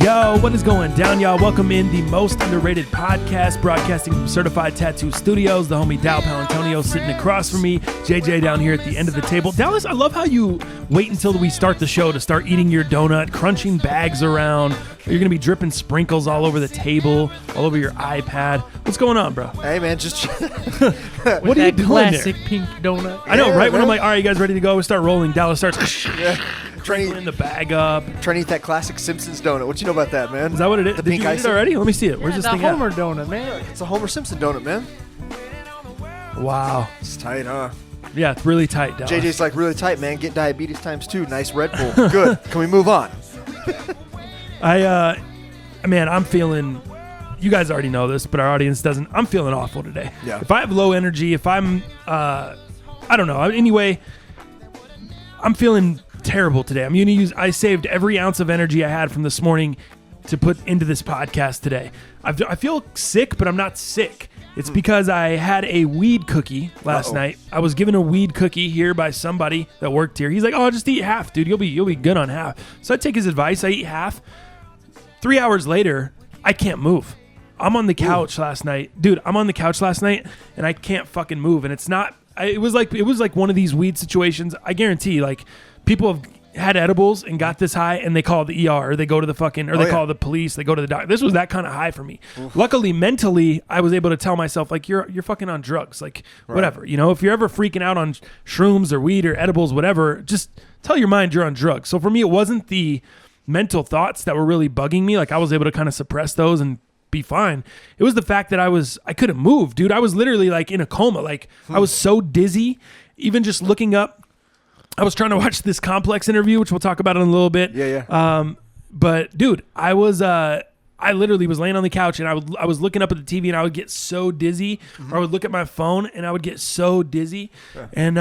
Yo, what is going down, y'all? Welcome in the most underrated podcast, broadcasting from Certified Tattoo Studios. The homie Dal Palantonio sitting across from me. JJ down here at the end of the table. Dallas, I love how you wait until we start the show to start eating your donut, crunching bags around. You're going to be dripping sprinkles all over the table, all over your iPad. What's going on, bro? Hey, man, just... What are you doing classic there? pink donut. I know, right? Man. When I'm like, all right, you guys ready to go? We start rolling. Dallas starts trying in the bag up. to eat that classic Simpsons donut. What you know about that, man? Is that what it is? The Did pink you eat icing? it already? Let me see it. Where's Yeah, this the thing Homer at? donut, man. It's a Homer Simpson donut, man. Wow. It's tight, huh? Yeah, it's really tight, Dallas. JJ's like, really tight, man. Get diabetes times 2. Nice Red Bull. Good. Can we move on? Man, I'm feeling, you guys already know this, but our audience doesn't. I'm feeling awful today. Yeah. If I have low energy, if I'm, I don't know. Anyway, I'm feeling terrible today. I'm going to I saved every ounce of energy I had from this morning to put into this podcast today. I feel sick, but I'm not sick. It's because I had a weed cookie last night. I was given a weed cookie here by somebody that worked here. He's like, "Oh, just eat half, dude. You'll be good on half." So I take his advice. I eat half. 3 hours later, I can't move. I'm on the couch last night. Dude, I'm on the couch last night and I can't fucking move. And it's not, it was like one of these weed situations. I guarantee, like, people have had edibles and got this high and they call the ER or they go to the fucking, or they call the police, they go to the doctor. This was that kind of high for me. Luckily, mentally, I was able to tell myself, like, you're fucking on drugs. Like, whatever. You know, if you're ever freaking out on shrooms or weed or edibles, whatever, just tell your mind you're on drugs. So for me, it wasn't the mental thoughts that were really bugging me. Like, I was able to kind of suppress those and be fine. It was the fact that I couldn't move, dude. I was literally like in a coma. Like, I was so dizzy, even just looking up. I was trying to watch this Complex interview, which we'll talk about in a little bit. Yeah. But dude, I literally was laying on the couch and I was looking up at the TV and I would get so dizzy, or I would look at my phone and I would get so dizzy. And,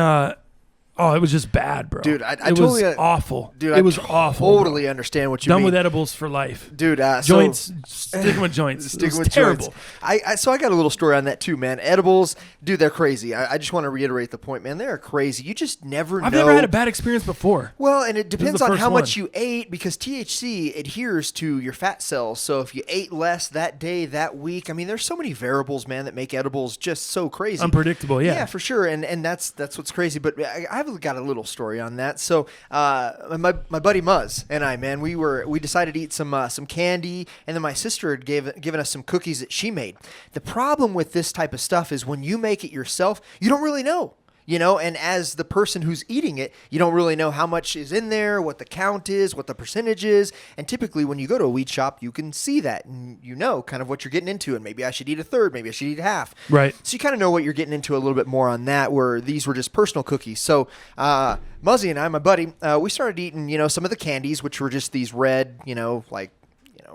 it was just bad, bro. Dude, I it totally... was awful. Dude, it was awful. Totally understand what you Done mean. with edibles for life. Dude, joints, sticking with joints. Sticking with with terrible. Joints. So I got a little story on that too, man. Edibles, dude, they're crazy. I just want to reiterate the point, man. They're crazy. You just never know. I've never had a bad experience before. Well, and it depends the on first how much one. you ate, because THC adheres to your fat cells. So if you ate less that day, that week, I mean, there's so many variables, man, that make edibles just so crazy. Unpredictable, yeah. Yeah, for sure. And that's what's crazy. But I've got a little story on that. So my buddy Muzz and I, man, we decided to eat some candy, and then my sister had given us some cookies that she made. The problem with this type of stuff is when you make it yourself, you don't really know. You know, and as the person who's eating it, you don't really know how much is in there, what the count is, what the percentage is. And typically when you go to a weed shop, you can see that and you know kind of what you're getting into. And maybe I should eat a third, maybe I should eat half. Right. So you kind of know what you're getting into a little bit more on that, where these were just personal cookies. So Muzzy and I, my buddy, we started eating, some of the candies, which were just these red,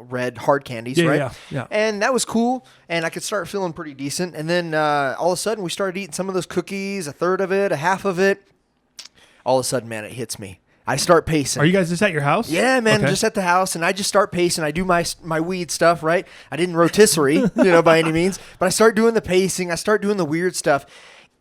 red hard candies, right? Yeah. And that was cool, and I could start feeling pretty decent. And then all of a sudden, we started eating some of those cookies, a third of it, a half of it. All of a sudden, man, it hits me. I start pacing. Are you guys just at your house? Yeah, man, Okay. just at the house, and I just start pacing. I do my weed stuff, right? I didn't rotisserie, by any means, but I start doing the pacing. I start doing the weird stuff.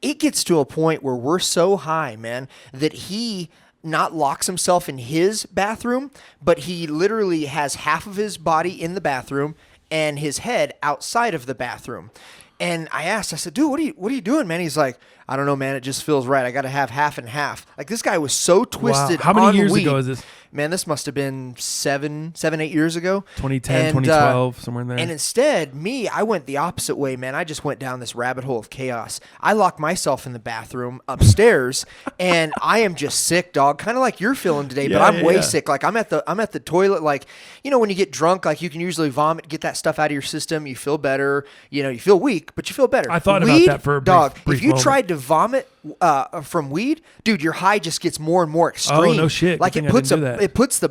It gets to a point where we're so high, man, that he not locks himself in his bathroom, but he literally has half of his body in the bathroom and his head outside of the bathroom. And I said, dude, what are you doing, man? He's like, I don't know, man. It just feels right. I got to have half and half. Like, this guy was so twisted. Wow. How many on years weed. ago is this? Man, this must have been 7, 8 years ago. 2010, 2012, somewhere in there. And instead, I went the opposite way, man. I just went down this rabbit hole of chaos. I locked myself in the bathroom upstairs, and I am just sick, dog. Kind of like you're feeling today, but I'm way sick. Like, I'm at the toilet. Like, when you get drunk, like, you can usually vomit, get that stuff out of your system. You feel better. You feel weak, but you feel better. I thought about that for a brief if you moment. tried to vomit from weed, dude, your high just gets more and more extreme. Oh, no shit. Like, Good thing I didn't do that.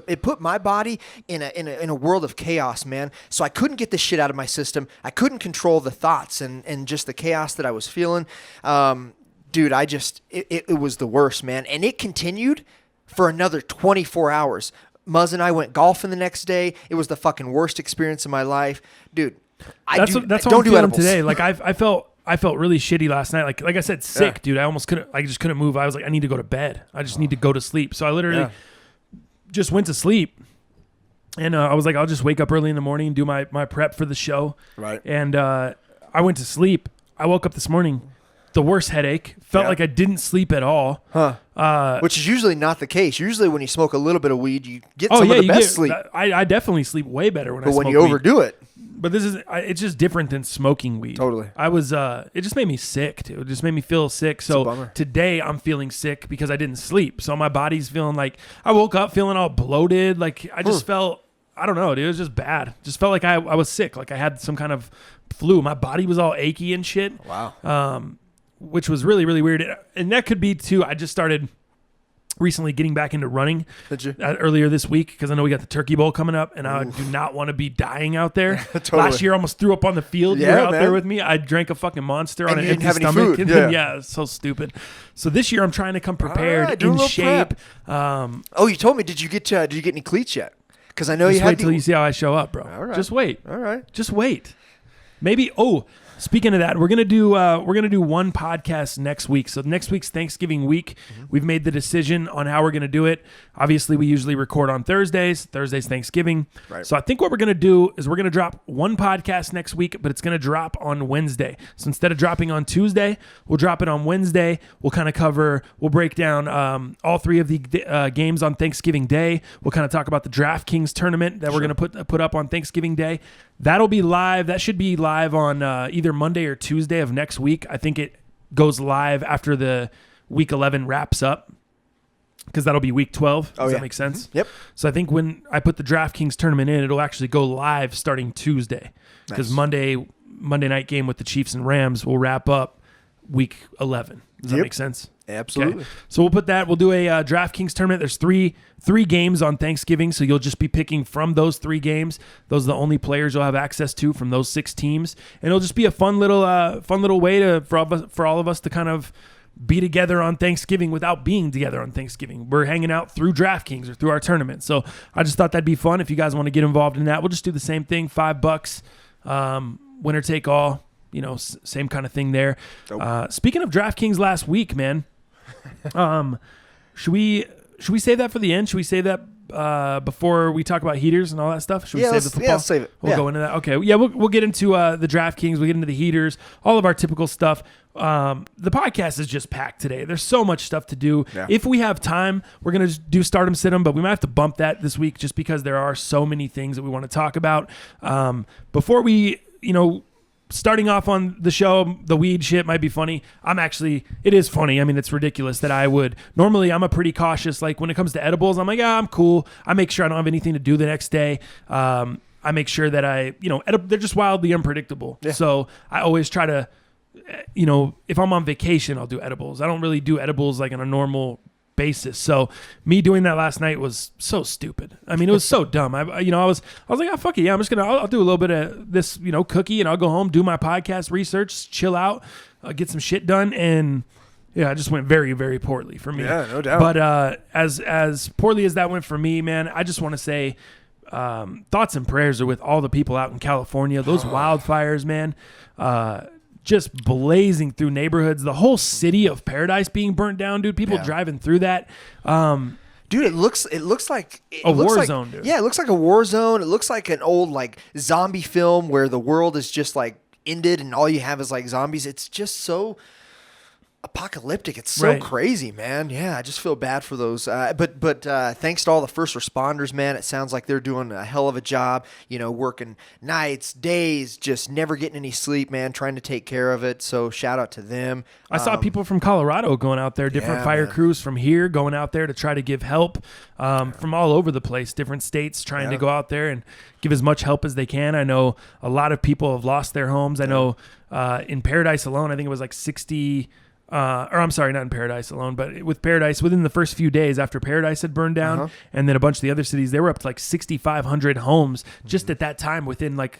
it put my body in a world of chaos, man. So I couldn't get this shit out of my system. I couldn't control the thoughts and just the chaos that I was feeling. Dude, it was the worst, man. And it continued for another 24 hours. Muzz and I went golfing the next day. It was the fucking worst experience of my life. Dude, that's what I'm feeling today. Like, I felt really shitty last night. Like I said, sick, dude. I just couldn't move. I was like, I need to go to bed. I just need to go to sleep. So I literally just went to sleep. And I was like, I'll just wake up early in the morning and do my prep for the show. Right. And I went to sleep. I woke up this morning, the worst headache. Felt like I didn't sleep at all. Huh. Which is usually not the case. Usually when you smoke a little bit of weed, you get some of the best sleep. I definitely sleep way better when I smoke weed. But when you overdo it. But it's just different than smoking weed. Totally. It just made me sick, dude. It just made me feel sick. So today I'm feeling sick because I didn't sleep. So my body's feeling like, I woke up feeling all bloated. Like I just felt, I don't know, dude. It was just bad. Just felt like I was sick. Like I had some kind of flu. My body was all achy and shit. Wow. Which was really, really weird. And that could be too, I just started recently getting back into running earlier this week because I know we got the Turkey Bowl coming up, and I do not want to be dying out there. Totally. Last year I almost threw up on the field. You were out there with me. I drank a fucking Monster on an empty stomach. Yeah, it's so stupid. So this year I'm trying to come prepared, in shape. You told me. Did you get any cleats yet? Because I know you had. Wait till you see how I show up, bro. All right. Just wait. All right. Just wait. Maybe. Speaking of that, we're gonna do one podcast next week. So next week's Thanksgiving week. We've made the decision on how we're gonna do it. Obviously, we usually record on Thursdays. Thursday's Thanksgiving. Right. So I think what we're gonna do is we're gonna drop one podcast next week, but it's gonna drop on Wednesday. So instead of dropping on Tuesday, we'll drop it on Wednesday. We'll break down all three of the games on Thanksgiving Day. We'll kind of talk about the DraftKings tournament that we're gonna put up on Thanksgiving Day. That'll be live. That should be live on either Monday or Tuesday of next week. I think it goes live after the Week 11 wraps up because that'll be Week 12. Does that make sense? Yep. So I think when I put the DraftKings tournament in, it'll actually go live starting Tuesday because Monday night game with the Chiefs and Rams will wrap up Week 11. Does that make sense? Absolutely. Okay. So we'll put that. We'll do a DraftKings tournament. There's three games on Thanksgiving, so you'll just be picking from those 3 games. Those are the only players you'll have access to from those 6 teams, and it'll just be a fun little way for all of us to kind of be together on Thanksgiving without being together on Thanksgiving. We're hanging out through DraftKings or through our tournament. So I just thought that'd be fun. If you guys want to get involved in that, we'll just do the same thing. $5, winner take all. Same kind of thing there. Speaking of DraftKings last week, man. Should we save that for the end? Should we save that before we talk about heaters and all that stuff? Should we save the football? Yeah, let's save it. We'll go into that. Okay. Yeah, we'll get into the DraftKings. We'll get into the heaters, all of our typical stuff. The podcast is just packed today. There's so much stuff to do. Yeah. If we have time, we're going to do Start 'em, Sit 'em, but we might have to bump that this week just because there are so many things that we want to talk about. Before we, starting off on the show, the weed shit might be funny. It is funny. I mean, it's ridiculous that normally I'm a pretty cautious, like when it comes to edibles, I'm like, I'm cool. I make sure I don't have anything to do the next day. I make sure that they're just wildly unpredictable. Yeah. So I always try to, if I'm on vacation, I'll do edibles. I don't really do edibles like on a normal basis. So me doing that last night was so stupid. I mean, it was so dumb. I was like, oh, fuck it. Yeah, I'll do a little bit of this, cookie, and I'll go home, do my podcast research, chill out, get some shit done. And yeah, it just went very, very poorly for me. Yeah, no doubt. But as poorly as that went for me, man, I just want to say thoughts and prayers are with all the people out in California. Those wildfires, man, just blazing through neighborhoods. The whole city of Paradise being burnt down, dude. People driving through that. Dude, it looks like a war zone, dude. Yeah, it looks like a war zone. It looks like an old like zombie film where the world is just like ended and all you have is like zombies. It's just so apocalyptic. It's so crazy, man. Yeah, I just feel bad for those. But thanks to all the first responders, man. It sounds like they're doing a hell of a job. Working nights, days, just never getting any sleep, man. Trying to take care of it. So shout out to them. I saw people from Colorado going out there. Different fire crews from here going out there to try to give help from all over the place. Different states trying to go out there and give as much help as they can. I know a lot of people have lost their homes. I know in Paradise alone, I think it was like 60. Or I'm sorry, not in Paradise alone, but with Paradise, within the first few days after Paradise had burned down, and then a bunch of the other cities, they were up to like 6,500 homes just at that time within like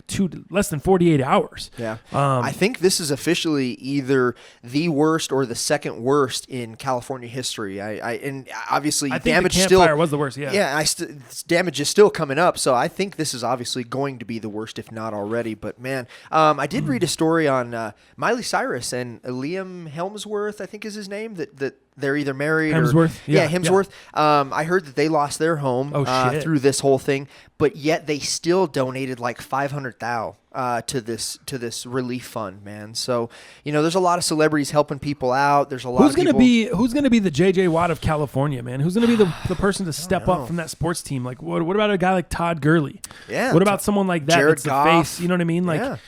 less than 48 hours. Yeah. I think this is officially either the worst or the second worst in California history. And obviously I think damage the Camp Fire was the worst. Yeah. Yeah. Damage is still coming up. So I think this is obviously going to be the worst, if not already. But man, I did read a story on Miley Cyrus and Liam Helmsworth. Hemsworth, I think is his name, that they're either married Hemsworth. or Hemsworth. Yeah. I heard that they lost their home through this whole thing, but yet they still donated like $500,000 to this relief fund, man. So there's a lot of celebrities helping people out. There's a lot. Who's gonna be the JJ Watt of California, man? Who's gonna be the person to step up from that sports team? Like what about a guy like Todd Gurley? Yeah. What about someone like that? Jared that's Goff. The face. You know what I mean? Like,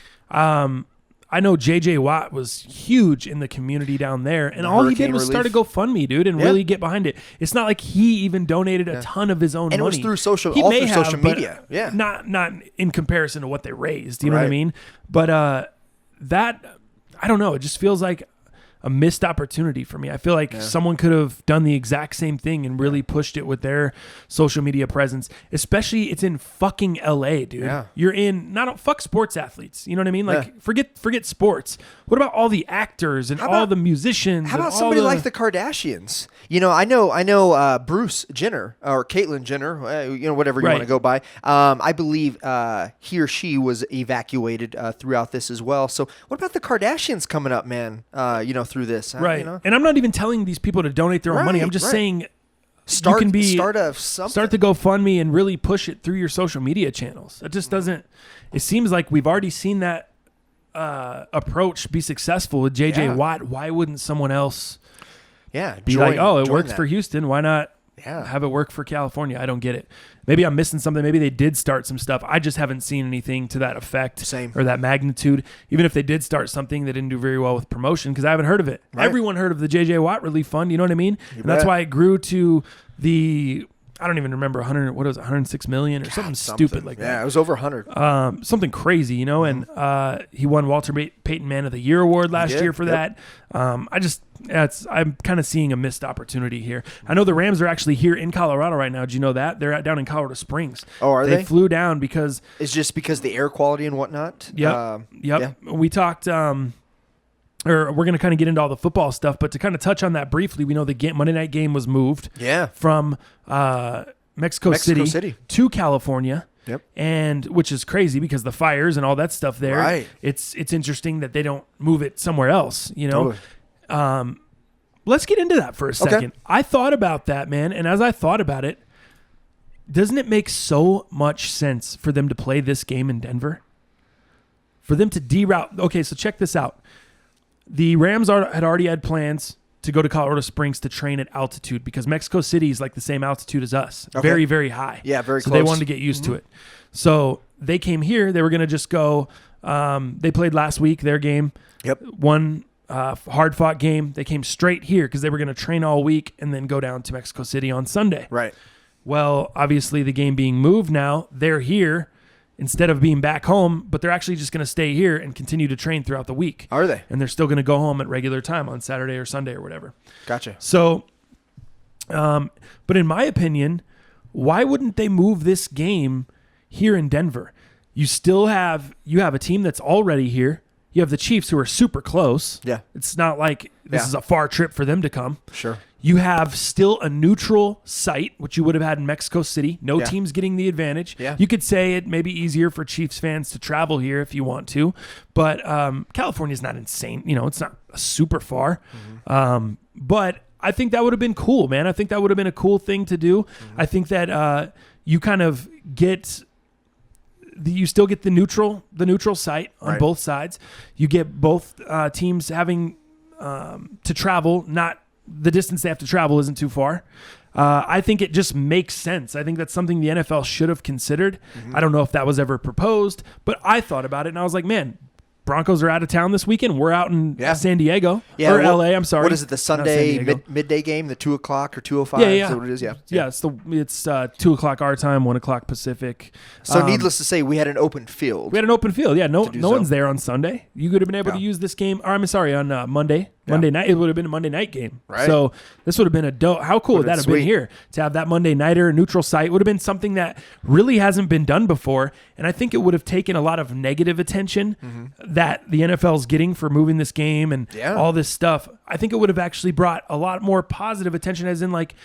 I know JJ Watt was huge in the community down there, and all he did was start a GoFundMe, dude, and really get behind it. It's not like he even donated a ton of his own money. And it was through social media. Yeah. Not in comparison to what they raised. You know what I mean? But that, I don't know. It just feels like a missed opportunity for me. I feel like someone could have done the exact same thing and really pushed it with their social media presence. Especially, it's in fucking LA, dude. Yeah. You're in fuck sports athletes. You know what I mean? Like forget sports. What about all the actors and all the musicians? How about somebody like the Kardashians? I know Bruce Jenner or Caitlyn Jenner, whatever you want to go by. I believe he or she was evacuated throughout this as well. So what about the Kardashians coming up, man? Through this, right? And I'm not even telling these people to donate their own money. I'm just saying start the GoFundMe and really push it through your social media channels. It just doesn't. It seems like we've already seen that approach be successful with JJ Watt. Why wouldn't someone else? Be like, it works for Houston. Why not? Have it work for California. I don't get it. Maybe I'm missing something. Maybe they did start some stuff. I just haven't seen anything to that effect or that magnitude. Even if they did start something, they didn't do very well with promotion because I haven't heard of it. Right. Everyone heard of the JJ Watt Relief Fund. You know what I mean? And that's why it grew to I don't even remember 106 million or something stupid like that. Yeah, it was over 100. Something crazy, and he won Walter Payton Man of the Year award last year for that. I'm kind of seeing a missed opportunity here. I know the Rams are actually here in Colorado right now. Did you know that? They're down in Colorado Springs. Oh, are they? They flew down because it's just because the air quality and whatnot. Yep. Yeah. We talked. Or we're going to kind of get into all the football stuff, but to kind of touch on that briefly, we know the Monday night game was moved from Mexico City to California. Yep. And which is crazy because the fires and all that stuff there. Right. It's interesting that they don't move it somewhere else, Totally. Let's get into that for a second. Okay. I thought about that, man, and as I thought about it, doesn't it make so much sense for them to play this game in Denver? For them to deroute. Okay, so check this out. The Rams had already had plans to go to Colorado Springs to train at altitude because Mexico City is like the same altitude as us. Okay. Very, very high. Yeah, very so close. So they wanted to get used to it. So they came here. They were going to just go. They played last week, their game. Yep. One hard-fought game. They came straight here because they were going to train all week and then go down to Mexico City on Sunday. Right. Well, obviously the game being moved now, they're here instead of being back home, but they're actually just going to stay here and continue to train throughout the week. Are they? And they're still going to go home at regular time on Saturday or Sunday or whatever. Gotcha. So, but in my opinion, why wouldn't they move this game here in Denver? You have a team that's already here. You have the Chiefs who are super close. Yeah. It's not like this is a far trip for them to come. Sure. You have still a neutral site, which you would have had in Mexico City. No team's getting the advantage. Yeah. You could say it may be easier for Chiefs fans to travel here if you want to, but California's not insane. It's not super far. Mm-hmm. But I think that would have been cool, man. I think that would have been a cool thing to do. Mm-hmm. I think that you kind of get... You still get the neutral site on both sides. You get both teams having to travel. Not the distance they have to travel isn't too far. I think it just makes sense. I think that's something the NFL should have considered. Mm-hmm. I don't know if that was ever proposed, but I thought about it and I was like, man, Broncos are out of town this weekend. We're out in San Diego or LA. I'm sorry. What is it? The Sunday midday game, the 2:00 or 2:05? Yeah. Is that what it is? Yeah. It's 2:00 our time, 1:00 Pacific. So needless to say, we had an open field. Yeah. No one's there on Sunday. You could have been able to use this game. Or I'm sorry, on Monday. Monday night, it would have been a Monday night game. Right. So this would have been a dope. How cool would that have been here to have that Monday nighter neutral site? Would have been something that really hasn't been done before, and I think it would have taken a lot of negative attention that the NFL's getting for moving this game and all this stuff. I think it would have actually brought a lot more positive attention, as in like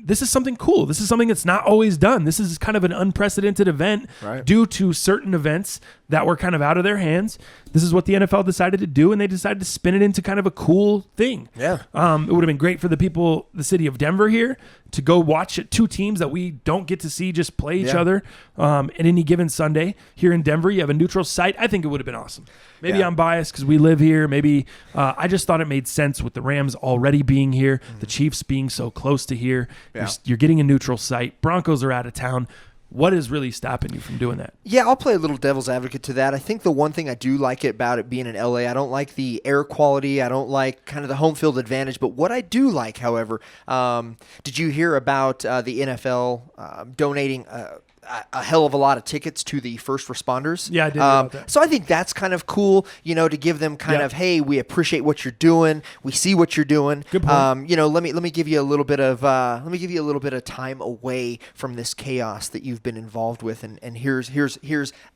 this is something cool. This is something that's not always done. This is kind of an unprecedented event due to certain events that were kind of out of their hands. This is what the NFL decided to do, and they decided to spin it into kind of a cool thing. Yeah. It would have been great for the people, the city of Denver here, to go watch two teams that we don't get to see just play each other at any given Sunday. Here in Denver, you have a neutral site. I think it would have been awesome. Maybe I'm biased because we live here. Maybe I just thought it made sense with the Rams already being here, the Chiefs being so close to here. Yeah. You're getting a neutral site. Broncos are out of town. What is really stopping you from doing that? Yeah, I'll play a little devil's advocate to that. I think the one thing I do like about it being in LA, I don't like the air quality. I don't like kind of the home field advantage. But what I do like, however, did you hear about the NFL donating a hell of a lot of tickets to the first responders? Yeah, I did hear about that. So I think that's kind of cool, to give them kind of, hey, we appreciate what you're doing. We see what you're doing. Good point. Let me give you a little bit of time away from this chaos that you've been involved with, and here's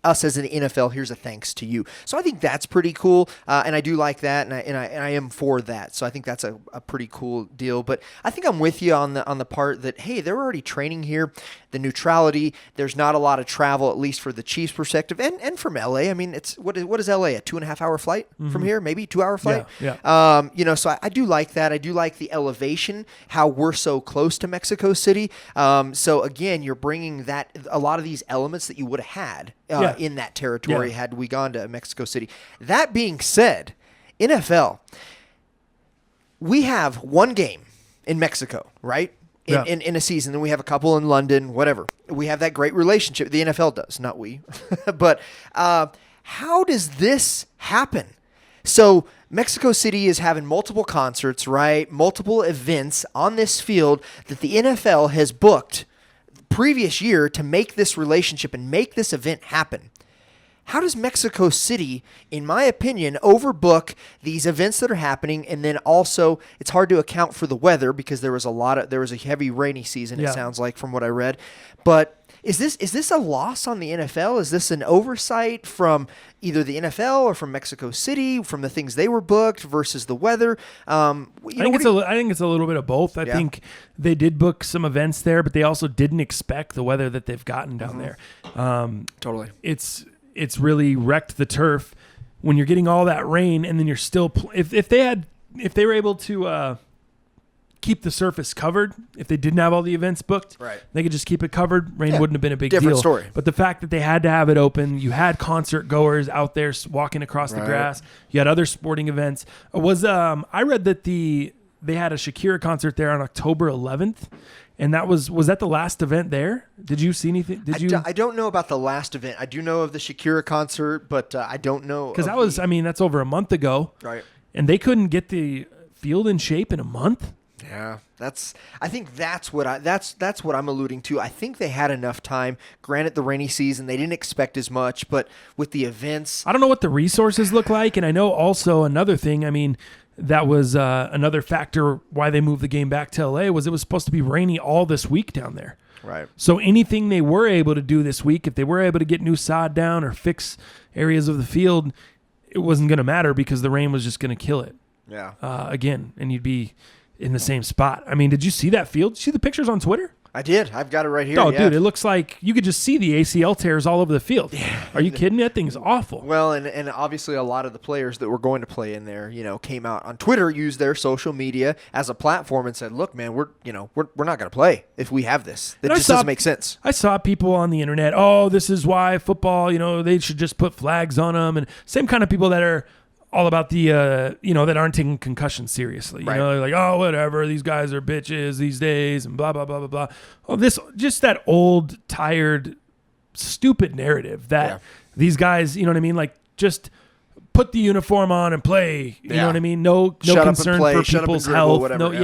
us as an NFL. Here's a thanks to you. So I think that's pretty cool, and I do like that, and I am for that. So I think that's a pretty cool deal. But I think I'm with you on the part that, hey, they're already training here. The neutrality. There's not a lot of travel, at least for the Chiefs' perspective, and from LA. I mean, it's what is LA? A 2.5 hour flight from here, maybe 2 hour flight. Yeah. So I do like that. I do like the elevation, how we're so close to Mexico City. So again, you're bringing a lot of these elements that you would have had in that territory had we gone to Mexico City. That being said, NFL, we have one game in Mexico, right? In a season, and we have a couple in London, whatever. We have that great relationship. The NFL does, not we. But how does this happen? So Mexico City is having multiple concerts, right? Multiple events on this field that the NFL has booked previous year to make this relationship and make this event happen. How does Mexico City, in my opinion, overbook these events that are happening? And then also, it's hard to account for the weather because there was a heavy rainy season. It sounds like from what I read. But is this a loss on the NFL? Is this an oversight from either the NFL or from Mexico City, from the things they were booked versus the weather? I think it's a little bit of both. I think they did book some events there, but they also didn't expect the weather that they've gotten down there. Totally. It's really wrecked the turf when you're getting all that rain, and then you're still if they were able to keep the surface covered, if they didn't have all the events booked, they could just keep it covered. Rain wouldn't have been a big different deal. Story. But the fact that they had to have it open, you had concert goers out there walking across the grass. You had other sporting events. I read that they had a Shakira concert there on October 11th. And was that the last event there? Did you see anything? I don't know about the last event. I do know of the Shakira concert, but I don't know. Because that's over a month ago. Right. And they couldn't get the field in shape in a month? Yeah. I think that's what I'm alluding to. I think they had enough time. Granted, the rainy season, they didn't expect as much, but with the events, I don't know what the resources look like. And I know also another thing, that was another factor why they moved the game back to LA was it was supposed to be rainy all this week down there. Right. So anything they were able to do this week, if they were able to get new sod down or fix areas of the field, it wasn't going to matter because the rain was just going to kill it. Yeah. Again, and you'd be in the same spot. Did you see that field? Did you see the pictures on Twitter? I did. I've got it right here. Oh, dude, it looks like you could just see the ACL tears all over the field. Yeah. Are you kidding me? That thing's awful. Well, and obviously a lot of the players that were going to play in there, came out on Twitter, used their social media as a platform and said, "Look, man, we're not going to play if we have this. That just doesn't make sense." I saw people on the internet, "Oh, this is why football, they should just put flags on them." And same kind of people that are all about the, that aren't taking concussions seriously. They're like, "Oh, whatever, these guys are bitches these days," and blah, blah, blah, blah, blah. Oh, just that old, tired, stupid narrative that these guys, like just put the uniform on and play. You know what I mean? No concern for people's health. Whatever,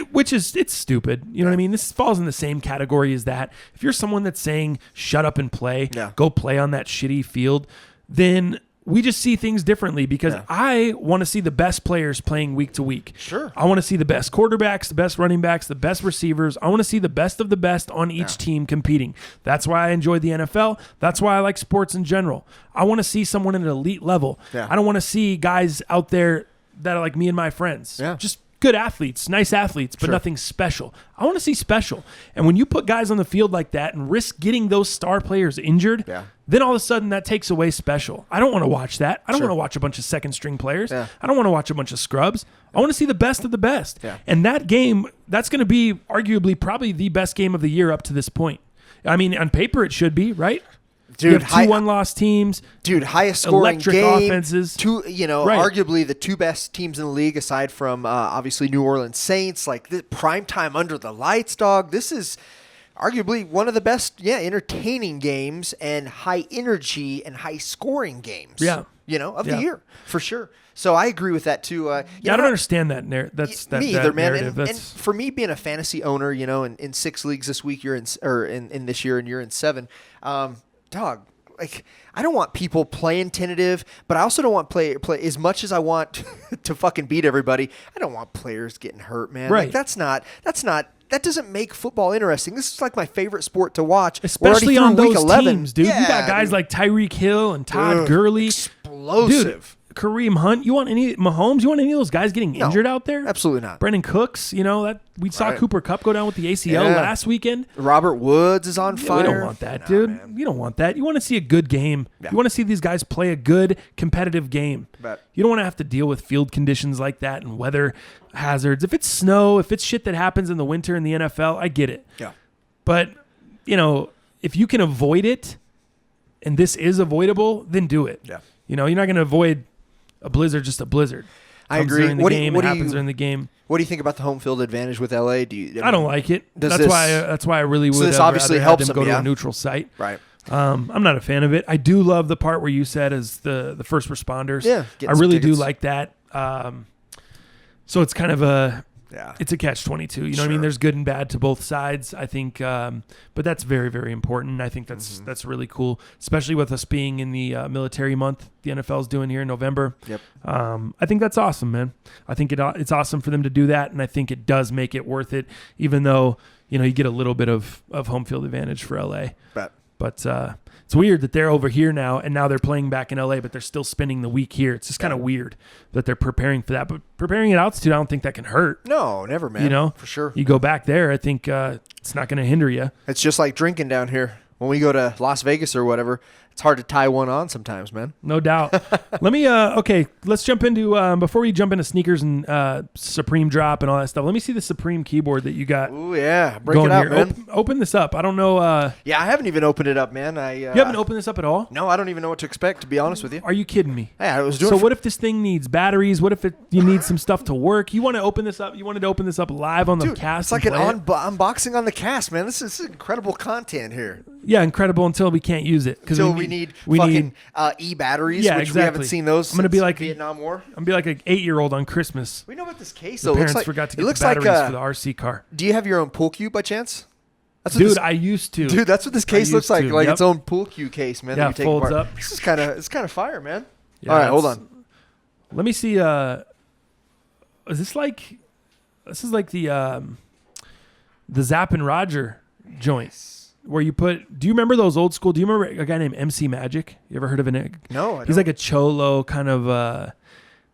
it's stupid. You know what I mean? This falls in the same category as that. If you're someone that's saying, shut up and play, go play on that shitty field, then we just see things differently because I want to see the best players playing week to week. Sure. I want to see the best quarterbacks, the best running backs, the best receivers. I want to see the best of the best on each team competing. That's why I enjoy the NFL. That's why I like sports in general. I want to see someone at an elite level. Yeah. I don't want to see guys out there that are like me and my friends. Yeah. Just good athletes, nice athletes, but nothing special. I want to see special. And when you put guys on the field like that and risk getting those star players injured, then all of a sudden that takes away special. I don't want to watch that. I don't want to watch a bunch of second string players. I don't want to watch a bunch of scrubs. I want to see the best of the best. And that game, that's going to be arguably probably the best game of the year up to this point. I mean, on paper it should be, right? Dude, you have 2 one-loss teams. Dude, highest scoring electric game. Offenses. Arguably the 2 best teams in the league aside from obviously New Orleans Saints. Like this prime time under the lights, dog. This is arguably one of the best, entertaining games and high energy and high scoring games. Of the year for sure. So I agree with that too. I don't understand that narrative. Me either, man. Narrative. And for me, being a fantasy owner, in 6 leagues this week, you're in this year, and you're in 7. Dog, like I don't want people playing tentative, but I also don't want play as much as I want to fucking beat everybody. I don't want players getting hurt, man. Right. Like, that doesn't make football interesting. This is like my favorite sport to watch, especially on those week 11. teams, dude. Yeah, you got guys like Tyreek Hill and Todd Gurley, explosive. Dude, Kareem Hunt. You want any Mahomes? You want any of those guys getting injured out there? Absolutely not. Brendan Cooks. That we saw Cooper Kupp go down with the ACL last weekend. Robert Woods is on fire. We don't want that, dude. Man. You don't want that. You want to see a good game. You want to see these guys play a good competitive game. You don't want to have to deal with field conditions like that and weather hazards. If it's snow, if it's shit that happens in the winter in the NFL, I get it. Yeah. But, if you can avoid it and this is avoidable, then do it. Yeah. You're not going to avoid a blizzard, just a blizzard. I agree. During the game, it happens during the game. What do you think about the home field advantage with LA? I don't like it. That's why I really would. So this obviously helps them go to a neutral site. Right. I'm not a fan of it. I do love the part where you said as the first responders. Yeah. I really do like that. So it's kind of it's a catch-22. You know what I mean? There's good and bad to both sides. I think, but that's very, very important. I think that's really cool, especially with us being in the military month the NFL's doing here in November. Yep. I think that's awesome, man. I think it's awesome for them to do that, and I think it does make it worth it, even though you get a little bit of home field advantage for LA. But it's weird that they're over here now, and now they're playing back in LA, but they're still spending the week here. It's just kind of weird that they're preparing for that. But preparing at altitude, I don't think that can hurt. No, never, man. For sure. You go back there, I think it's not going to hinder you. It's just like drinking down here. When we go to Las Vegas or whatever, it's hard to tie one on sometimes, man. No doubt. Let me, let's jump into, before we jump into sneakers and Supreme drop and all that stuff, let me see the Supreme keyboard that you got. Oh, yeah. Break it out, man. Open this up. I don't know. Yeah, I haven't even opened it up, man. You haven't opened this up at all? No, I don't even know what to expect, to be honest with you. Are you kidding me? Yeah, I was doing. So what if this thing needs batteries? What if you need some stuff to work? You want to open this up? You wanted to open this up live on the cast? It's like an unboxing on the cast, man. This is incredible content here. Yeah, incredible until we can't use it. Until we need fucking e-batteries, which we haven't seen those. I'm going to be like Vietnam War. I'm going to be like an 8-year-old on Christmas. We know about this case, though. Parents forgot to get the batteries for the RC car. Do you have your own pool cue by chance? I used to. Dude, that's what this case looks like. Like its own pool cue case, man. Yeah, it folds up. This is kind of fire, man. Yeah, all right, hold on. Let me see. Is this like? This is like the Zapp and Roger joint. Where you put, do you remember those old school? Do you remember a guy named MC Magic? You ever heard of an? No, I don't. He's like a cholo kind of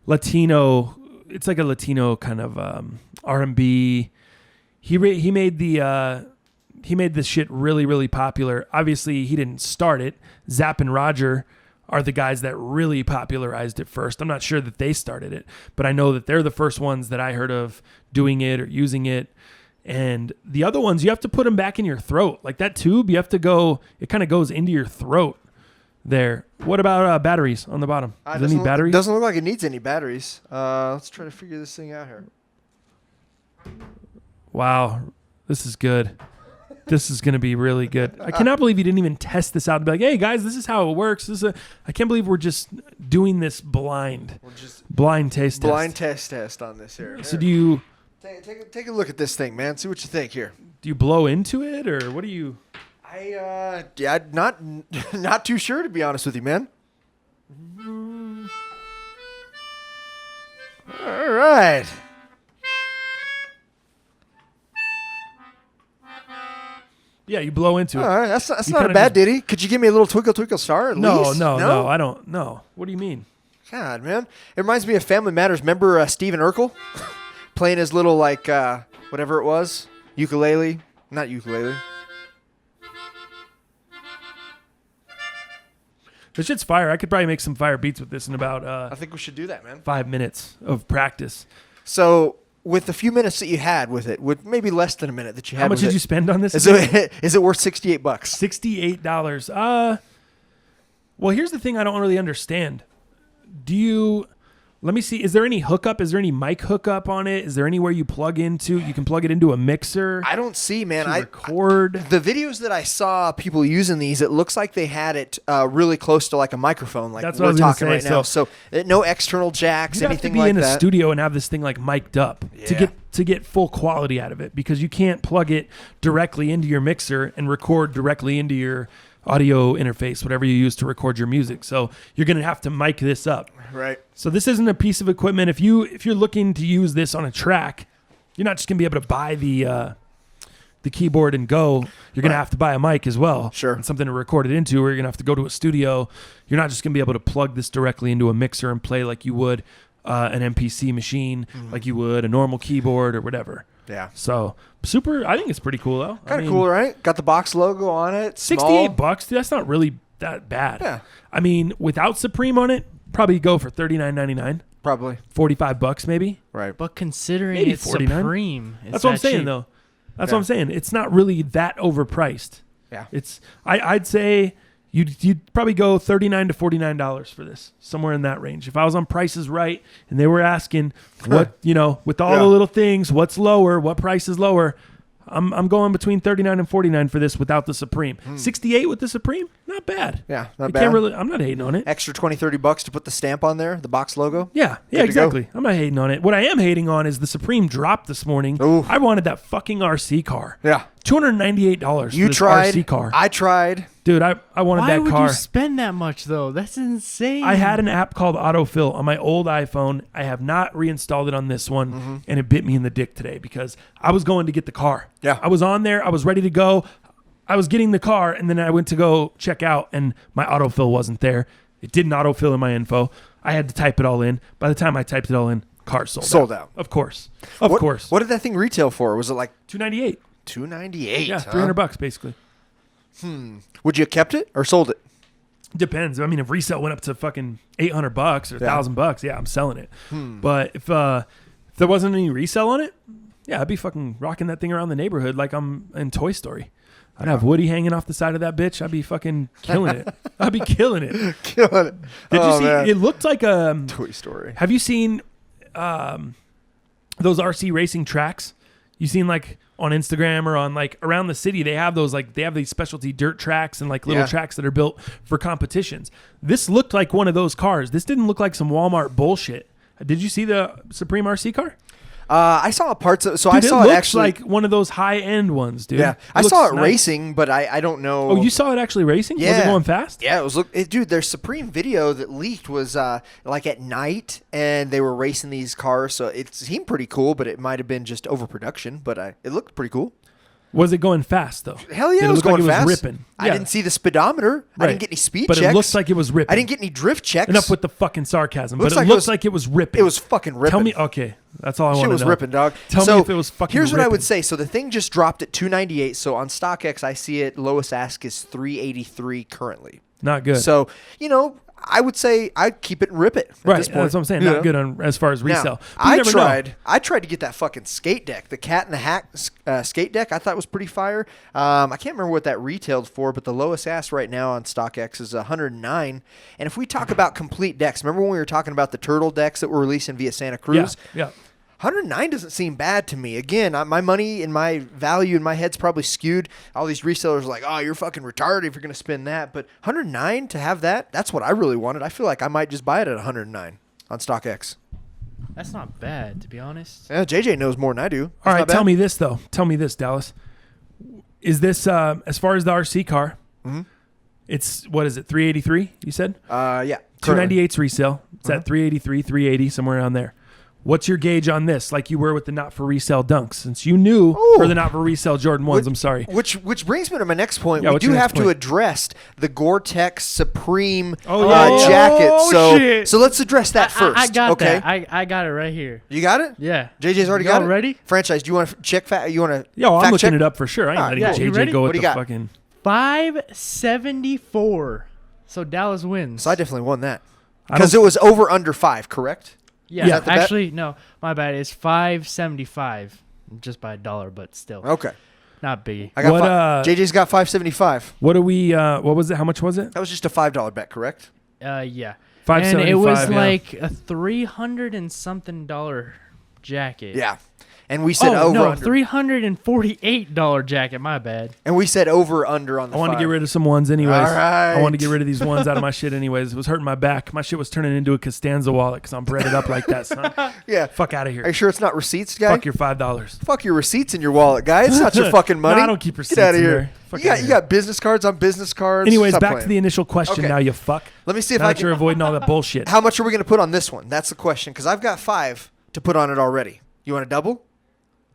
Latino. It's like a Latino kind of R&B. He made this shit really, really popular. Obviously, he didn't start it. Zapp and Roger are the guys that really popularized it first. I'm not sure that they started it, but I know that they're the first ones that I heard of doing it or using it. And the other ones, you have to put them back in your throat. Like that tube, you have to go, it kind of goes into your throat there. What about batteries on the bottom? Does it need batteries? Doesn't look like it needs any batteries. Let's try to figure this thing out here. Wow. This is good. This is going to be really good. I cannot believe you didn't even test this out and be like, hey, guys, this is how it works. I can't believe we're just doing this blind. Blind taste test. Blind test on this here. So do you... Take a look at this thing, man. See what you think here. Do you blow into it, or what do you? Not too sure, to be honest with you, man. All right. Yeah, you blow into it. All right, that's not a bad ditty. Could you give me a little twinkle twinkle star at least? No, I don't. No. What do you mean? God, man, it reminds me of Family Matters. Remember Stephen Urkel? playing his little like whatever it was, ukulele, not ukulele. This shit's fire. I could probably make some fire beats with this in about I think we should do that, man. 5 minutes of practice. So with the few minutes that you had with it, with maybe less than a minute that you had, How much did you spend on this? Is it worth $68? $68. Well, here's the thing I don't really understand. Let me see. Is there any hookup? Is there any mic hookup on it? Is there anywhere you can plug it into a mixer? I don't see, man. To record. The videos that I saw people using these, it looks like they had it really close to like a microphone, like That's what we're I was gonna talking say, right now. So no external jacks, You'd anything have to be like in that. a studio and have this thing like mic'd up to get full quality out of it, because you can't plug it directly into your mixer and record directly into your audio interface, whatever you use to record your music. So you're going to have to mic this up. Right. So this isn't a piece of equipment. If you're looking to use this on a track, you're not just going to be able to buy the keyboard and go. You're going to have to buy a mic as well. Sure. And something to record it into, or you're going to have to go to a studio. You're not just going to be able to plug this directly into a mixer and play like you would an MPC machine, like you would a normal keyboard or whatever. Yeah. So I think it's pretty cool though. Kind of cool, right? Got the box logo on it. $68, dude, that's not really that bad. Yeah. I mean, without Supreme on it, probably go for $39.99. Probably. $45 maybe. Right. But considering Maybe it's 49. Supreme, That's what I'm saying though. That's what I'm saying. It's not really that overpriced. Yeah. It's I'd say you'd probably go $39 to $49 for this, somewhere in that range. If I was on Price is Right and they were asking what, with all the little things, what's lower, what price is lower, I'm going between $39 and $49 for this without the Supreme. $68 with the Supreme, not bad. Yeah, not I bad. Can't really, I'm not hating on it. Extra $20-$30 to put the stamp on there, the box logo. Yeah, Good to exactly. go. I'm not hating on it. What I am hating on is the Supreme drop this morning. Ooh. I wanted that fucking RC car. Yeah. $298 You for this tried. RC car. I tried. Dude, I wanted Why that would car. you spend that much though? That's insane. I had an app called Autofill on my old iPhone. I have not reinstalled it on this one, and it bit me in the dick today because I was going to get the car. Yeah. I was on there. I was ready to go. I was getting the car, and then I went to go check out, and my autofill wasn't there. It didn't autofill in my info. I had to type it all in. By the time I typed it all in, car sold out. Of course. Of course. What did that thing retail for? Was it like $298? $298? Yeah, huh? $300 basically. Would you have kept it or sold it? Depends. I mean, if resale went up to fucking $800 or $1,000, yeah, I'm selling it. But if there wasn't any resale on it, yeah, I'd be fucking rocking that thing around the neighborhood like I'm in Toy Story. I'd have Woody hanging off the side of that bitch. I'd be fucking killing it. I'd be killing it. Killing it. Did you see? Man. It looked like a Toy Story. Have you seen those RC racing tracks? You seen like on Instagram or on like around the city, they have those like they have these specialty dirt tracks and like little tracks that are built for competitions. This looked like one of those cars. This didn't look like some Walmart bullshit. Did you see the Supreme RC car? I saw parts of so Dude, I saw it it looks actually like one of those high end ones, dude. Yeah. I looks saw it nice. racing, but I don't know. Oh, you saw it actually racing? Yeah. Was it going fast? Yeah, it was. Dude, their Supreme video that leaked was like at night, and they were racing these cars. So it seemed pretty cool, but it might have been just overproduction. But it looked pretty cool. Was it going fast though? Hell yeah, Did it was look like going fast. It was ripping. I didn't see the speedometer. I Right. didn't get any speed But checks. it looks like it was ripping. I didn't get any drift checks. Enough with the fucking sarcasm. Looks But like it it looks was- like it was ripping. It was fucking ripping. Tell me, okay, that's all I want to Shit know. was ripping, dog. Tell So me if it was fucking Here's what I would ripping. say. So the thing just dropped at $298. So on StockX, I see it. Lowest ask is $383 currently. Not good. So, I would say I'd keep it and rip it at right, this point. that's what I'm saying. You Not know? good on as far as Now, resale. But you never know. I tried to get that fucking skate deck, the Cat in the Hat skate deck. I thought was pretty fire. I can't remember what that retailed for, but the lowest ask right now on StockX is $109. And if we talk about complete decks, remember when we were talking about the turtle decks that were releasing via Santa Cruz? Yeah. $109 doesn't seem bad to me. Again, my money and my value in my head's probably skewed. All these resellers are like, oh, you're fucking retarded if you're going to spend that. But $109 to have that's what I really wanted. I feel like I might just buy it at $109 on StockX. That's not bad, to be honest. Yeah, JJ knows more than I do. All right, tell me this though. Tell me this, Dallas. Is this as far as the RC car? Mm-hmm. It's what is it? $383? You said. Yeah. 298's resale. It's at $383, $380 somewhere around there. What's your gauge on this? Like you were with the not for resale dunks, since you knew, or the not for resale Jordan 1s. I'm sorry. Which brings me to my next point. Yeah, We what's do your have next to point? address the Gore-Tex Supreme yeah. jacket. Oh, shit. So let's address that first. I got okay? that. I got it right here. You got it? Yeah. JJ's already Y'all got it. ready? Franchise. Do you want to check? You want to? Yo, I'm fact looking check? it up for sure. I ain't letting yeah, you ready? JJ go What with do the you got? fucking. 574. So Dallas wins. So I definitely won that I because it don't- was over under 5, correct? Yeah, Yeah. Is that the bet? actually, no, my bad. It's 575, just by $1, but still, Okay. not biggie. I got What, JJ's got 575. What do we? What was it? How much was it? That was just a $5 bet, correct? Yeah. 575. And it was yeah. like a $300 and something jacket. Yeah. And we said Oh over no, under. $348 jacket. My bad. And we said over under on the I wanted to 5. get rid of some ones anyways. All right. I wanted to get rid of these ones out of my shit anyways. It was hurting my back. My shit was turning into a Costanza wallet because I'm breaded up like that, son. Yeah. Fuck out of here. Are you sure it's not receipts, guy? Fuck your $5. Fuck your receipts in your wallet, guy. It's not your fucking money. No, I don't keep receipts Get out of in here. there. Fuck You outta got business cards on business cards. Anyways, Stop back playing. to the initial question Okay. now, you fuck. Let me see if Now I that you're can. avoiding all that bullshit. How much are we going to put on this one? That's the question. Because I've got 5 to put on it already. You want to double?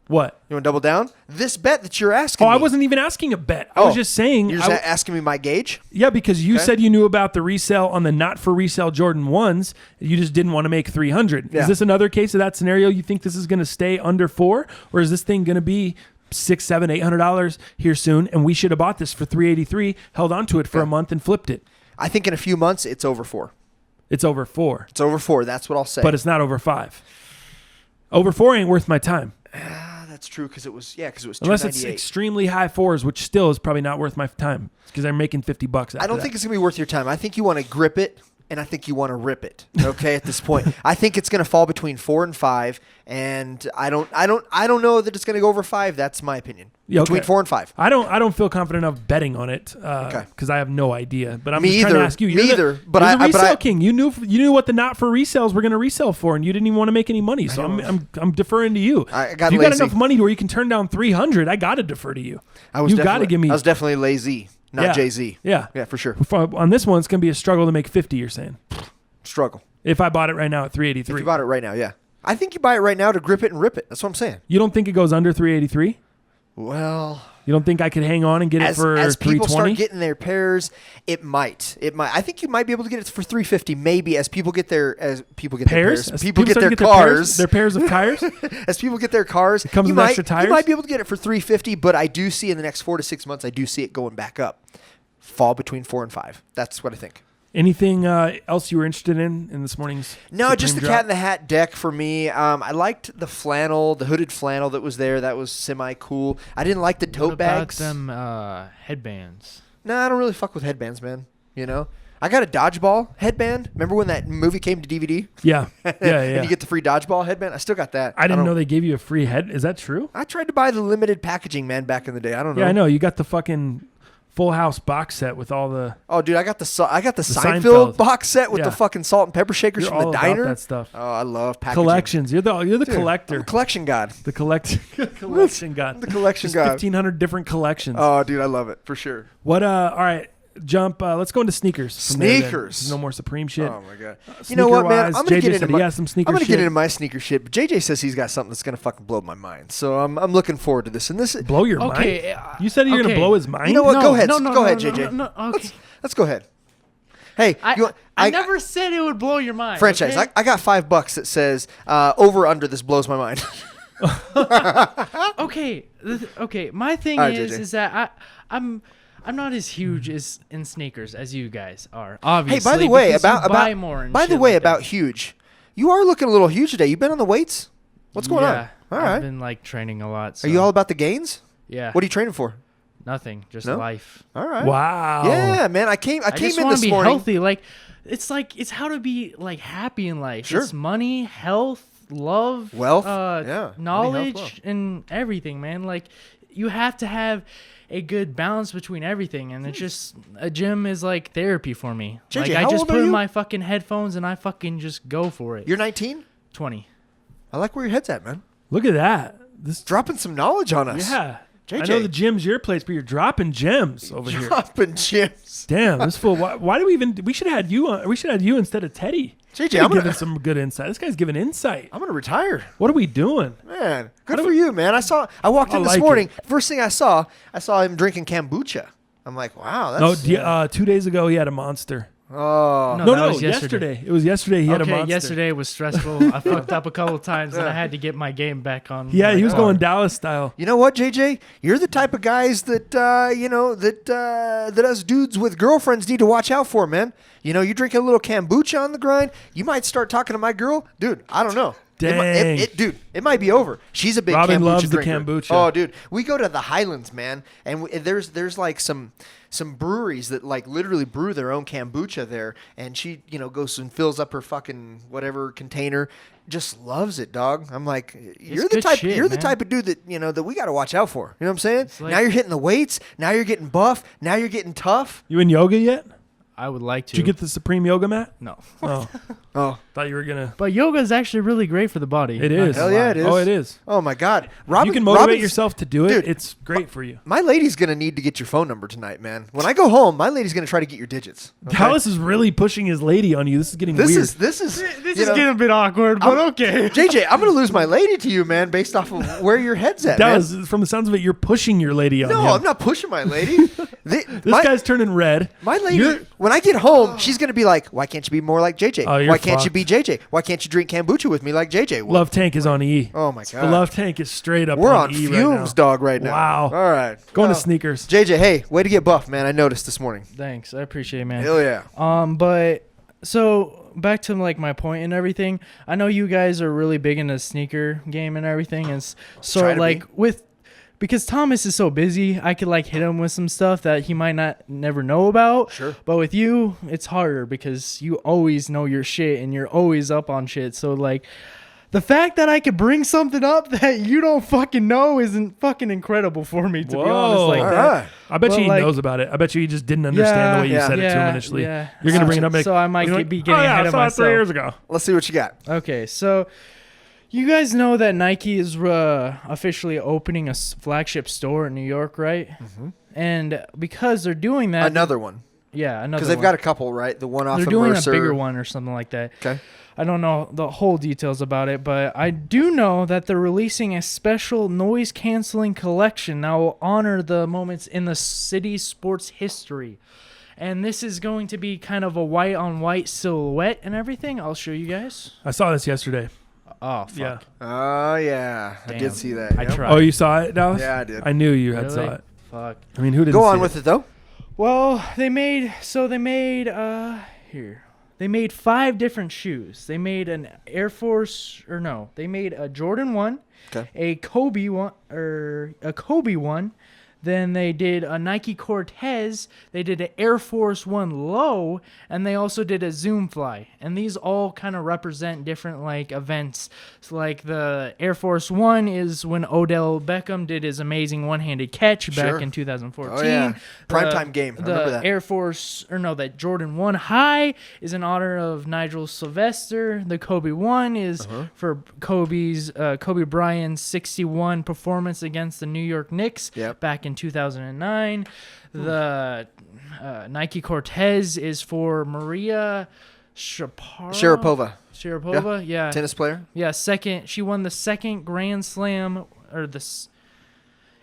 What? You want to double down? This bet that you're asking Oh, me. I wasn't even asking a bet. I was just saying. You're just asking me my gauge? Yeah, because you Okay. said you knew about the resale on the not for resale Jordan 1s. You just didn't want to make 300. Yeah. Is this another case of that scenario? You think this is going to stay under 4, or is this thing going to be $600, $700, $800 here soon? And we should have bought this for $383, held onto it for a month, and flipped it. I think in a few months it's over 4. It's over 4, It's over 4. That's what I'll say. but it's not over 5. Over 4 ain't worth my time. That's true because it was Unless it's $298. extremely high 4s, which still is probably not worth my time because they're making $50. I don't think it's gonna be worth your time. I think you want to grip it, and I think you want to rip it. Okay, at this point, I think it's gonna fall between 4 and 5, and I don't know that it's gonna go over 5. That's my opinion. Yeah, Between okay. 4 and 5. I don't feel confident enough betting on it Okay. because I have no idea. But I'm Me just trying to either. ask you. Me You're either. But But you're the I- resale king. You knew what the not for resales were going to resell for, and you didn't even want to make any money. So I'm deferring to you. I got if you got lazy. enough money to where you can turn down 300, I got to defer to you. You got to give me. I was definitely lazy, not Yeah. Jay-Z. Yeah. Yeah, for sure. On this one, it's going to be a struggle to make 50. You're saying Struggle. if I bought it right now at If 383, you bought it right now, yeah. I think you buy it right now to grip it and rip it. That's what I'm saying. you don't think it goes under 383? Well, You don't think I could hang on and get it for as people 320? start getting their pairs, it might. I think you might be able to get it for $350, maybe as people get their Pairs? people As get start their to cars. Their pairs of tires? As people get their cars, comes you with might, extra tires? You might be able to get it for $350, but I do see in the next 4 to 6 months, I do see it going back up. Fall between 4 and 5. That's what I think. Anything else you were interested in this morning's? No, Supreme just the drop? Cat in the Hat deck for me. I liked the flannel, the hooded flannel that was there. That was semi-cool. I didn't like the tote What about bags. them headbands? No, I don't really fuck with headbands, man. You know? I got a dodgeball headband. Remember when that movie came to DVD? Yeah, yeah, yeah. And you get the free dodgeball headband? I still got that. I didn't don't- know they gave you a free head. Is that true? I tried to buy the limited packaging, man, back in the day. I don't know. Yeah, I know. You got the fucking Full House box set with all the. Oh, dude, I got the Seinfeld, Seinfeld. box set with Yeah. the fucking salt and pepper shakers You're from the all diner. about that stuff. Oh, I love packaging. Collections. You're the Dude, collector. I'm a collection god. The collection god. The collection Just god. 1,500 different collections. Oh, dude, I love it for sure. What? All right. Jump. Let's go into sneakers. from there then. Sneakers. No more Supreme shit. Oh my god. You know what, man? Sneaker-wise, I'm gonna JJ get into said my, he has some sneaker I'm gonna shit. get into my sneaker shit, but JJ says he's got something that's gonna fucking blow my mind. So I'm looking forward to this. And this, Blow your Okay, mind. You said you're gonna okay. blow his mind. you know what? No, go ahead. no, no, go no, ahead, no, JJ. no, no, okay. Let's go ahead. Hey, I never said it would blow your mind. franchise. Okay? I got $5 that says over under. This blows my mind. Okay, okay. My thing All right, is JJ. that I'm not as huge as in sneakers as you guys are. Obviously. Hey, by the way, because you about buy more and by the shit way like about that. huge, you are looking a little huge today. You been on the weights? What's going Yeah, on? All I've right. been like training a lot. So. Are you all about the gains? Yeah. What are you training for? Nothing. Just No? life. All right. Wow. Yeah, man. I came just in want this to be morning. healthy. It's how to be like happy in life. Sure. It's money, health, love, Wealth. Yeah. Money, knowledge, health, wealth. and everything, man. Like you have to have a good balance between everything, and it's just a gym is like therapy for me. JJ, like how I just old are put in you? my fucking headphones and I fucking just go for it. You're 19. 20. I like where your head's at, man. Look at that. This. Dropping some knowledge on us. Yeah. JJ. I know the gym's your place, but you're dropping gems over here. Dropping gems. Damn, this fool. Why do we even? We should have had you on. We should have had you instead of Teddy. JJ, I'm giving some good insight. This guy's giving insight. I'm gonna retire. What are we doing? Man, good for you, man. I walked in this morning. First thing I saw him drinking kombucha. I'm like, wow, that's 2 days ago he had a monster. Oh that No, was yesterday. It was yesterday he had a monster. Yesterday was stressful. I fucked up a couple of times, and I had to get my game back on. Yeah, he was going Dallas style. You know what, JJ? You're the type of guys that that us dudes with girlfriends need to watch out for, man. You know, you drink a little kombucha on the grind, you might start talking to my girl, dude. I don't know. Dang. Dude, it might be over. She's a big Robin kombucha loves drinker. the kombucha. Oh, dude, we go to the Highlands, man, and there's like some breweries that like literally brew their own kombucha there, and she goes and fills up her fucking whatever container. Just loves it, dog. I'm like, you're the type of dude that that we got to watch out for. You know what I'm saying? Like, now you're hitting the weights. Now you're getting buff. Now you're getting tough. You in yoga yet? I would like to. Did you get the Supreme Yoga mat? No. Oh, Thought you were gonna. But yoga is actually really great for the body. It is. Hell yeah, it is. Oh, it is. Oh my God, You can motivate yourself to do it. Dude, It's great for you. My lady's gonna need to get your phone number tonight, man. When I go home, my lady's gonna try to get your digits. Okay? Dallas is really pushing his lady on you. This is getting weird. This is getting a bit awkward, but okay. JJ, I'm gonna lose my lady to you, man, based off of where your head's at. Dallas, man. from the sounds of it, you're pushing your lady on him. No, I'm not pushing my lady. This guy's turning red. My lady, when I get home, she's gonna be like, "Why can't you be more like JJ? Oh, you're Why can't you fucked. be JJ? Why can't you drink kombucha with me like JJ would?" Love Tank is on E. Oh my The God, Love Tank is straight up. we're on E fumes, right now. dog, right now. Wow. All right, Going Well, to sneakers. JJ, hey, way to get buff, man. I noticed this morning. Thanks, I appreciate it, man. Hell yeah. But so back to like my point and everything. I know you guys are really big in the sneaker game and everything, and so Try to like be. because Thomas is so busy, I could like hit him with some stuff that he might never know about. Sure. But with you, it's harder because you always know your shit and you're always up on shit. So like the fact that I could bring something up that you don't fucking know isn't fucking incredible for me, to be honest. Like All that. right. I bet Well, you he like- knows about it. I bet you he just didn't understand the way you said it to him initially. Yeah. You're going to bring it up. Like, So I might be getting ahead of I saw it 3 years myself. ago. Let's see what you got. Okay, so you guys know that Nike is officially opening a flagship store in New York, right? Mm-hmm. And because they're doing that, Another one. another Because they've got a couple, right? The one off they're of doing Mercer. a bigger one or something like that. Okay. I don't know the whole details about it, but I do know that they're releasing a special noise-canceling collection that will honor the moments in the city's sports history. And this is going to be kind of a white-on-white silhouette and everything. I'll show you guys. I saw this yesterday. Oh, fuck. Yeah. Oh, yeah. I Damn. did see that. I yep. tried. Oh, you saw it, Dallas? Yeah, I did. I knew you had Really? saw it. Fuck. I mean, who didn't Go see on with it, though. Well, they made 5 different shoes. They made an Air Force, they made a Jordan 1, Okay. a Kobe 1, then they did a Nike Cortez, they did an Air Force 1 Low, and they also did a Zoom Fly. And these all kind of represent different like events. So like the Air Force 1 is when Odell Beckham did his amazing one-handed catch Sure. back in 2014. Oh, yeah. Primetime game. I remember that. Air Force, that Jordan 1 High is in honor of Nigel Sylvester. The Kobe 1 is for Kobe Bryant's 61 performance against the New York Knicks back in 2009. The Nike Cortez is for Maria Sharapova. Yeah. Tennis player. Yeah, she won the second Grand Slam,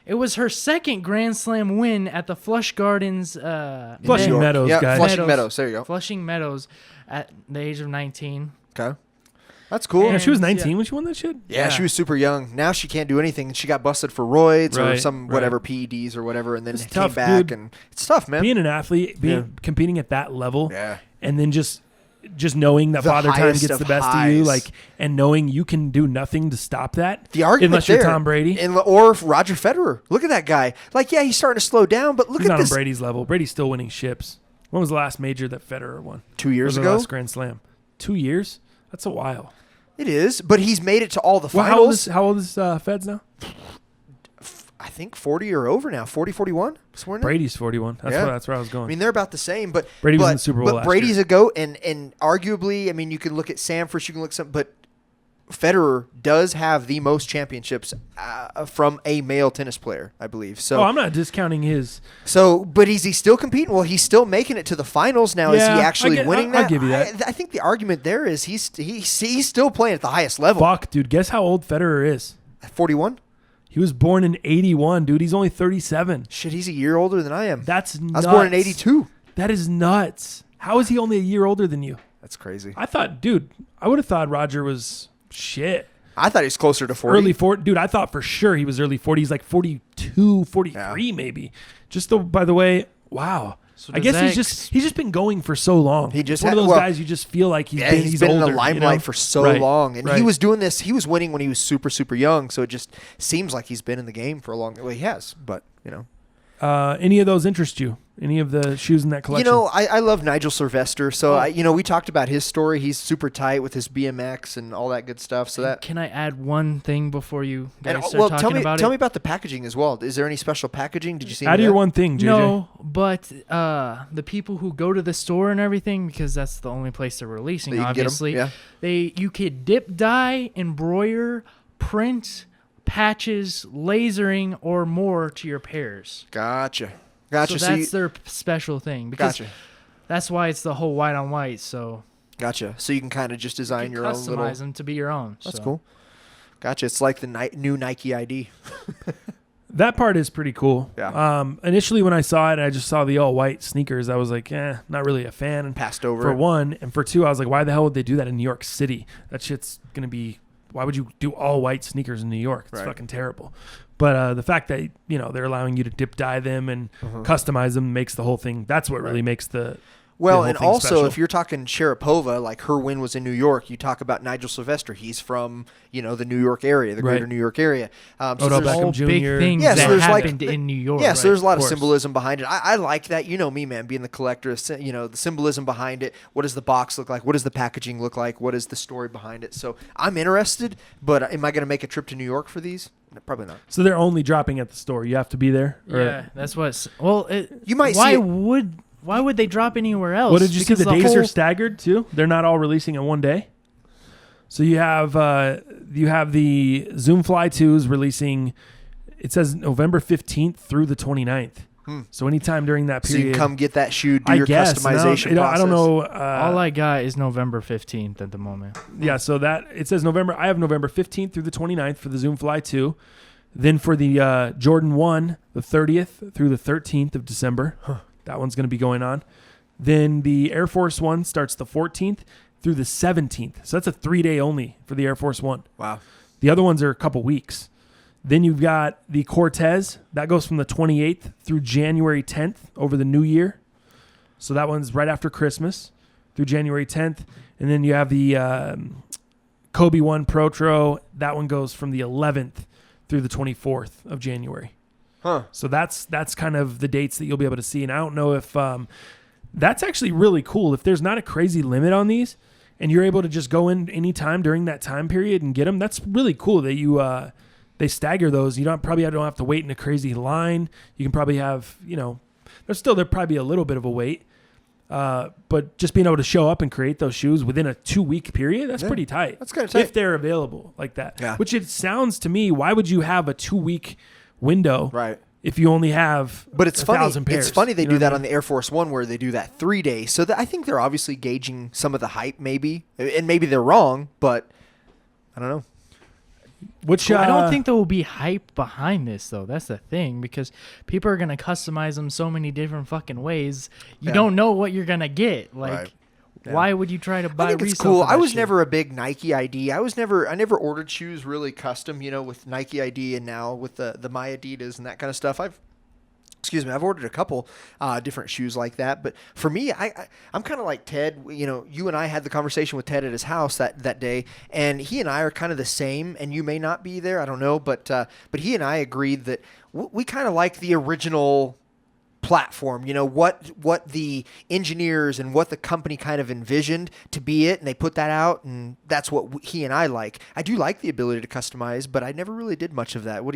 it was her second Grand Slam win at the Flush Gardens. Flushing Meadows, yeah, guys. Flushing Meadows. There you go. Flushing Meadows at the age of 19. Okay. That's cool. Yeah, she was 19 yeah. when she won that shit? Yeah, she was super young. Now she can't do anything. She got busted for roids or Right, some right. whatever PEDs or whatever, and then It's came tough, back. dude. And it's tough, man. Being an athlete, competing at that level, Yeah. and then just knowing that The Father Time highest gets of the best of you, highs. and knowing you can do nothing to stop that. The argument unless you're there, Tom Brady. or Roger Federer. Look at that guy. Like, yeah, he's starting to slow down, but look He's at not this. on Brady's level. Brady's still winning ships. When was the last major that Federer won? 2 years When was ago. the last Grand Slam. 2 years? That's a while. It is, but he's made it to all the Well, finals. how old is Feds now? I think 40 or over now. 40, 41? Somewhere in there. Brady's 41. That's where I was going. I mean, they're about the same, but Brady was but, in the Super Bowl But last Brady's year. a GOAT, and arguably, I mean, you can look at Samford, you can look at some, but Federer does have the most championships from a male tennis player, I believe. So, I'm not discounting his. So, but is he still competing? Well, he's still making it to the finals now. Yeah, is he actually winning that? I'll give you that. I think the argument there is he's still playing at the highest level. Fuck, dude. Guess how old Federer is? 41? He was born in 81, dude. He's only 37. Shit, he's a year older than I am. That's nuts. I was born in 82. That is nuts. How is he only a year older than you? That's crazy. I would have thought Roger was shit. I thought he was closer to 40. Early 40. Dude, I thought for sure he was early 40s, like 42, 43 maybe. By the way, wow. So I guess that he's just been going for so long. He just one had- of those well, guys you just feel like he's been older, in the limelight for so Right, long. And right. he was doing this. He was winning when he was super, super young. So it just seems like he's been in the game for a long. Well, he has, but Any of those interest you? Any of the shoes in that collection? I love Nigel Sylvester. So we talked about his story. He's super tight with his BMX and all that good stuff. So that. Can I add one thing before you guys And, start talking about tell it? me about the packaging as well. Is there any special packaging? Did you see? Add any your of that? one thing, JJ. No, but the people who go to the store and everything, because that's the only place they're releasing, That you can get 'em, obviously. yeah. You could dip, dye, embroider, print, patches, lasering, or more to your pairs. Gotcha. So that's their special thing. Because Gotcha. that's why it's the whole white on white. So Gotcha. So you can kind of just you design can your own little. customize them to be your own. That's so. cool. Gotcha. It's like the new Nike ID. That part is pretty cool. Yeah. Initially, when I saw it, I just saw the all white sneakers. I was like, not really a fan. And Passed over. for it. one, and for two, I was like, why the hell would they do that in New York City? That shit's gonna be. Why would you do all white sneakers in New York? It's Right. fucking terrible. But the fact that they're allowing you to dip dye them and customize them makes the whole thing. That's what really makes the Well, whole and thing also special. if you're talking Sharapova, like her win was in New York. You talk about Nigel Sylvester. He's from the New York area, the greater Right. New York area. Odell there's- Beckham All Jr. big things Yeah, so that there's like- happened in New York. Yeah, so there's a lot of course. symbolism behind it. I like that. You know me, man, being the collector. The symbolism behind it. What does the box look like? What does the packaging look like? What is the story behind it? So I'm interested, but am I going to make a trip to New York for these? No, probably not. So they're only dropping at the store. You have to be there. Or- Yeah, that's what's. Well, You might why see it- Why would they drop anywhere else? What did you see? Because The days are whole- staggered too. They're not all releasing in one day. So you have the Zoom Fly 2s releasing. It says November 15th through the 29th. So anytime during that So period, you can come get that shoe, do I your guess. customization No, process. I don't know. All I got is November 15th at the moment. Yeah, so that it says November. I have November 15th through the 29th for the Zoom Fly 2. Then for the Jordan 1, the 30th through the 13th of December. That one's going to be going on. Then the Air Force 1 starts the 14th through the 17th. So that's a 3-day only for the Air Force 1. Wow. The other ones are a couple weeks. Then you've got the Cortez. That goes from the 28th through January 10th over the new year. So that one's right after Christmas through January 10th. And then you have the Kobe 1 Protro. That one goes from the 11th through the 24th of January. Huh. So that's kind of the dates that you'll be able to see. And I don't know if that's actually really cool. If there's not a crazy limit on these and you're able to just go in anytime during that time period and get them, that's really cool that you they stagger those. You don't have to wait in a crazy line. You can probably have, there'll probably be a little bit of a wait. But just being able to show up and create those shoes within a 2-week period, that's pretty tight. That's kinda tight. If they're available like that. Yeah. Which it sounds to me, why would you have a 2-week window Right. if you only have But it's funny. 1,000 pairs? It's funny they You do know that what I on the Air Force One, where they do that 3 days. So I think they're obviously gauging some of the hype, maybe, and maybe they're wrong, but I don't know. Which I don't think there will be hype behind this, though. That's the thing, because people are going to customize them so many different fucking ways. You Yeah. don't know what you're going to get. Like, Right. Yeah. why would you try to buy I think it's resale cool. for that I was shit? never a big Nike ID. I never ordered shoes really custom, with Nike ID and now with the My Adidas and that kind of stuff. I've ordered a couple different shoes like that. But for me, I'm kind of like Ted. You and I had the conversation with Ted at his house that day, and he and I are kind of the same. And you may not be there, I don't know, but he and I agreed that we kind of like the original platform, what the engineers and what the company kind of envisioned to be it, and they put that out, and that's what he and I like. I do like the ability to customize, but I never really did much of that. What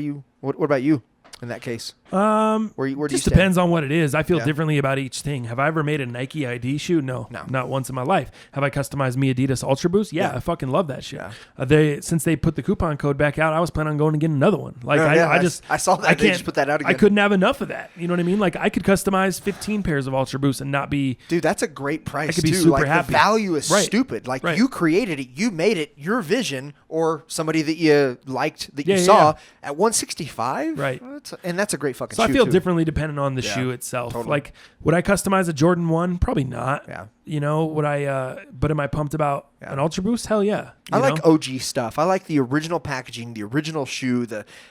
about you? in that case? Where do you just stand? depends on what it is. I feel Yeah. differently about each thing. Have I ever made a Nike ID shoe? No, not once in my life. Have I customized me Adidas Ultra Boost? Yeah, I fucking love that shit. Yeah. Since they put the coupon code back out, I was planning on going and getting another one. Like I saw that. They just put that out again. I couldn't have enough of that. You know what I mean? Like I could customize 15 pairs of Ultra Boosts and not be. Dude, that's a great price. I could be too. super like happy. The value is Right. stupid. Like Right. you created it, you made it, your vision, or somebody that you liked that you Yeah, saw yeah. at 165. Right. And that's a great fucking. So I shoe, feel too. differently depending on the Yeah, shoe itself. totally. Like, would I customize a Jordan 1? Probably not. Yeah. You know, would I? But am I pumped about an Ultra Boost? Hell yeah. I You like know? OG stuff. I like the original packaging, the original shoe.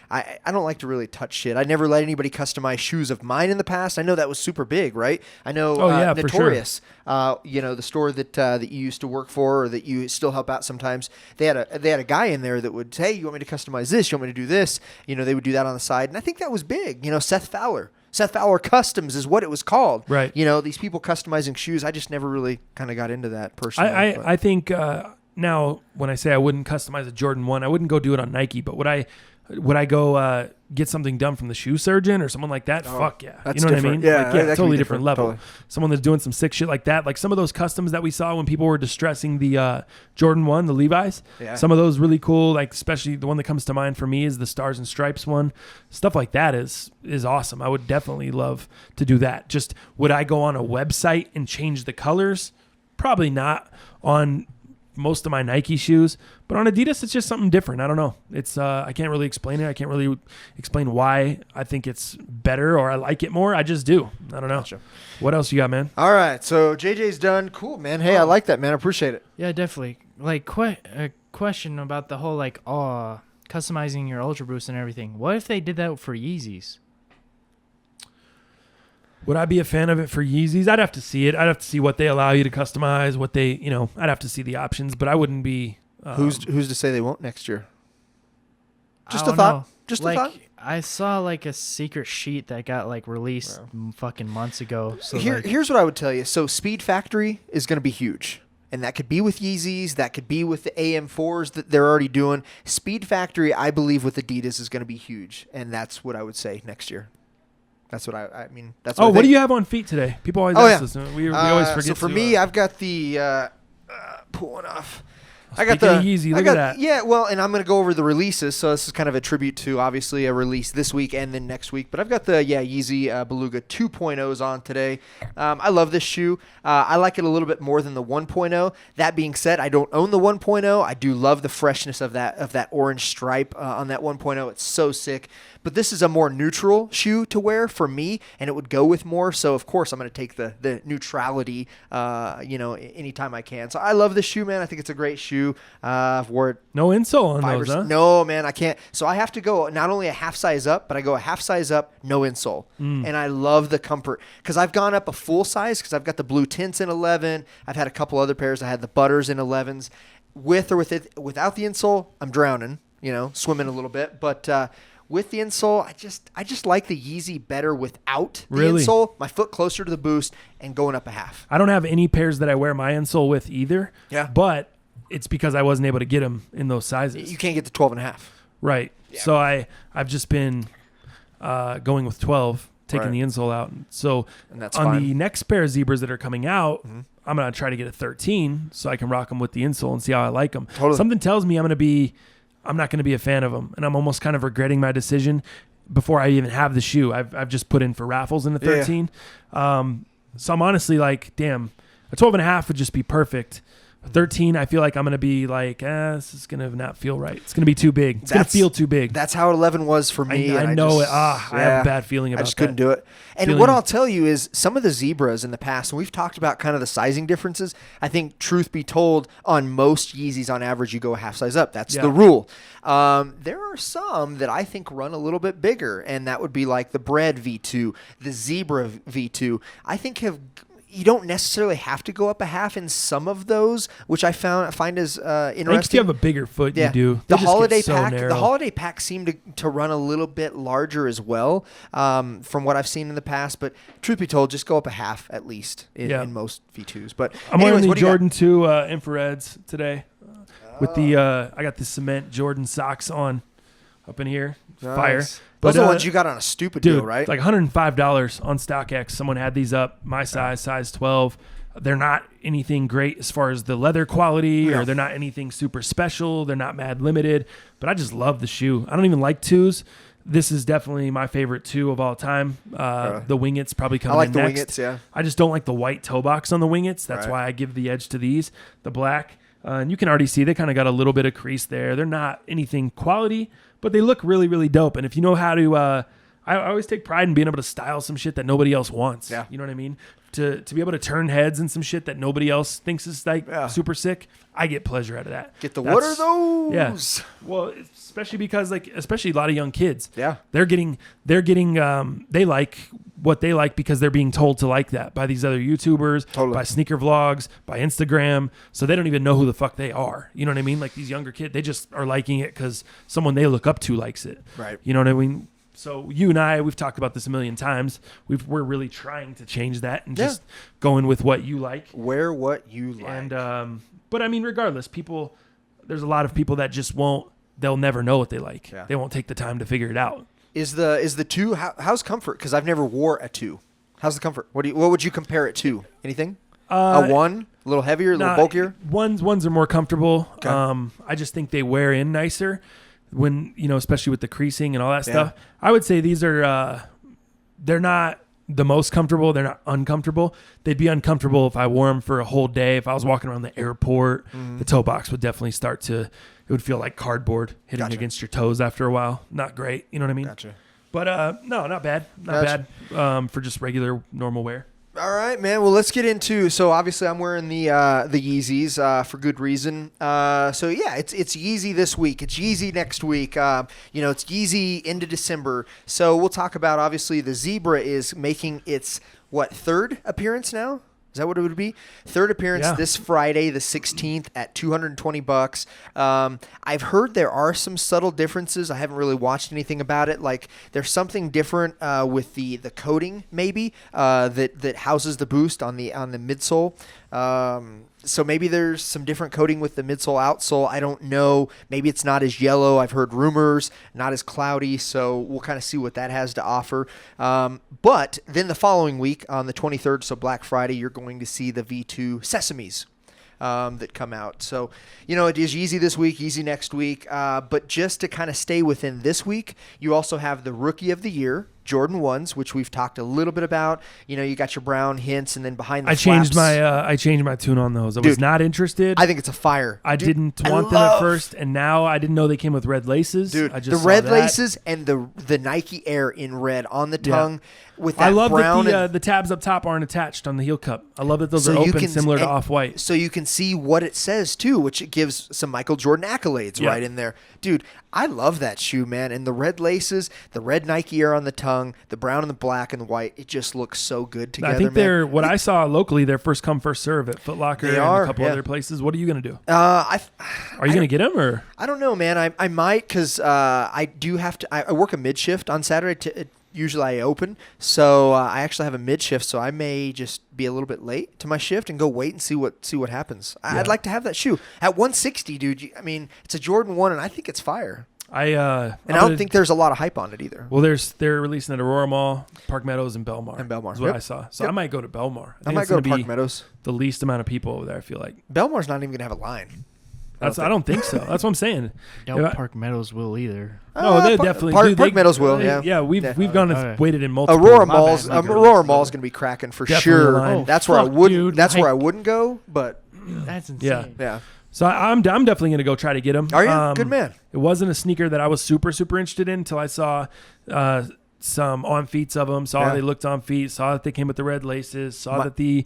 I don't like to really touch shit. I never let anybody customize shoes of mine in the past. I know that was super big, right? I know for sure. Notorious, the store that you used to work for or that you still help out sometimes. They had a guy in there that would say, "Hey, you want me to customize this? You want me to do this?" You know, they would do that on the side, and I think that was big. You know, Seth Fowler Customs is what it was called. Right. You know, these people customizing shoes. I just never really kind of got into that personally. I think now when I say I wouldn't customize a Jordan 1, I wouldn't go do it on Nike, but would I go get something done from the shoe surgeon or someone like that? Fuck yeah. that's You know what I different. mean? Yeah, Like, that could be totally different. different level. Totally. Someone that's doing some sick shit like that. Like some of those customs that we saw when people were distressing the Jordan 1, the Levi's. Yeah. Some of those really cool, like especially the one that comes to mind for me is the Stars and Stripes one. Stuff like that is awesome. I would definitely love to do that. Just would I go on a website and change the colors? Probably not on most of my Nike shoes, but on Adidas it's just something different. I don't know. It's I can't really explain it. I can't really explain why I think it's better or I like it more. I just do. I don't know. Gotcha. What else you got, man? All right, so JJ's done. Cool, man. Hey, I like that, man. I appreciate it. Yeah, definitely. Like, a question about the whole, like, customizing your Ultra Boost and everything. What if they did that for Yeezys? Would I be a fan of it for Yeezys? I'd have to see it. I'd have to see what they allow you to customize, what they, I'd have to see the options, but I wouldn't be. Who's to say they won't next year? Just I a don't thought. know. Just like, a thought. I saw, like, a secret sheet that got, like, released fucking months ago. So Here's what I would tell you. So Speed Factory is going to be huge. And that could be with Yeezys. That could be with the AM4s that they're already doing. Speed Factory, I believe, with Adidas is going to be huge. And that's what I would say next year. That's what I mean. That's what I what think. do you have on feet today? People always ask us. We always forget. So for to, me, I've got the pulling off. I got Speaking the of Yeezy, look at that. Yeah, well, and I'm going to go over the releases. So this is kind of a tribute to obviously a release this week and then next week. But I've got the Yeezy Beluga 2.0s on today. I love this shoe. I like it a little bit more than the 1.0. That being said, I don't own the 1.0. I do love the freshness of that orange stripe on that 1.0. It's so sick. But this is a more neutral shoe to wear for me, and it would go with more. So, of course, I'm going to take the neutrality, anytime I can. So I love this shoe, man. I think it's a great shoe. I've wore it. No insole on those, huh? No, man, I can't. So I have to go not only a half size up, but I go a half size up, no insole. And I love the comfort because I've gone up a full size because I've got the blue tints in 11. I've had a couple other pairs. I had the butters in 11s. With or without the insole, I'm drowning, swimming a little bit. But with the insole, I just like the Yeezy better without the insole. My foot closer to the boost and going up a half. I don't have any pairs that I wear my insole with either. Yeah. But it's because I wasn't able to get them in those sizes. You can't get the 12 and a half. Right. Yeah. So I've just been going with 12, taking the insole out. So and that's on fine. the next pair of Zebras that are coming out, I'm going to try to get a 13 so I can rock them with the insole and see how I like them. Totally. Something tells me I'm not going to be a fan of them, and I'm almost kind of regretting my decision before I even have the shoe. I've just put in for raffles in the 13. So I'm honestly like, damn, a 12 and a half would just be perfect. 13, I feel like I'm going to be like, this is going to not feel right. It's going to be too big. It's going to feel too big. That's how 11 was for me. I know it. I have a bad feeling about that. I just couldn't do it. And what I'll tell you is some of the Zebras in the past, and we've talked about kind of the sizing differences. I think, truth be told, on most Yeezys, on average, you go a half size up. That's the rule. There are some that I think run a little bit bigger, and that would be like the Bread V2, the Zebra V2. I think you don't necessarily have to go up a half in some of those, which I find is interesting. I think if you have a bigger foot, you do. The holiday pack seemed to run a little bit larger as well, from what I've seen in the past. But truth be told, just go up a half at least in most V2s. But I'm wearing the Jordan 2 infrareds today with the I got the cement Jordan socks on up in here. Nice. Fire. Those But, are the ones you got on a stupid dude, deal, right? like $105 on StockX. Someone had these up, my size 12. They're not anything great as far as the leather quality, or they're not anything super special. They're not mad limited, but I just love the shoe. I don't even like 2s. This is definitely my favorite 2 of all time. The Wingets probably coming in next. I like the Wingets, yeah. I just don't like the white toe box on the Wingets. That's why I give the edge to these. The black, and you can already see they kind of got a little bit of crease there. They're not anything quality, but they look really, really dope. And if you know how to, I always take pride in being able to style some shit that nobody else wants. Yeah. You know what I mean? To be able to turn heads and some shit that nobody else thinks is like super sick, I get pleasure out of that. What are those? Yeah. Well, especially because especially a lot of young kids. Yeah. They're getting they like what they like because they're being told to like that by these other YouTubers, by sneaker vlogs, by Instagram. So they don't even know who the fuck they are. You know what I mean? Like these younger kids, they just are liking it because someone they look up to likes it. Right. You know what I mean? So you and I, we've talked about this a million times. We're really trying to change that and just going with what you like. Wear what you like. And but I mean, regardless, there's a lot of people that just won't. They'll never know what they like. Yeah. They won't take the time to figure it out. Is the 2? How's comfort? Because I've never wore a 2. How's the comfort? What would you compare it to? Anything? A 1, a little heavier, a little bulkier. Ones are more comfortable. Okay. I just think they wear in nicer. When, especially with the creasing and all that stuff, I would say these are, they're not the most comfortable. They're not uncomfortable. They'd be uncomfortable if I wore them for a whole day. If I was walking around the airport, the toe box would definitely it would feel like cardboard hitting against your toes after a while. Not great. You know what I mean? Gotcha. But, no, not bad. Not bad for just regular, normal wear. All right, man. Well, let's get into. So obviously, I'm wearing the Yeezys for good reason. So yeah, it's Yeezy this week. It's Yeezy next week. It's Yeezy into December. So we'll talk about obviously the Zebra is making its 3rd appearance now. Is that what it would be? 3rd appearance this Friday, the 16th, at $220. I've heard there are some subtle differences. I haven't really watched anything about it. Like there's something different with the coating, maybe that houses the boost on the midsole. So maybe there's some different coating with the midsole, outsole. I don't know. Maybe it's not as yellow. I've heard rumors, not as cloudy. So we'll kind of see what that has to offer. But then the following week on the 23rd, so Black Friday, you're going to see the V2 Sesames that come out. So, it is Yeezy this week, Yeezy next week. But just to kind of stay within this week, you also have the Rookie of the Year, Jordan 1s, which we've talked a little bit about. You got your brown hints, and then behind the I changed flaps, my tune on those. I was not interested. I think it's a fire. I didn't want them at first, and now I didn't know they came with red laces. Dude, I just the red saw that. laces and the Nike Air in red on the tongue with that I love brown. that the tabs up top aren't attached on the heel cup. I love that those are open, similar to Off-White. So you can see what it says too, which it gives some Michael Jordan accolades right in there. Dude, I love that shoe, man. And the red laces, the red Nike Air on the tongue, the brown and the black and the white, it just looks so good together. I think man. what I saw locally, they're first come, first serve at Foot Locker and a couple other places. What are you going to do? Are you going to get them or? I don't know, man. I might because I do have to. I work a mid shift on Saturday. Usually I open, so I actually have a mid shift, so I may just be a little bit late to my shift and go wait and see what happens. I'd like to have that shoe at 160, dude. I mean, it's a Jordan 1, and I think it's fire. I don't think there's a lot of hype on it either. Well, they're releasing at Aurora Mall, Park Meadows, and Belmar. Is what I saw. So I might go to Belmar. I might go to Park Meadows. The least amount of people over there, I feel like. Belmar's not even gonna have a line. I don't think so. That's what I'm saying. Park Meadows will either. No, they definitely Park Meadows will. Yeah, we've gone and waited in multiple. Aurora Mall's going to be cracking for sure. That's where I wouldn't. That's where I wouldn't go. But that's insane. Yeah. So I'm definitely going to go try to get them. Are you? Good man. It wasn't a sneaker that I was super interested in until I saw some on feets of them, saw they looked on feet, saw that they came with the red laces, saw that the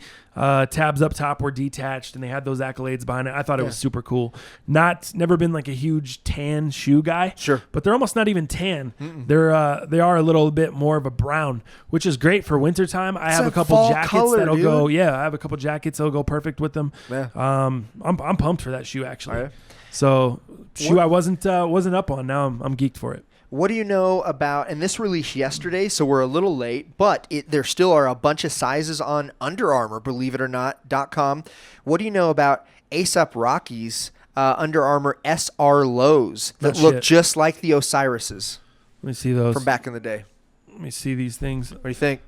tabs up top were detached and they had those accolades behind it. I thought it was super cool. Never been like a huge tan shoe guy. Sure. But they're almost not even tan. They are a little bit more of a brown, which is great for wintertime. I have a couple jackets that'll go. Yeah, I have a couple jackets that'll go perfect with them. Yeah. I'm pumped for that shoe actually. Right. So I wasn't up on. Now I'm geeked for it. What do you know about, and this released yesterday, so we're a little late, but there still are a bunch of sizes on Under Armour, believe it or not, .com. What do you know about A$AP Rocky's Under Armour SR lows that No look shit. just like the Osiris's Let me see those. from back in the day. Let me see these things. What do you think?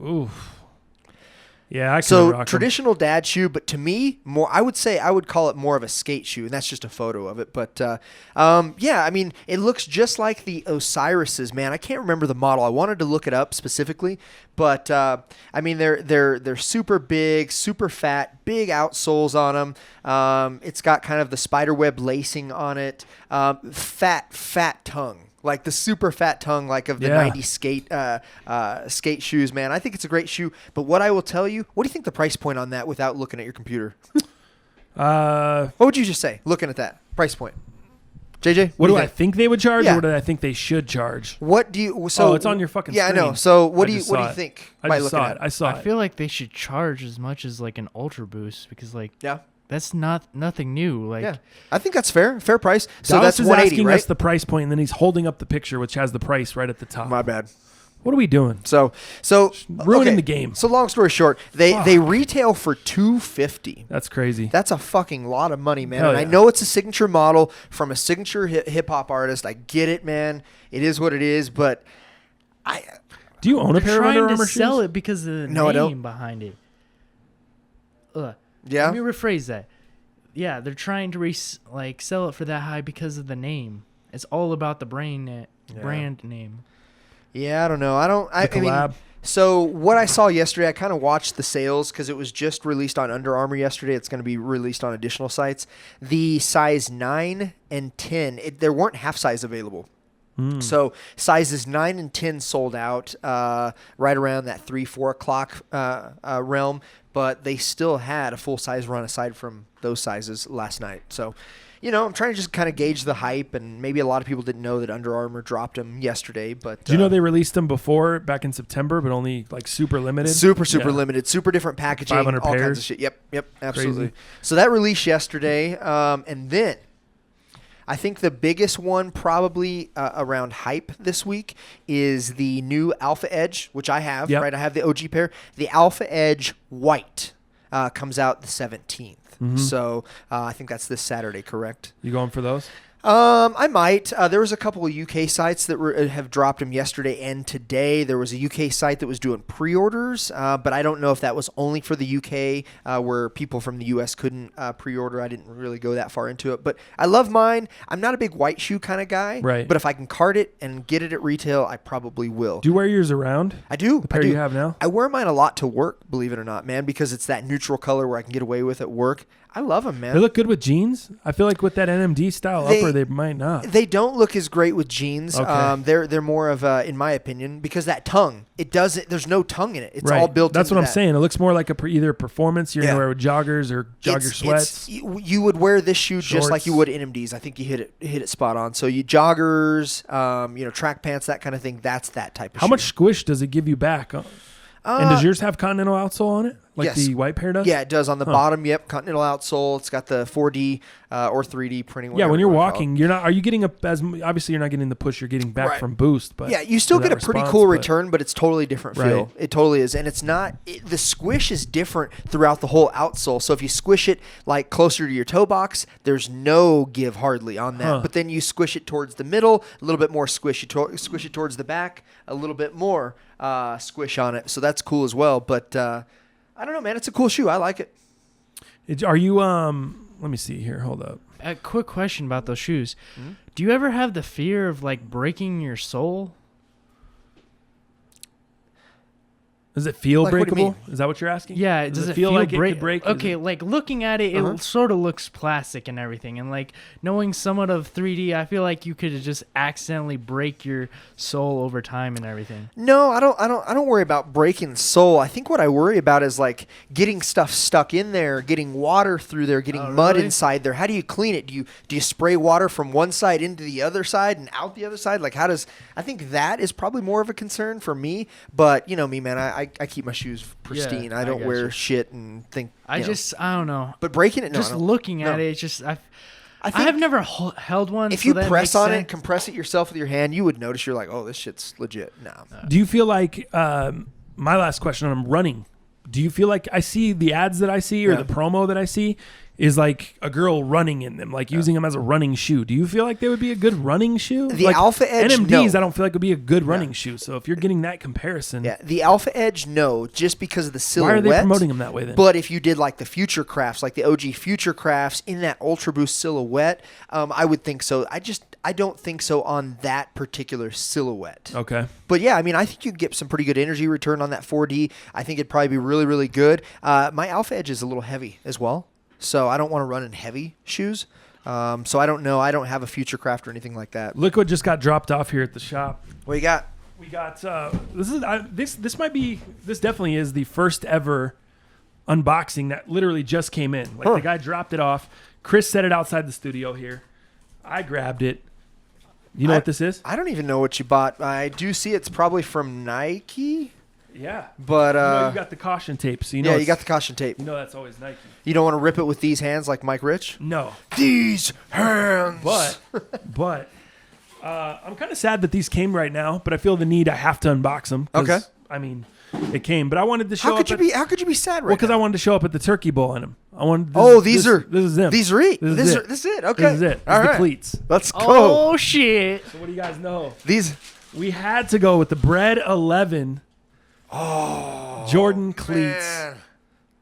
Ooh. Yeah, I can So rock 'em. traditional dad shoe, but to me, more I would say I would call it more of a skate shoe, and that's just a photo of it. But yeah, I mean, it looks just like the Osiris's. Man, I can't remember the model. I wanted to look it up specifically, but I mean, they're super big, super fat, big outsoles on them. It's got kind of the spiderweb lacing on it. Fat tongue. Like the super fat tongue, like of the Yeah. 90s skate shoes, man. I think it's a great shoe. But what I will tell you, what do you think the price point on that without looking at your computer? What would you just say looking at that price point? JJ, what do you I think they would charge, Yeah. or what do I think they should charge? What do you? So it's on your fucking Yeah, I know. screen. So what I do you just what do saw you it. think I by just looking saw at it. I saw I it. feel like they should charge as much as like an Ultra Boost because like Yeah, that's nothing new. Like yeah. I think that's fair price. So Dallas that's is 180, asking right? us the price point, and then he's holding up the picture, which has the price right at the top. My bad. What are we doing? So ruining okay. the game. So long story short, they retail for $250. That's crazy. That's a fucking lot of money, man. Hell And I yeah. know it's a signature model from a signature hip hop artist. I get it, man. It is what it is. But Do you own a they're pair of trying Under to Armour sell shoes? it because of the No, I don't. name behind it. yeah, Let me rephrase that. Yeah, they're trying to sell it for that high because of the name. It's all about the brand name. yeah. I don't know. I mean, collab. so what I saw yesterday, I kind of watched the sales because it was just released on Under Armour yesterday. It's going to be released on additional sites. The size 9 and 10, there weren't half size available. So sizes 9 and 10 sold out right around that 3-4 o'clock realm, but they still had a full size run aside from those sizes last night. So, I'm trying to just kind of gauge the hype, and maybe a lot of people didn't know that Under Armour dropped them yesterday. But Do you know they released them before, back in September, but only like super limited? super Yeah. limited, super different packaging, 500 all kinds pairs. of shit. Yep, absolutely. Crazy. So that released yesterday, and then I think the biggest one probably around hype this week is the new Alpha Edge, which I have, Yep. right? I have the OG pair. The Alpha Edge White comes out the 17th. So I think that's this Saturday, correct? You going for those? I might. There was a couple of UK sites that have dropped them yesterday and today. There was a UK site that was doing pre-orders, but I don't know if that was only for the UK, where people from the US couldn't pre-order. I didn't really go that far into it, but I love mine. I'm not a big white shoe kind of guy, Right. But if I can cart it and get it at retail, I probably will. Do you wear yours around? I do. The pair I do. you have now? I wear mine a lot to work, believe it or not, man, because it's that neutral color where I can get away with at work. I love them, man. They look good with jeans. I feel like with that NMD style upper, they might not. They don't look as great with jeans. Okay. They're more of a, in my opinion, because that tongue, it doesn't. There's no tongue in it. It's all built. That's into what I'm that. saying. It looks more like either performance you're Yeah. gonna wear with joggers or jogger It's- sweats. You would wear this shoe just like you Shorts. would NMDs. I think you hit it spot on. So you joggers, track pants, that kind of thing. That's that type of. How shoe. much squish does it give you back? And does yours have Continental outsole on it, like yes. the white pair does? Yeah, it does on the bottom. Yep, Continental outsole. It's got the 4D or 3D printing. Yeah, whatever when you you're wanna call it. walking, you're not. Are you getting obviously you're not getting the push you're getting back Right. from Boost, but Yeah, you still or get a that pretty response, cool but- return, but it's totally different Right. feel. It totally is, and it's not. The squish is different throughout the whole outsole. So if you squish it like closer to your toe box, there's no give hardly on that. Huh. But then you squish it towards the middle, a little bit more squish. You squish it towards the back, a little bit more squish on it. So that's cool as well. But I don't know, man. It's a cool shoe. I like it. Are you? Let me see here. Hold up. A quick question about those shoes. Mm-hmm. Do you ever have the fear of like breaking your sole? Does it feel Like, what do you breakable? Is that what you're asking? Yeah, Does it feel like it could break? Okay, like looking at it, Uh-huh. it sort of looks plastic and everything, and like knowing somewhat of 3D, I feel like you could just accidentally break your sole over time and everything. No, I don't worry about breaking the sole. I think what I worry about is like getting stuff stuck in there, getting water through there, getting Oh, mud really? inside there. How do you clean it? Do you spray water from one side into the other side and out the other side? Like I think that is probably more of a concern for me. But you know me, man, I keep my shoes pristine. Yeah, I don't I wear gotcha. shit and think. I you know. don't know. But breaking it, no, Just I don't. looking at No. it, it's just I think have never held one. if so you that press makes on it, sense. compress it yourself with your hand, you would notice. You're like, oh, this shit's legit. No. Do you feel like my last question on running? Do you feel like I see the ads that I see or Yeah. the promo that I see? is like a girl running in them, like using them as a running shoe. Do you feel like they would be a good running shoe? The like Alpha Edge, NMDs, no. I don't feel like would be a good running shoe. So if you're getting that comparison, Yeah, the Alpha Edge, no, just because of the silhouette. why are they promoting them that way then? But if you did like the Future Crafts, like the OG Future Crafts in that Ultra Boost silhouette, I would think so. I don't think so on that particular silhouette. Okay. But yeah, I mean, I think you could get some pretty good energy return on that 4D. I think it'd probably be really, really good. My Alpha Edge is a little heavy as well, so I don't want to run in heavy shoes. So I don't know. I don't have a Future Craft or anything like that. Look what just got dropped off here at the shop. What you got? We got this definitely is the first ever unboxing that literally just came in. Like the guy dropped it off. Chris set it outside the studio here. I grabbed it. You know what this is? I don't even know what you bought. I do see it's probably from Nike. Yeah. But you got the caution tape, so you know. Yeah, you got the caution tape. You know that's always Nike. You don't want to rip it with these hands like Mike Rich? No. These hands. But I'm kind of sad that these came right now, but I feel the need. I have to unbox them. Okay. I mean, it came, but I wanted to show How up. could you be sad right Well, because now? I wanted to show up at the Turkey Bowl in them. I wanted. This is them. These are it. This This is is it. Okay. This is it. This All is right. the cleats. Let's go. Oh shit! So what do you guys know? These. We had to go with the Bread 11. Jordan cleats. Man.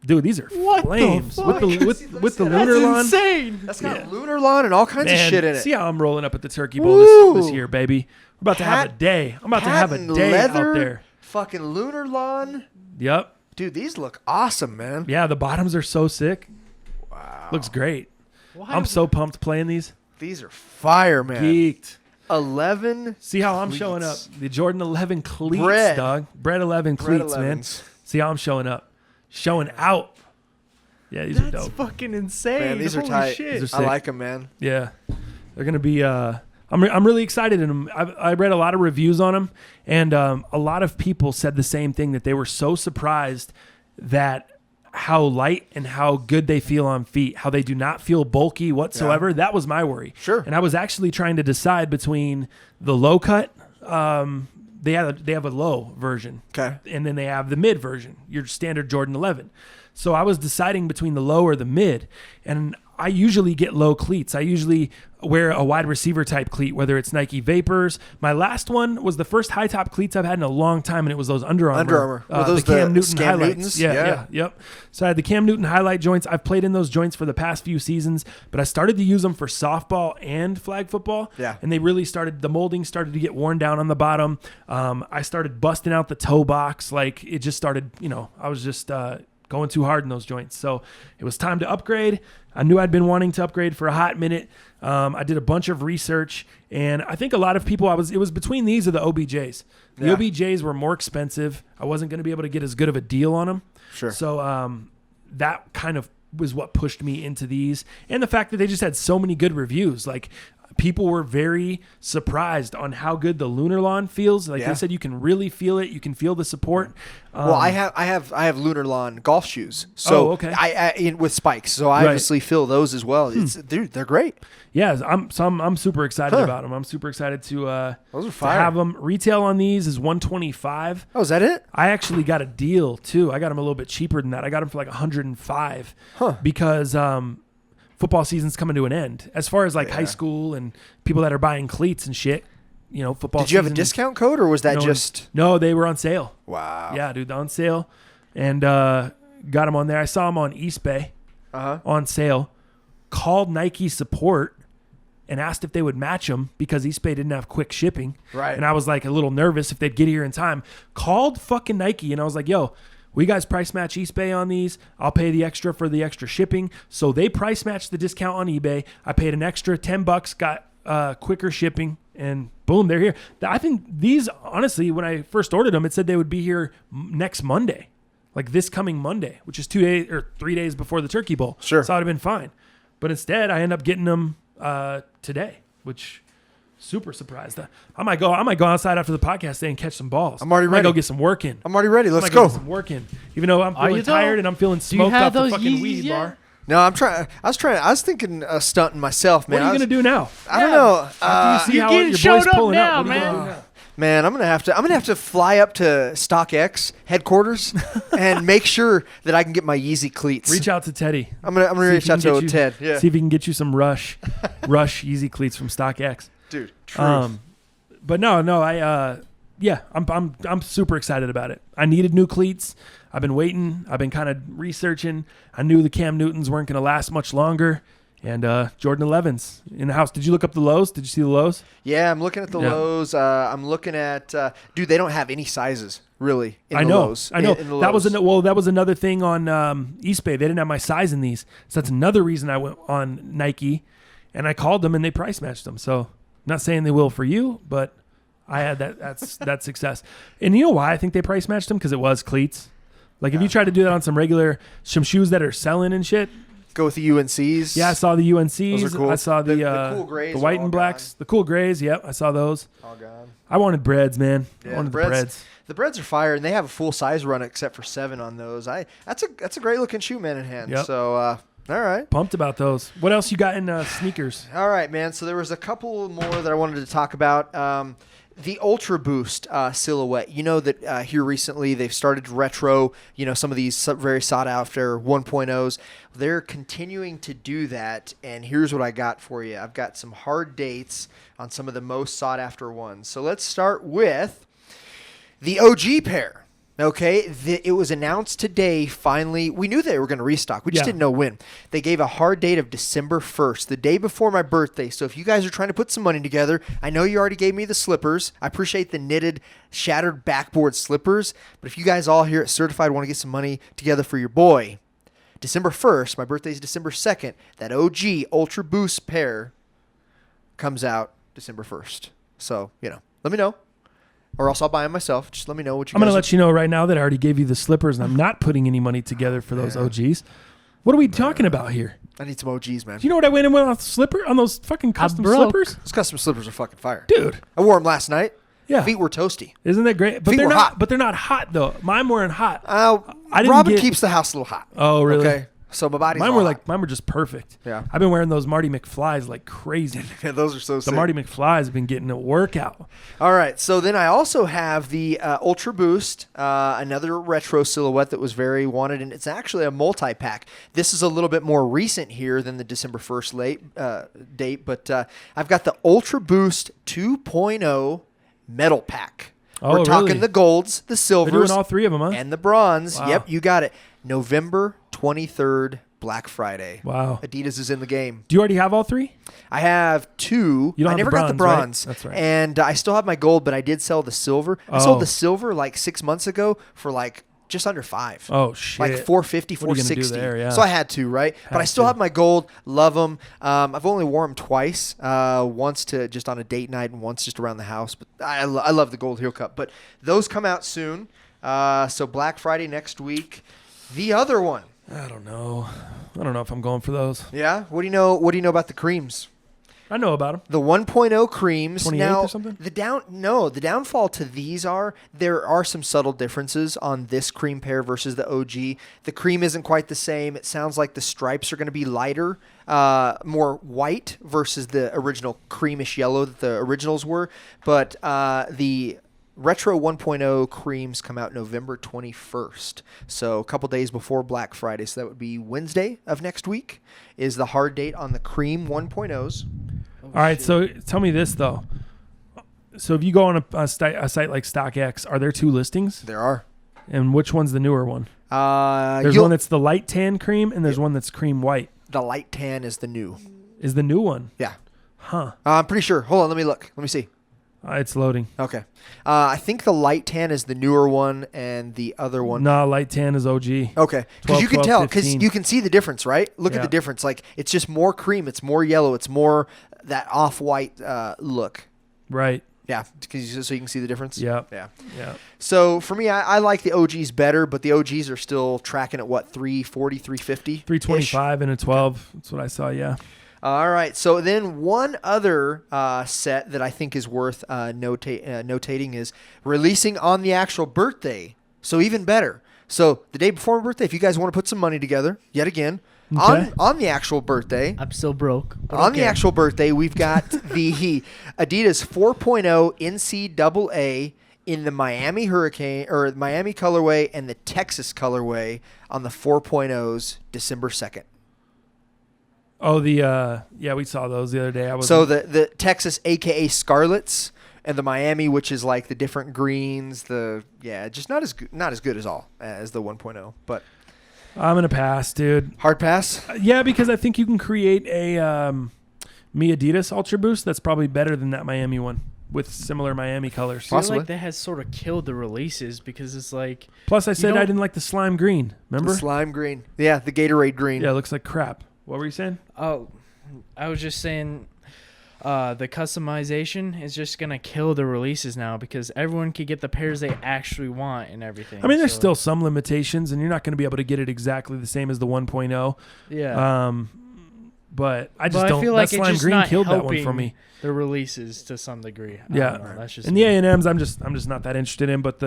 Dude, these are What the flames fuck? with the That's lunar lawn. insane. That's got lunar lawn and all kinds of Man, shit in it. see how I'm rolling up at the Turkey Bowl this year, baby. We're about to have a day. I'm about to have a Patent day leather, out there. Fucking lunar lawn. Yep. Dude, these look awesome, man. Yeah, the bottoms are so sick. Wow. Looks great. Why I'm so pumped playing these. These are fire, man. Geeked. 11. See how I'm showing up. cleats. The Jordan 11 cleats, Bread. dog. Bread 11 Bread cleats, man. 11s. See how I'm showing up. Showing out. Yeah, these are That's dope. fucking insane. Man, these are Holy tight. Shit. These are I sick. like them, man. Yeah, they're gonna be. I'm really excited in them. I read a lot of reviews on them, and a lot of people said the same thing, that they were so surprised that how light and how good they feel on feet, how they do not feel bulky whatsoever. Yeah. That was my worry. Sure. And I was actually trying to decide between the low cut. They have a low version. Okay. And then they have the mid version, your standard Jordan 11. So I was deciding between the low or the mid, and I usually get low cleats. I usually wear a wide receiver type cleat, whether it's Nike Vapors. My last one was the first high top cleats I've had in a long time, and it was those Under Armour. Under Armour. Were those the Cam the Newton Cam highlights. Newtons? Yeah, yep. So I had the Cam Newton highlight joints. I've played in those joints for the past few seasons, but I started to use them for softball and flag football. Yeah. And they really started, the molding started to get worn down on the bottom. I started busting out the toe box. Like it just started, I was just going too hard in those joints. So it was time to upgrade. I knew I'd been wanting to upgrade for a hot minute. I did a bunch of research, and I think a lot of people, it was between these or the OBJs. The Yeah. OBJs were more expensive. I wasn't going to be able to get as good of a deal on them. Sure. So that kind of was what pushed me into these. And the fact that they just had so many good reviews. Like, people were very surprised on how good the lunar lawn feels. Like Yeah. they said, you can really feel it. You can feel the support. Well, I have lunar lawn golf shoes. So okay. I with spikes. So I obviously feel those as well. Dude, they're great. Yeah, I'm super excited about them. I'm super excited to Those are to fire. have them. Retail on these is $125. Oh, is that it? I actually got a deal too. I got them a little bit cheaper than that. I got them for like $105 because football season's coming to an end. As far as like high school and people that are buying cleats and shit, football. Did you have a season- discount code or was that just? No, they were on sale. Wow. Yeah, dude, on sale, and got them on there. I saw them on Eastbay on sale. Called Nike support and asked if they would match them because Eastbay didn't have quick shipping. Right. And I was like a little nervous if they'd get here in time. Called fucking Nike and I was like, yo, will you guys price match Eastbay on these? I'll pay the extra for the extra shipping. So they price matched the discount on eBay. I paid an extra $10, got quicker shipping, and boom, they're here. I think these, honestly, when I first ordered them, it said they would be here next Monday, like this coming Monday, which is 2 days or 3 days before the Turkey Bowl. Sure. So I'd have been fine. But instead, I end up getting them today, which super surprised. I might go outside after the podcast today and catch some balls. I'm already I might go ready. get some work in. I'm already ready. Let's I might go go. get some work in. Even though I'm Are feeling you though? tired and I'm feeling Do you smoked have off the those fucking Yeezys weed yet? bar. No, I was thinking stunting myself, man. What are you going to do now? I don't know. After you see You're how getting your showed boy's up pulling now, up, what are you man. gonna do now? Man, I'm gonna have to fly up to StockX headquarters and make sure that I can get my Yeezy cleats. Reach out to Teddy. I'm gonna reach out to Ted. Yeah. See if he can get you some Rush Yeezy cleats from StockX. Dude, truth. But no, I'm super excited about it. I needed new cleats. I've been waiting. I've been kind of researching. I knew the Cam Newtons weren't going to last much longer. And Jordan 11s in the house. Did you look up the lows? Did you see the lows? Yeah, I'm looking at the lows. I'm looking at dude. They don't have any sizes really. I know. That was another thing on Eastbay. They didn't have my size in these, so that's another reason I went on Nike, and I called them and they price matched them. So, not saying they will for you, but I had that success. And you know why I think they price matched them? Because it was cleats. Like if you try to do that on some shoes that are selling and shit. Go with the UNCs. Yeah, I saw the UNCs. Those are cool. I saw the cool grays, the white and blacks, the cool grays. Yep, I saw those. All gone. I wanted breads, man. Yeah, I wanted the breads. The breads are fire, and they have a full size run except for 7 on those. That's a great looking shoe, man in hand. Yep. So all right. Pumped about those. What else you got in sneakers? All right, man. So there was a couple more that I wanted to talk about. The Ultra Boost silhouette. You know that here recently they've started to retro, some of these very sought after 1.0s. They're continuing to do that. And here's what I got for you. I've got some hard dates on some of the most sought after ones. So let's start with the OG pair. Okay, it was announced today, finally. We knew they were going to restock. We just didn't know when. They gave a hard date of December 1st, the day before my birthday. So if you guys are trying to put some money together, I know you already gave me the slippers. I appreciate the knitted, shattered backboard slippers. But if you guys all here at Certified want to get some money together for your boy, December 1st, my birthday is December 2nd, that OG Ultra Boost pair comes out December 1st. So, let me know. Or else I'll buy them myself. Just let me know what you I'm going to let you know right now that I already gave you the slippers and I'm not putting any money together for those OGs. What are we talking about here? I need some OGs, man. Do you know what I went in with on those fucking custom slippers? Those custom slippers are fucking fire. Dude. I wore them last night. Yeah. Feet were toasty. Isn't that great? But Feet they're were not hot. But they're not hot though. Mine weren't hot. Robin keeps the house a little hot. Oh, really? Okay. So my body's mine all were hot. mine were just perfect. Yeah. I've been wearing those Marty McFlys like crazy. Yeah, those are so sick. The Marty McFlys have been getting a workout. All right. So then I also have the Ultra Boost, another retro silhouette that was very wanted, and it's actually a multi-pack. This is a little bit more recent here than the December 1st date, but I've got the Ultra Boost 2.0 metal pack. Oh, We're talking really? the golds, the silvers, They're doing all three of them, huh? and the bronze. Wow. Yep, you got it. November 23rd, Black Friday. Wow. Adidas is in the game. Do you already have all three? I have 2. You don't I have never the got the bronze, bronze. right? That's right. And I still have my gold, but I did sell the silver. I sold the silver like 6 months ago for like just under $5. Oh, shit. Like $450, What are you gonna do $460. there? Yeah. So I had to, right? But I still have my gold. Love them. I've only worn them twice. Once to just on a date night and once just around the house. But I love the gold heel cup. But those come out soon. So Black Friday next week. The other one. I don't know if I'm going for those. Yeah? What do you know about the creams? I know about them. The 1.0 creams. 28th now, or something? The downfall to these there are some subtle differences on this cream pair versus the OG. The cream isn't quite the same. It sounds like the stripes are going to be lighter, more white versus the original creamish yellow that the originals were. But the Retro 1.0 creams come out November 21st. So a couple days before Black Friday. So that would be Wednesday of next week is the hard date on the cream 1.0s. All right, so tell me this, though. So if you go on a site like StockX, are there 2 listings? There are. And which one's the newer one? There's one that's the light tan cream, and there's one that's cream white. The light tan is the new. Is the new one? Yeah. Huh. I'm pretty sure. Hold on, let me look. Let me see. It's loading. Okay. I think the light tan is the newer one, and the other one. No, light tan is OG. Okay. Because you can 12, tell, because 15. you can see the difference, right? Look Yeah. at the difference. Like, it's just more cream. It's more yellow. It's more that off-white look. Right. Yeah. So you can see the difference? Yeah. Yeah. Yeah. So for me, I like the OGs better, but the OGs are still tracking at what, 340, 350? 325 and a 12. That's what I saw, yeah. All right. So then one other set that I think is worth notating is releasing on the actual birthday. So even better. So the day before my birthday, if you guys want to put some money together, yet again, Okay. On the actual birthday, I'm still broke. but on okay. the actual birthday, we've got the Adidas 4.0 NCAA in the Miami Hurricane or Miami colorway and the Texas colorway on the 4.0s December 2nd. Oh, yeah, we saw those the other day. So the Texas, aka Scarlets, and the Miami, which is like the different greens. Just not as good as the 1.0, but I'm gonna pass, dude. hard pass. Yeah, because I think you can create a Me Adidas Ultra Boost that's probably better than that Miami one with similar Miami colors. I feel Possibly. like that has sort of killed the releases because it's like Plus, I said I don't- didn't like the slime green. Remember? The slime green. Yeah, the Gatorade green. Yeah, it looks like crap. What were you saying? oh, I was just saying the customization is just gonna kill the releases now because everyone can get the pairs they actually want and everything. I mean, there's So, still some limitations, and you're not going to be able to get it exactly the same as the 1.0. yeah. But I just But don't. I feel like that it's slime just green not killed that one helping for me. the releases to some degree. I Yeah, don't know, that's just and me. the A&Ms, I'm just not that interested in. But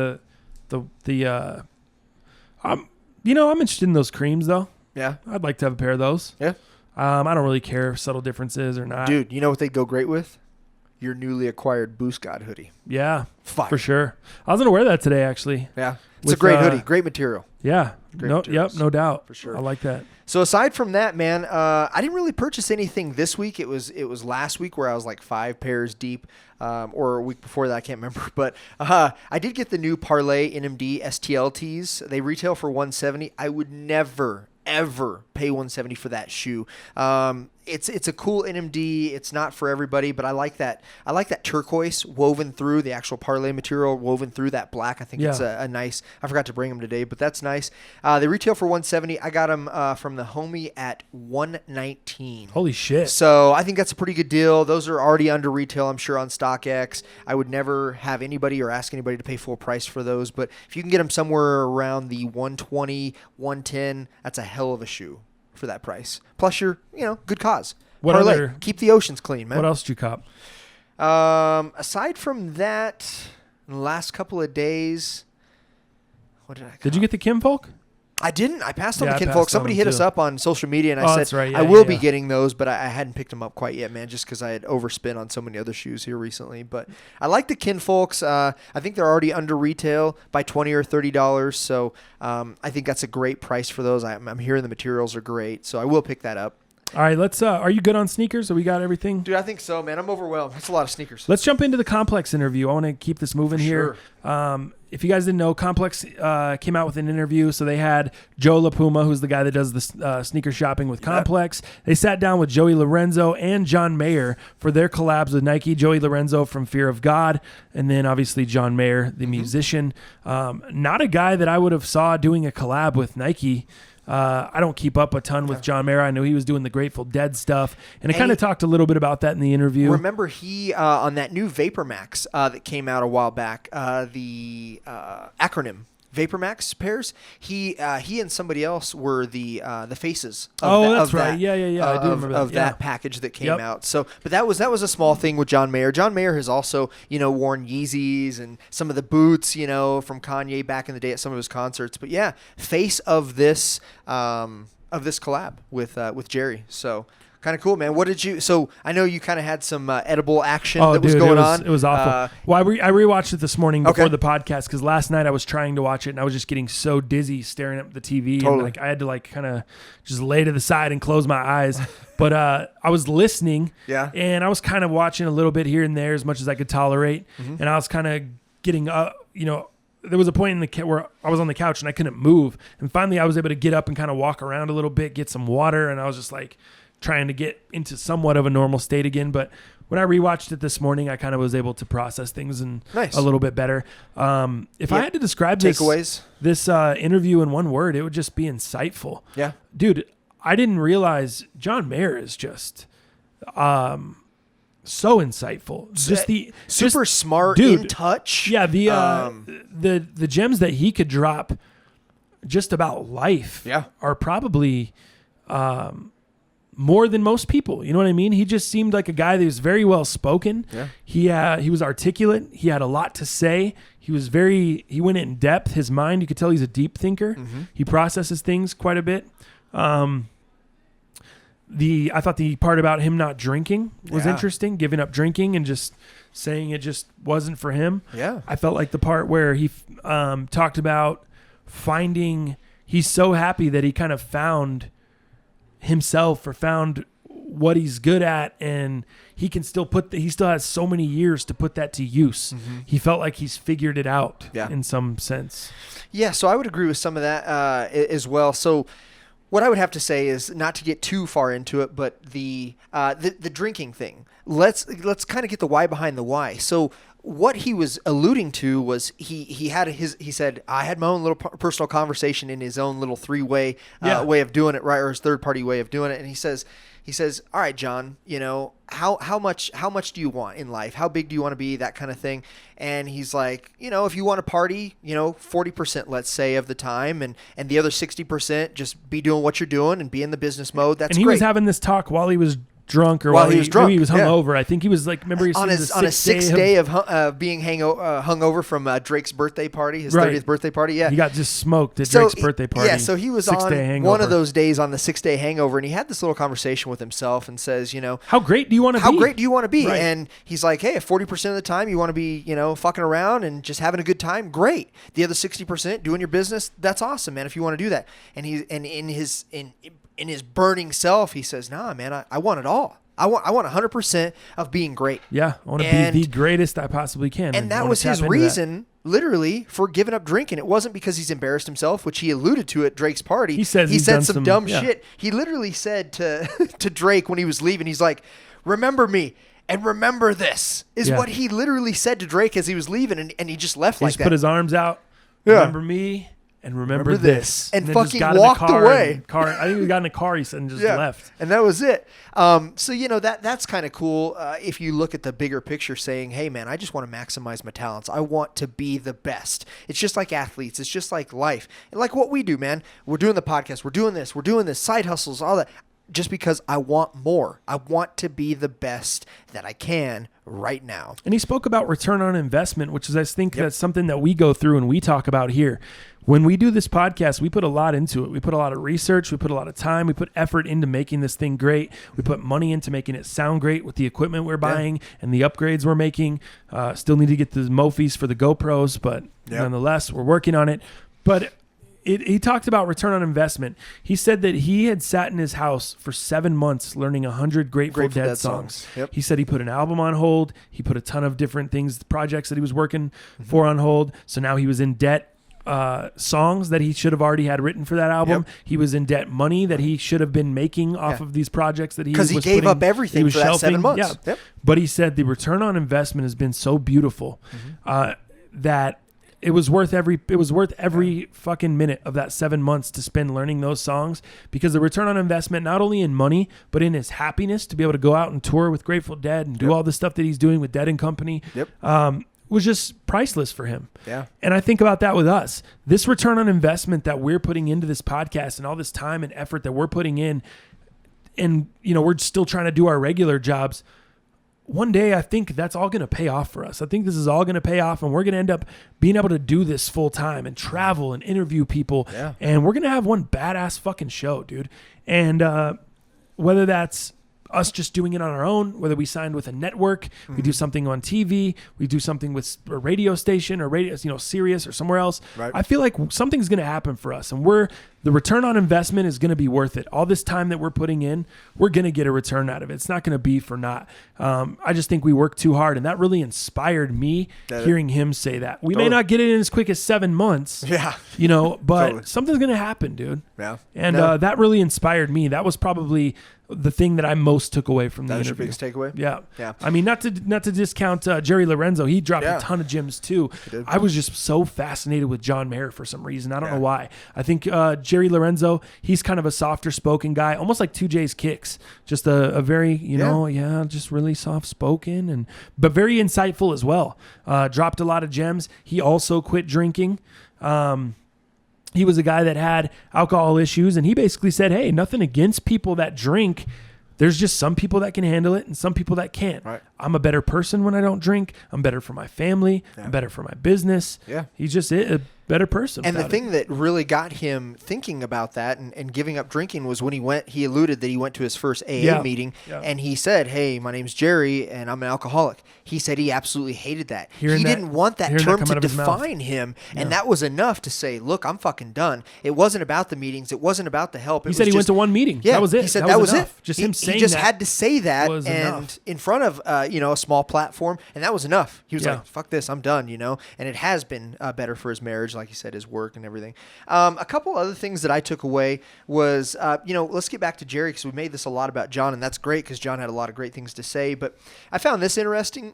I'm interested in those creams though. Yeah. I'd like to have a pair of those. Yeah. I don't really care if subtle differences or not. Dude, you know what they'd go great with? Your newly acquired Boost God hoodie. Yeah, Fire. for sure. I was gonna wear that today actually. Yeah. It's With, a great hoodie. Great material. Yeah. Great No. materials. Yep. No doubt. For sure. I like that. So aside from that, man, I didn't really purchase anything this week. It was last week where I was like 5 pairs deep, or a week before that, I can't remember. But I did get the new Parlay NMD STL tees. They retail for $170. I would never ever pay $170 for that shoe. It's a cool NMD. It's not for everybody, but I like that. I like that turquoise woven through the actual Parlay material, woven through that black. I think it's a nice. I forgot to bring them today, but that's nice. They retail for $170. I got them from the homie at $119. Holy shit. So I think that's a pretty good deal. Those are already under retail, I'm sure, on StockX. I would never have anybody or ask anybody to pay full price for those, but if you can get them somewhere around the 120, 110, that's a hell of a shoe for that price. Plus, you're, good cause. What Parlay. other- Keep the oceans clean, man. What else did you cop? Aside from that, in the last couple of days, what did I cop? Did you get the Kim Folk? I didn't. I passed on Yeah, the I kinfolk. passed on Somebody them hit us too. up on social media, and I Oh, said, that's right. Yeah, I will yeah, be yeah. getting those, but I hadn't picked them up quite yet, man, just because I had overspent on so many other shoes here recently. But I like the kinfolks. I think they're already under retail by $20 or $30, so I think that's a great price for those. I'm hearing the materials are great, so I will pick that up. All right, let's. Are you good on sneakers? So we got everything. Dude, I think so, man. I'm overwhelmed. That's a lot of sneakers. Let's jump into the Complex interview. I want to keep this moving here. If you guys didn't know, Complex came out with an interview. So they had Joe LaPuma, who's the guy that does the sneaker shopping with Complex. They sat down with Joey Lorenzo and John Mayer for their collabs with Nike. Joey Lorenzo from Fear of God, and then obviously John Mayer, the musician. Not a guy that I would have saw doing a collab with Nike. I don't keep up a ton with John Mayer. I know he was doing the Grateful Dead stuff, and I kind of talked a little bit about that in the interview. Remember, he on that new Vapor Max that came out a while back, the acronym Vapor Max pairs. He and somebody else were the faces. That's right. Yeah. I do remember that. Of that package that came out. So, but that was a small thing with John Mayer. John Mayer has also worn Yeezys and some of the boots from Kanye back in the day at some of his concerts. But yeah, face of this collab with Jerry. So. Kind of cool, man. What did you? So I know you kind of had some edible action that was going on. It was awful. Well, I rewatched it this morning before Okay. the podcast because last night I was trying to watch it and I was just getting so dizzy staring at the TV. Totally. And I had to kind of just lay to the side and close my eyes. But I was listening. Yeah. And I was kind of watching a little bit here and there as much as I could tolerate. Mm-hmm. And I was kind of getting there was a point where I was on the couch and I couldn't move. And finally I was able to get up and kind of walk around a little bit, get some water, and I was just like trying to get into somewhat of a normal state again. But when I rewatched it this morning, I kind of was able to process things a little bit better. If I had to describe this interview in one word, it would just be insightful. Yeah. Dude, I didn't realize John Mayer is just so insightful. Super smart, dude, in touch. Yeah, the gems that he could drop just about life are probably more than most people. You know what I mean? He just seemed like a guy that was very well spoken. Yeah. He was articulate. He had a lot to say. He went in depth. His mind, you could tell he's a deep thinker. Mm-hmm. He processes things quite a bit. I thought the part about him not drinking was Yeah. interesting, giving up drinking and just saying it just wasn't for him. Yeah. I felt like the part where he talked about he's so happy that he kind of found himself or found what he's good at, and he can still he still has so many years to put that to use. He felt like he's figured it out in some sense. Yeah, so I would agree with some of that as well. So what I would have to say is, not to get too far into it, but the drinking thing. Let's kind of get the why behind the why. So what he was alluding to was he said, I had my own little personal conversation in his own little three-way way of doing it, right, or his third-party way of doing it, and he says, all right, John, how much do you want in life? How big do you want to be? That kind of thing. And he's like, if you want to party, 40%, let's say, of the time, and the other 60% just be doing what you're doing and be in the business mode. That's great. And he was having this talk while he was drunk, or while he was drunk. Maybe he was hungover. I think he was like, remember he on a sixth day of being hungover from Drake's birthday party, his 30th birthday party. Yeah, he got just smoked at Drake's birthday party. Yeah, so he was on one of those days on the 6-day hangover, and he had this little conversation with himself and says, how great do you want to be? How great do you want to be? Right. And he's like, hey, if 40% of the time you want to be, fucking around and just having a good time, great. The other 60% doing your business, that's awesome, man. If you want to do that, and in his burning self, he says, nah, man, I want it all. I want 100% of being great. Yeah, I want to be the greatest I possibly can. And that was his reason, literally, for giving up drinking. It wasn't because he's embarrassed himself, which he alluded to at Drake's party. He said some dumb shit. He literally said to Drake when he was leaving, he's like, remember me. And remember this is what he literally said to Drake as he was leaving, and he just left like that. He just put his arms out. Yeah. Remember me. And remember this. And fucking walked away. I think he got in a car, he said, and just left. And that was it. So, that's kind of cool if you look at the bigger picture, saying, hey, man, I just want to maximize my talents. I want to be the best. It's just like athletes. It's just like life. And like what we do, man. We're doing the podcast. We're doing this, side hustles, all that. Just because I want more. I want to be the best that I can right now. And he spoke about return on investment, which is, I think, that's something that we go through and we talk about here. When we do this podcast, we put a lot into it. We put a lot of research. We put a lot of time. We put effort into making this thing great. We put money into making it sound great with the equipment we're buying and the upgrades we're making. Still need to get the Mophis for the GoPros, but nonetheless, we're working on it. But he talked about return on investment. He said that he had sat in his house for 7 months learning 100 Grateful Dead songs. Yep. He said he put an album on hold. He put a ton of different things, projects that he was working for on hold. So now he was in debt. Songs that he should have already had written for that album. Yep. He was in debt money that he should have been making off of these projects that because he gave up everything for that 7 months. Yeah. Yep. But he said the return on investment has been so beautiful that it was worth every fucking minute of that 7 months to spend learning those songs, because the return on investment, not only in money, but in his happiness to be able to go out and tour with Grateful Dead and do all the stuff that he's doing with Dead and Company. Was just priceless for him. Yeah. And I think about that with us. This return on investment that we're putting into this podcast and all this time and effort that we're putting in, and we're still trying to do our regular jobs. One day I think that's all going to pay off for us. I think this is all going to pay off, and we're going to end up being able to do this full time and travel and interview people. Yeah. And we're going to have one badass fucking show, dude. And whether that's us just doing it on our own, whether we signed with a network, we do something on TV, we do something with a radio station or radio, Sirius or somewhere else. Right. I feel like something's going to happen for us, and the return on investment is going to be worth it. All this time that we're putting in, we're going to get a return out of it. It's not going to be for naught. I just think we work too hard, and that really inspired me hearing him say that. We may not get it in as quick as 7 months, but something's going to happen, dude. Yeah. And that really inspired me. That was probably the thing that I most took away from the interview. That was your biggest takeaway? Yeah. Yeah. I mean, not to discount Jerry Lorenzo. He dropped a ton of gems too. I was just so fascinated with John Mayer for some reason. I don't know why. I think Jerry Lorenzo, he's kind of a softer spoken guy, almost like 2J's Kicks. Just a very, just really soft spoken, but very insightful as well. Dropped a lot of gems. He also quit drinking. He was a guy that had alcohol issues, and he basically said, hey, nothing against people that drink. There's just some people that can handle it and some people that can't. Right. I'm a better person when I don't drink. I'm better for my family. Yeah. I'm better for my business. Yeah. He's just a better person. And the thing that really got him thinking about that and giving up drinking was when he alluded that he went to his first AA meeting and he said, "Hey, my name's Jerry and I'm an alcoholic." He said he absolutely hated that. He didn't want that term to define him. And that was enough to say, look, I'm fucking done. It wasn't about the meetings. It wasn't about the help. He said he went to one meeting. Yeah, that was it. He said that was it. Just him saying he just that had to say that was and enough. in front of a small platform, and that was enough. He was like, fuck this, I'm done, And it has been better for his marriage, like he said, his work and everything. A couple other things that I took away was, let's get back to Jerry because we made this a lot about John, and that's great because John had a lot of great things to say. But I found this interesting.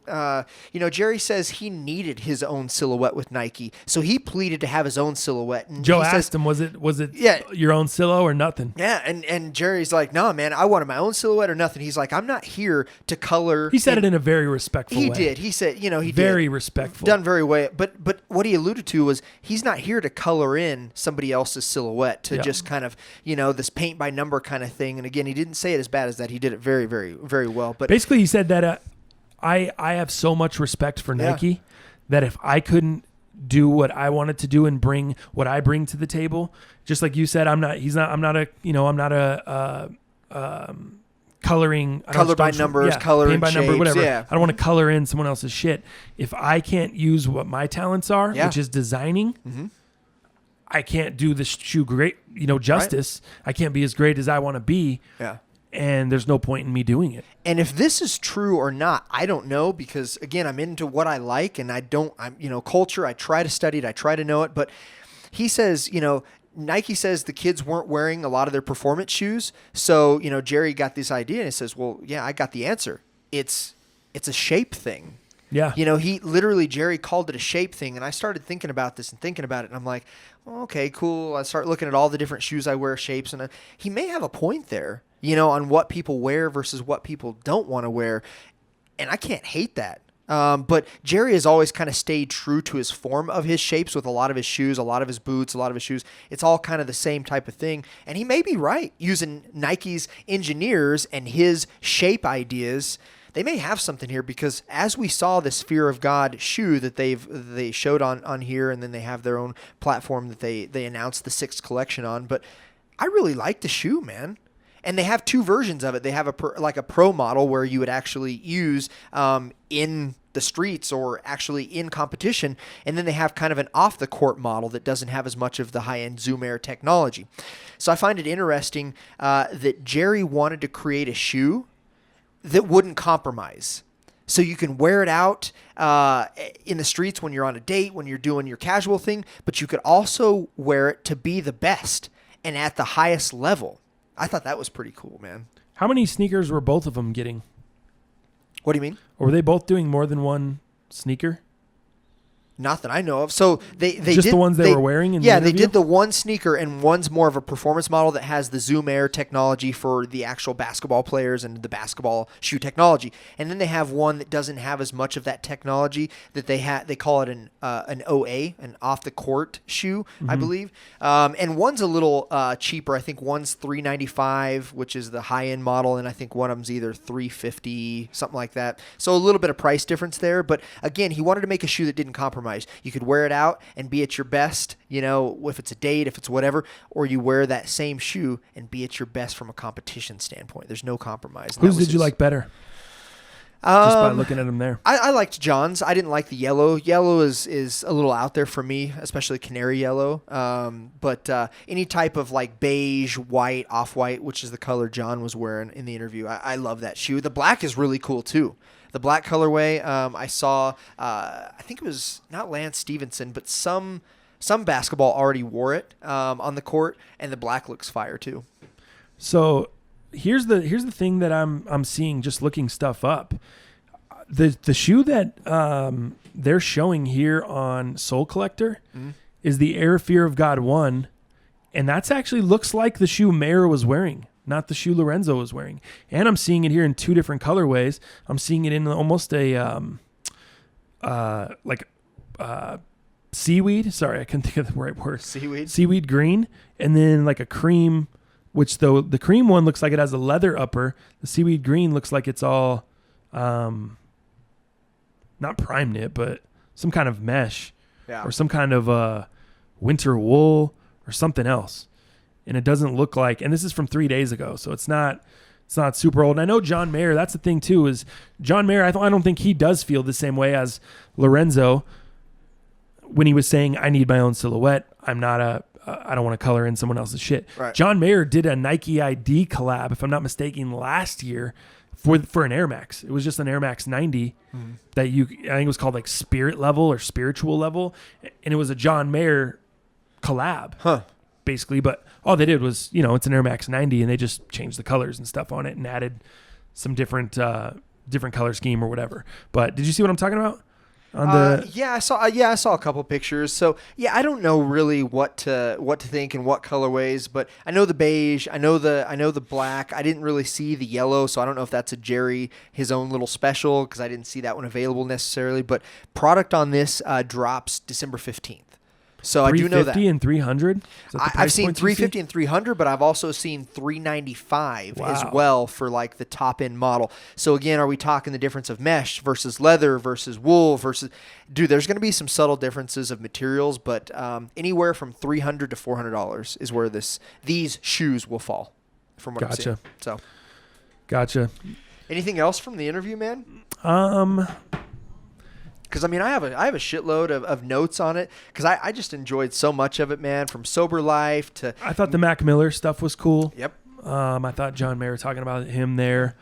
Jerry says he needed his own silhouette with Nike, so he pleaded to have his own silhouette. And Joe asked him, was it your own silhouette or nothing? Yeah, and Jerry's like, no, man, I wanted my own silhouette or nothing. He's like, I'm not here to color. He said it in a very respectful way. He did. He said, he very did. respectful. Done very well. But what he alluded to was he's not here to color in somebody else's silhouette to just kind of, this paint by number kind of thing. And again, he didn't say it as bad as that. He did it very, very, very well. But basically, he said that I have so much respect for Nike that if I couldn't do what I wanted to do and bring what I bring to the table, just like you said, I'm not a coloring color by numbers, color paint by number, shapes, whatever. Yeah. I don't want to color in someone else's shit. If I can't use what my talents are, which is designing, I can't do the shoe great, justice. Right. I can't be as great as I want to be. Yeah. And there's no point in me doing it. And if this is true or not, I don't know because again, I'm into what I like and I'm culture. I try to study it. I try to know it. But he says, Nike says the kids weren't wearing a lot of their performance shoes. So, Jerry got this idea and he says, well, yeah, I got the answer. It's a shape thing. Yeah. Jerry called it a shape thing. And I started thinking about this and thinking about it. And I'm like, well, okay, cool. I start looking at all the different shoes I wear, shapes. And he may have a point there, on what people wear versus what people don't want to wear. And I can't hate that. But Jerry has always kind of stayed true to his form of his shapes with a lot of his shoes, a lot of his boots, a lot of his shoes. It's all kind of the same type of thing. And he may be right using Nike's engineers and his shape ideas. They may have something here because as we saw this Fear of God shoe that they showed on here, and then they have their own platform that they announced the 6th collection on. But I really like the shoe, man. And they have 2 versions of it. They have a pro model where you would actually use in the streets or actually in competition. And then they have kind of an off-the-court model that doesn't have as much of the high-end Zoom Air technology. So I find it interesting that Jerry wanted to create a shoe that wouldn't compromise. So you can wear it out in the streets when you're on a date, when you're doing your casual thing, but you could also wear it to be the best and at the highest level. I thought that was pretty cool, man. How many sneakers were both of them getting? What do you mean? Or were they both doing more than one sneaker? Not that I know of. So they just did, the ones they were wearing in the interview? they did the one sneaker, and one's more of a performance model that has the Zoom Air technology for the actual basketball players and the basketball shoe technology. And then they have one that doesn't have as much of that technology that they call it an OA, an off the court shoe, I believe. And one's a little cheaper. I think one's $395, which is the high end model, and I think one of them's either $350, something like that. So a little bit of price difference there. But again, he wanted to make a shoe that didn't compromise. You could wear it out and be at your best, if it's a date, if it's whatever, or you wear that same shoe and be at your best from a competition standpoint. There's no compromise. Whose did you like better? Just by looking at them there. I liked John's. I didn't like the yellow. Yellow is a little out there for me, especially canary yellow. But any type of like beige, white, off-white, which is the color John was wearing in the interview, I love that shoe. The black is really cool too. The black colorway, I saw, I think it was not Lance Stevenson, but some basketball already wore it on the court, and the black looks fire too. So here's the thing that I'm seeing just looking stuff up. The shoe that they're showing here on Soul Collector is the Air Fear of God 1, and that's actually looks like the shoe Mayer was wearing, not the shoe Lorenzo was wearing. And I'm seeing it here in 2 different colorways. I'm seeing it in almost a seaweed. Sorry, I couldn't think of the right word. Seaweed green, and then like a cream, which though the cream one looks like it has a leather upper. The seaweed green looks like it's all not prime knit, but some kind of mesh Yeah. or some kind of winter wool or something else. And it doesn't look like, and this is from 3 days ago, so it's not super old. And I know John Mayer, that's the thing too, is John Mayer, I don't think he does feel the same way as Lorenzo when he was saying, I need my own silhouette. I don't want to color in someone else's shit. Right. John Mayer did a Nike ID collab, if I'm not mistaken, last year for an Air Max. It was just an Air Max 90 that I think it was called like Spirit Level or Spiritual Level. And it was a John Mayer collab, basically. But all they did was, it's an Air Max 90 and they just changed the colors and stuff on it and added some different color scheme or whatever. But did you see what I'm talking about? I saw a couple pictures. So I don't know really what to think and what colorways, but I know the beige, I know the black. I didn't really see the yellow, so I don't know if that's a Jerry, his own little special, because I didn't see that one available necessarily. But product on this drops December 15th. So I do know that. 350 and 300? I've seen 350 and 300, but I've also seen 395 as well for like the top end model. So again, are we talking the difference of mesh versus leather versus wool versus? Dude, there's going to be some subtle differences of materials, but anywhere from $300 to $400 is where these shoes will fall. From what I'm seeing. So, gotcha. Anything else from the interview, man? Because, I have a shitload of notes on it because I just enjoyed so much of it, man, from Sober Life to... I thought the Mac Miller stuff was cool. Yep. I thought John Mayer talking about him there.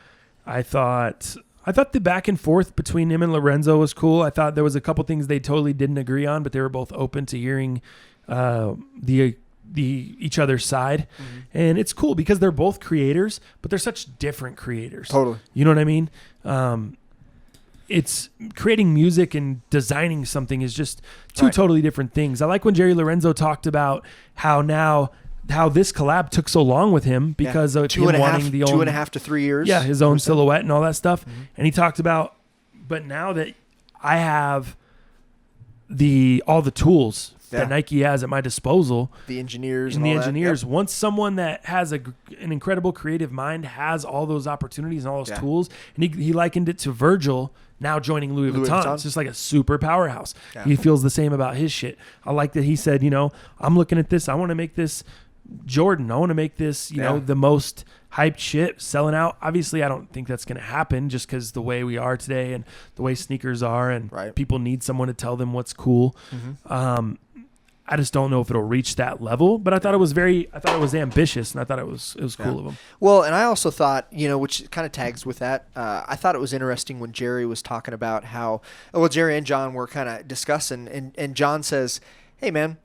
I thought the back and forth between him and Lorenzo was cool. I thought there was a couple things they totally didn't agree on, but they were both open to hearing the each other's side. Mm-hmm. And it's cool because they're both creators, but they're such different creators. Totally. You know what I mean? It's creating music and designing something is just two totally different things. I like when Jerry Lorenzo talked about how this collab took so long with him because of him wanting the own 2.5 to 3 years. Yeah, his own silhouette and all that stuff. Mm-hmm. And he talked about, but now that I have all the tools that Nike has at my disposal, the engineers once someone that has an incredible creative mind has all those opportunities and all those tools, and he likened it to Virgil now joining Louis Vuitton. It's just like a super powerhouse. Yeah. He feels the same about his shit. I like that he said, I'm looking at this. I want to make this Jordan. I want to make this, the most hyped shit selling out. Obviously, I don't think that's going to happen just because the way we are today and the way sneakers are and people need someone to tell them what's cool. Mm-hmm. I just don't know if it'll reach that level, but I thought it was ambitious, and I thought it was cool of him. Well, and I also thought, which kind of tags with that, I thought it was interesting when Jerry was talking about how, Jerry and John were kind of discussing, and John says, hey, man,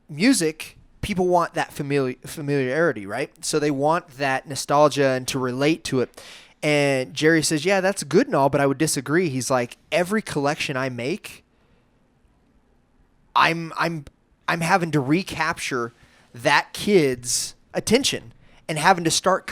music, people want that familiarity, right? So they want that nostalgia and to relate to it. And Jerry says, yeah, that's good and all, but I would disagree. He's like, every collection I make, I'm having to recapture that kid's attention and having to start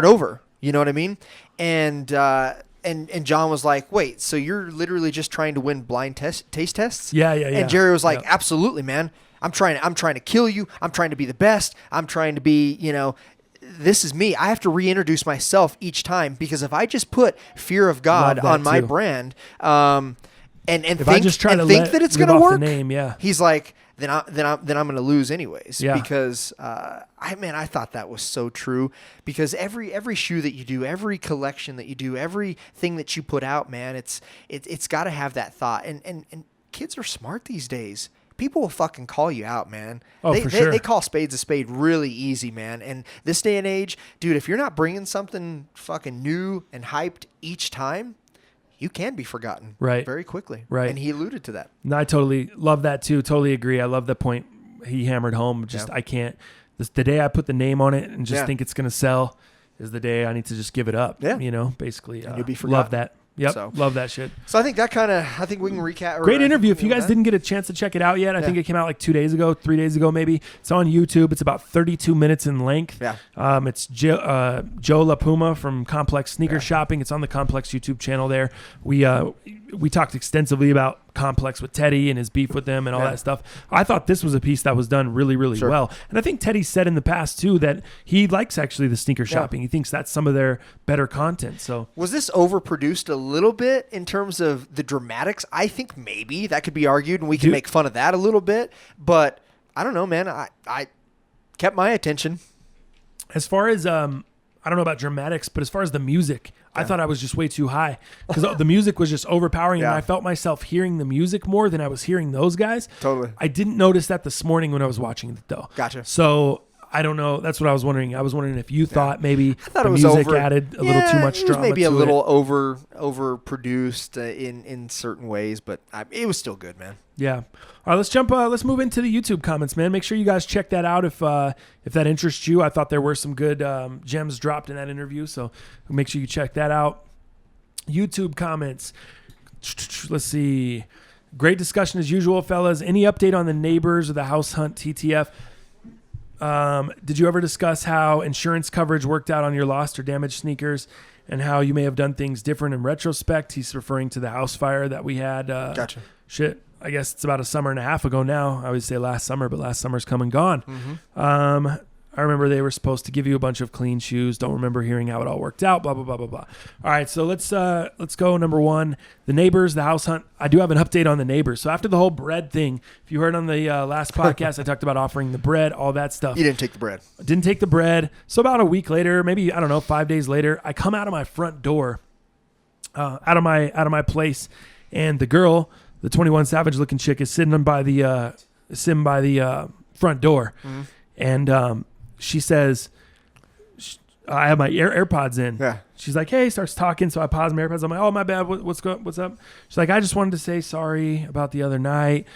over. You know what I mean? And John was like, wait, so you're literally just trying to win blind taste tests? Yeah. And Jerry was like, absolutely, man. I'm trying to kill you. I'm trying to be the best. I'm trying to be, this is me. I have to reintroduce myself each time because if I just put fear of God on my brand, and if think that it's going to work, he's like, then I'm going to lose anyways. Yeah. Because I thought that was so true. Because every shoe that you do, every collection that you do, everything that you put out, man, it's got to have that thought. And kids are smart these days. People will fucking call you out, man. For sure. They call spades a spade really easy, man. And this day and age, dude, if you're not bringing something fucking new and hyped each time, you can be forgotten very quickly. Right. And he alluded to that. No, I totally love that too. Totally agree. I love the point he hammered home. I can't. The day I put the name on it and just think it's going to sell is the day I need to just give it up. Yeah. Basically. And you'll be forgotten. Love that. Yep. So, love that shit. So I think we can recap. Great interview. If you guys didn't get a chance to check it out yet, I think it came out like 2 days ago, 3 days ago, maybe. It's on YouTube. It's about 32 minutes in length. Yeah. It's Joe La Puma from Complex Sneaker Shopping. It's on the Complex YouTube channel there. we talked extensively about Complex with Teddy and his beef with them and all that stuff. I thought this was a piece that was done really, really well. And I think Teddy said in the past too that he likes actually the sneaker shopping. He thinks that's some of their better content. So was this overproduced a little bit in terms of the dramatics? I think maybe that could be argued, and we can make fun of that a little bit. But I don't know, man. I kept my attention. As far as I don't know about dramatics, but as far as the music, I thought I was just way too high because the music was just overpowering, and I felt myself hearing the music more than I was hearing those guys. Totally. I didn't notice that this morning when I was watching it, though. Gotcha. So I don't know. That's what I was wondering. I was wondering if you thought maybe the it was music added a little too much drama. Maybe to a little overproduced in certain ways, but it was still good, man. Yeah. All right, let's jump. Let's move into the YouTube comments, man. Make sure you guys check that out if that interests you. I thought there were some good gems dropped in that interview, so make sure you check that out. YouTube comments. Let's see. Great discussion as usual, fellas. Any update on the neighbors or the house hunt TTF? Did you ever discuss how insurance coverage worked out on your lost or damaged sneakers and how you may have done things different in retrospect? He's referring to the house fire that we had. Gotcha. Shit. I guess it's about a summer and a half ago now. I would say last summer, but last summer's come and gone. Mm-hmm. I remember they were supposed to give you a bunch of clean shoes. Don't remember hearing how it all worked out. Blah, blah, blah, blah, blah. All right, so let's go. Number one, the neighbors, the house hunt. I do have an update on the neighbors. So after the whole bread thing, if you heard on the last podcast, I talked about offering the bread, all that stuff. You didn't take the bread. Didn't take the bread. So about a week later, maybe, I don't know, 5 days later, I come out of my front door, out of my place, and the girl, the 21 Savage looking chick, is sitting by the front door. Mm-hmm. And she says, I have my AirPods in. Yeah. She's like, hey, starts talking. So I pause my AirPods. I'm like, oh, my bad. What's up? She's like, I just wanted to say sorry about the other night.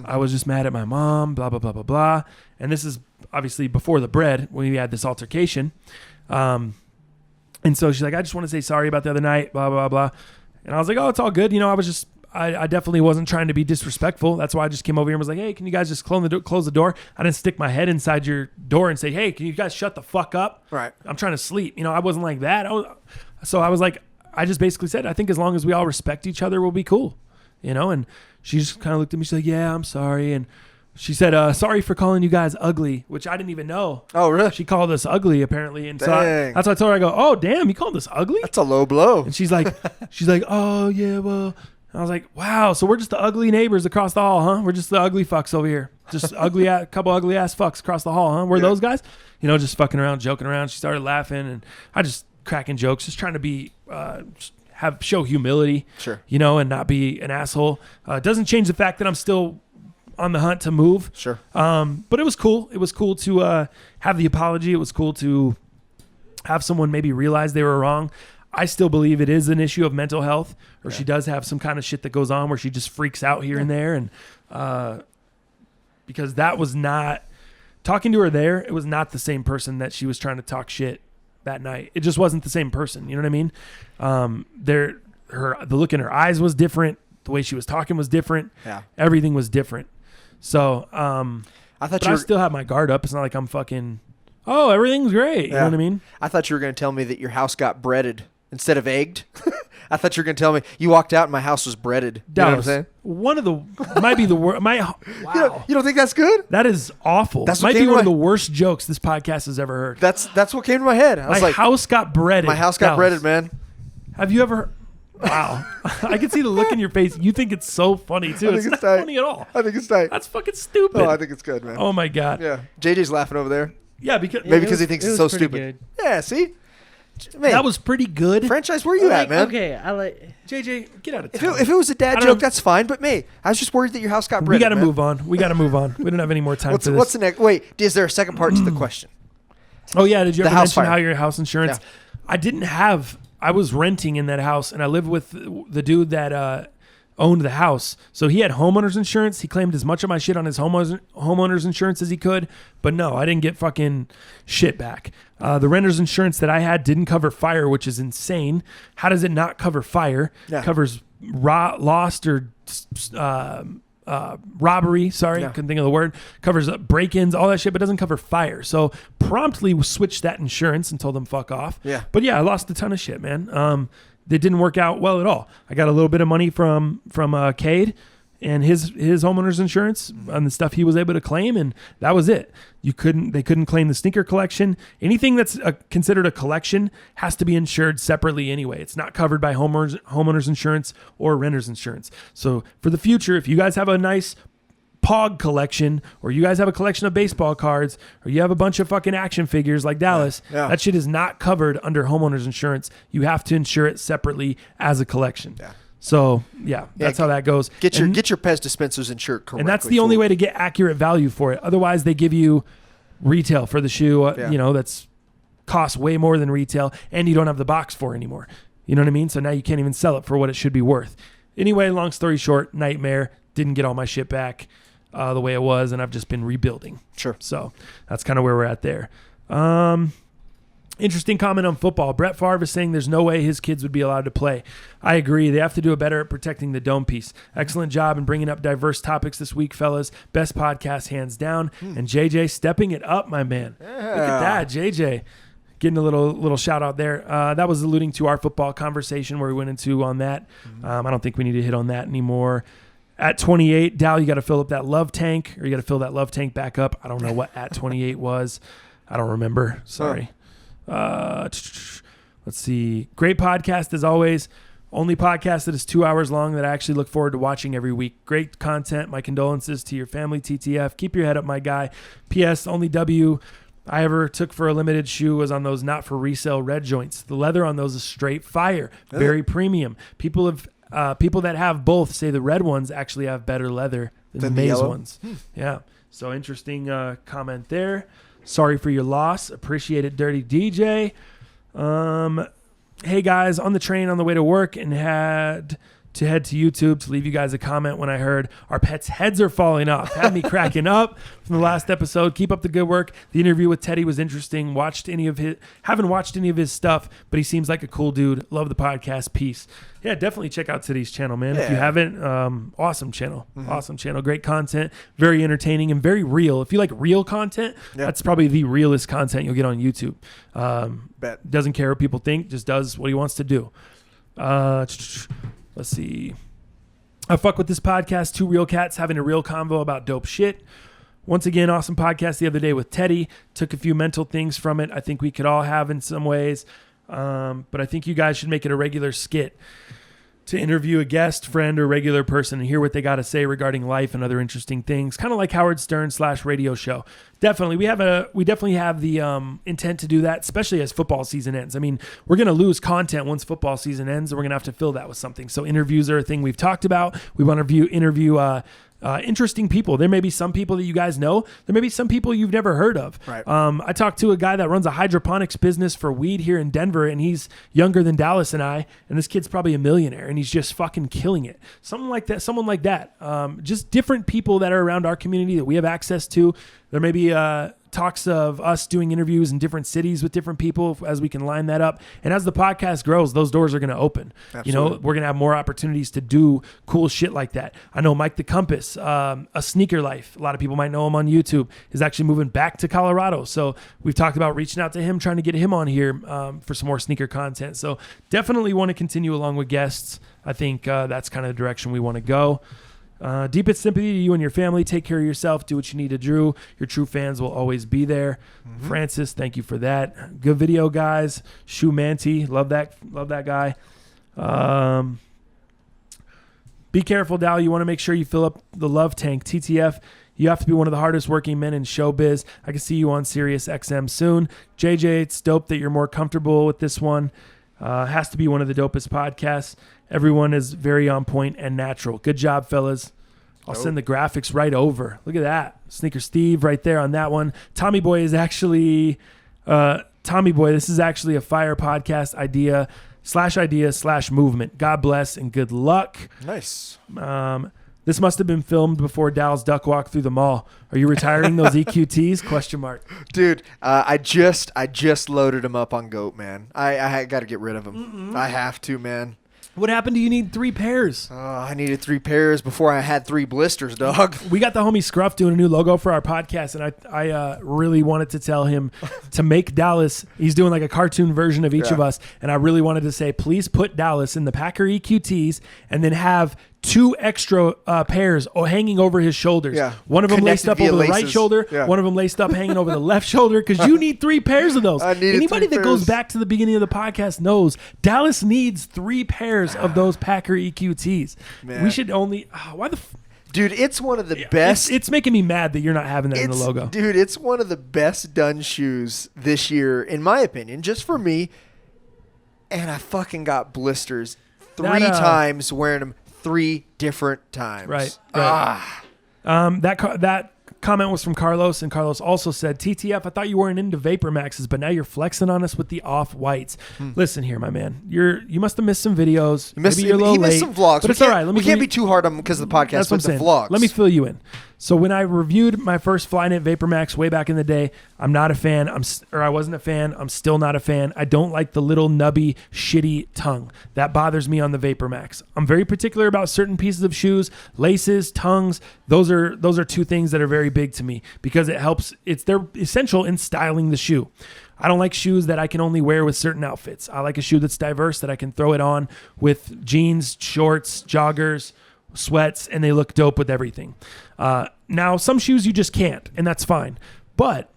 I was just mad at my mom, blah, blah, blah, blah, blah. And this is obviously before the bread when we had this altercation. And so she's like, I just want to say sorry about the other night, blah, blah, blah. And I was like, oh, it's all good. You know, I definitely wasn't trying to be disrespectful. That's why I just came over here and was like, hey, can you guys just close the door? I didn't stick my head inside your door and say, hey, can you guys shut the fuck up? Right. I'm trying to sleep. You know, I wasn't like that. So I was like, I just basically said, I think as long as we all respect each other, we'll be cool. You know, and she just kind of looked at me. She's like, yeah, I'm sorry. And she said, sorry for calling you guys ugly, which I didn't even know. Oh, really? She called us ugly, apparently. And Dang. so that's why I told her, I go, oh, damn, you called us ugly? That's a low blow. And she's like, oh, yeah, well. I was like, wow, so we're just the ugly neighbors across the hall, huh? We're just the ugly fucks over here. Just couple ugly ass fucks across the hall, huh? We're those guys? You know, just fucking around, joking around. She started laughing, and I just cracking jokes, just trying to be, show humility, sure, you know, and not be an asshole. It doesn't change the fact that I'm still on the hunt to move. Sure. But it was cool. It was cool to have the apology. It was cool to have someone maybe realize they were wrong. I still believe it is an issue of mental health, or she does have some kind of shit that goes on where she just freaks out here and there. And because that was not, talking to her there, it was not the same person that she was trying to talk shit that night. It just wasn't the same person. You know what I mean? The look in her eyes was different. The way she was talking was different. Yeah. Everything was different. So I still have my guard up. It's not like I'm fucking, oh, everything's great. You know what I mean? I thought you were going to tell me that your house got breaded instead of egged. I thought you were going to tell me you walked out and my house was breaded. You know what I'm saying? One of the, might be the worst. Wow. You don't think that's good? That is awful. That might be one of the worst jokes this podcast has ever heard. That's what came to my head. I was like, house got breaded. My house got breaded, man. Have you ever? Wow. I can see the look in your face. You think it's so funny, too. It's not funny at all. I think it's tight. That's fucking stupid. Oh, I think it's good, man. Oh, my God. Yeah. JJ's laughing over there. Yeah, because he thinks it's so stupid. Good. Yeah, see? Man, that was pretty good. Franchise, where you at, man? Okay, I like JJ, get out of town. If it was a dad joke, that's fine. But me, I was just worried that your house got breaded. We got to move on. We don't have any more time for this. What's the next? Wait, is there a second part to the question? Oh, yeah. Did you ever mention how your house insurance? Yeah. I was renting in that house, and I lived with the dude that owned the house. So he had homeowner's insurance. He claimed as much of my shit on his homeowner's insurance as he could. But no, I didn't get fucking shit back. The renter's insurance that I had didn't cover fire, which is insane. How does it not cover fire? Yeah. It covers lost or robbery. Sorry, I couldn't think of the word. Covers break-ins, all that shit, but doesn't cover fire. So promptly switched that insurance and told them fuck off. Yeah. But yeah, I lost a ton of shit, man. that didn't work out well at all. I got a little bit of money from Cade and his homeowner's insurance on the stuff he was able to claim, and that was it. They couldn't claim the sneaker collection. Anything that's considered a collection has to be insured separately anyway. It's not covered by homeowner's insurance or renter's insurance. So for the future, if you guys have a nice Pog collection, or you guys have a collection of baseball cards, or you have a bunch of fucking action figures like Dallas, that shit is not covered under homeowner's insurance. You have to insure it separately as a collection. Yeah. So that's how that goes. Get your Pez dispensers insured correctly. And that's the only way to get accurate value for it. Otherwise, they give you retail for the shoe, that's costs way more than retail, and you don't have the box for it anymore. You know what I mean? So now you can't even sell it for what it should be worth. Anyway, long story short, nightmare. Didn't get all my shit back the way it was, and I've just been rebuilding. Sure. So that's kind of where we're at there. Interesting comment on football. Brett Favre is saying there's no way his kids would be allowed to play. I agree. They have to do a better at protecting the dome piece. Excellent job in bringing up diverse topics this week, fellas. Best podcast, hands down. And JJ stepping it up, my man. Yeah. Look at that, JJ. Getting a little shout out there. That was alluding to our football conversation where we went into on that. I don't think we need to hit on that anymore. At 28, Dal, you got to fill up that love tank, or you got to fill that love tank back up. I don't know what at 28 was. I don't remember. Sorry. Let's see. Great podcast as always. Only podcast that is 2 hours long that I actually look forward to watching every week. Great content. My condolences to your family, TTF. Keep your head up, my guy. P.S. Only W I ever took for a limited shoe was on those not for resale red joints. The leather on those is straight fire. Very premium. People that have both say the red ones actually have better leather than the maize ones. Yeah. So interesting comment there. Sorry for your loss. Appreciate it, Dirty DJ. Hey, guys, on the train on the way to work and had to head to YouTube to leave you guys a comment when I heard our pets' heads are falling off. Had me cracking up from the last episode. Keep up the good work. The interview with Teddy was interesting. Haven't watched any of his stuff, but he seems like a cool dude. Love the podcast. Peace. Yeah, definitely check out Teddy's channel, man. Yeah. If you haven't, awesome channel. Awesome channel. Great content. Very entertaining and very real. If you like real content, that's probably the realest content you'll get on YouTube. Doesn't care what people think, just does what he wants to do. Let's see. I fuck with this podcast. Two real cats having a real convo about dope shit. Once again, awesome podcast the other day with Teddy. Took a few mental things from it I think we could all have in some ways. But I think you guys should make it a regular skit to interview a guest, friend, or regular person and hear what they got to say regarding life and other interesting things. Kind of like Howard Stern / radio show. Definitely. We definitely have the intent to do that, especially as football season ends. I mean, we're going to lose content once football season ends, and we're going to have to fill that with something. So interviews are a thing we've talked about. We want to interview interesting people. There may be some people that you guys know. There may be some people you've never heard of. Right. I talked to a guy that runs a hydroponics business for weed here in Denver, and he's younger than Dallas and I, and this kid's probably a millionaire, and he's just fucking killing it. Someone like that. Just different people that are around our community that we have access to. There may be talks of us doing interviews in different cities with different people as we can line that up. And as the podcast grows, those doors are going to open. Absolutely. You know, we're going to have more opportunities to do cool shit like that. I know Mike the Compass, A Sneaker Life. A lot of people might know him on YouTube, is actually moving back to Colorado. So we've talked about reaching out to him, trying to get him on here for some more sneaker content. So definitely want to continue along with guests. I think that's kind of the direction we want to go. Deepest sympathy to you and your family. Take care of yourself. Do what you need to do. Your true fans will always be there. Francis, thank you for that. Good video, guys. Shu Manti, love that guy. Be careful, Dal. You want to make sure you fill up the love tank. TTF, you have to be one of the hardest working men in showbiz. I can see you on Sirius XM soon. JJ, it's dope that you're more comfortable with this one. Has to be one of the dopest podcasts. Everyone is very on point and natural. Good job, fellas. I'll send the graphics right over. Look at that. Sneaker Steve right there on that one. Tommy Boy is actually, this is actually a fire podcast idea / movement. God bless and good luck. Nice. This must have been filmed before Dal's duck walk through the mall. Are you retiring those EQTs? ? Dude, I just loaded them up on Goat, man. I got to get rid of them. I have to, man. What happened to you need 3 pairs? I needed 3 pairs before I had 3 blisters, dog. We got the homie Scruff doing a new logo for our podcast, and I really wanted to tell him to make Dallas. He's doing like a cartoon version of each of us, and I really wanted to say, please put Dallas in the Packer EQTs, and then have 2 extra pairs hanging over his shoulders. Yeah. One of them Connected laced up via over the right laces. shoulder. Yeah. One of them laced up hanging over the left shoulder, because you need 3 pairs of those. I needed Anybody 3 that goes pairs. back to the beginning of the podcast knows Dallas needs 3 pairs of those Packer EQTs. Man. We should only. Why the. Dude, it's one of the best. It's making me mad that you're not having that in the logo. Dude, it's one of the best done shoes this year, in my opinion, just for me. And I fucking got blisters 3 times wearing them 3 different times. Right. Ah. That comment was from Carlos, and Carlos also said, TTF, I thought you weren't into Vapor Maxes, but now you're flexing on us with the off-whites. Listen here, my man. You must have missed some videos. Maybe you're a little he late. missed some vlogs. But it's all right. We can't be too hard on him because of the podcast, That's what I'm but the saying. vlogs. Let me fill you in. So when I reviewed my first Flyknit Vapor Max way back in the day, I'm not a fan. I wasn't a fan. I'm still not a fan. I don't like the little nubby, shitty tongue. That bothers me on the Vapor Max. I'm very particular about certain pieces of shoes, laces, tongues. Those are 2 things that are very big to me because it helps. They're essential in styling the shoe. I don't like shoes that I can only wear with certain outfits. I like a shoe that's diverse, that I can throw it on with jeans, shorts, joggers, sweats, and they look dope with everything. Now, some shoes you just can't, and that's fine. But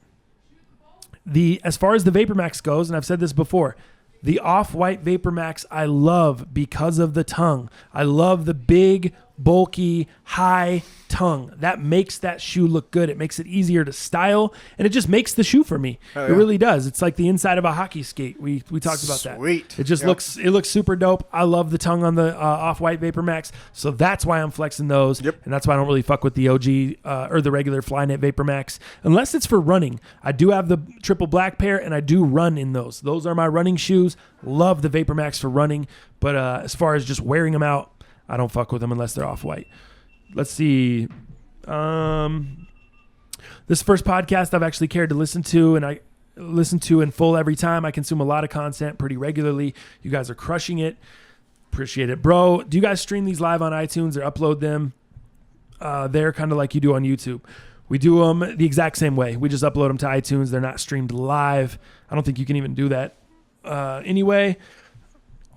as far as the Vapor Max goes, and I've said this before, the off-white Vapor Max I love because of the tongue. I love the big, bulky, high tongue. That makes that shoe look good. It makes it easier to style, and it just makes the shoe for me. Oh, It yeah. really does. It's like the inside of a hockey skate. We talked about that. Sweet. It just looks super dope. I love the tongue on the off-white Vapor Max, so that's why I'm flexing those. Yep. And that's why I don't really fuck with the OG or the regular Flyknit Vapor Max unless it's for running. I do have the triple black pair, and I do run in those. Those are my running shoes. Love the Vapor Max for running, but as far as just wearing them out, I don't fuck with them unless they're off-white. Let's see. This first podcast I've actually cared to listen to, and I listen to in full every time. I consume a lot of content pretty regularly. You guys are crushing it. Appreciate it, bro. Do you guys stream these live on iTunes or upload them there kind of like you do on YouTube? We do them the exact same way. We just upload them to iTunes. They're not streamed live. I don't think you can even do that. Anyway,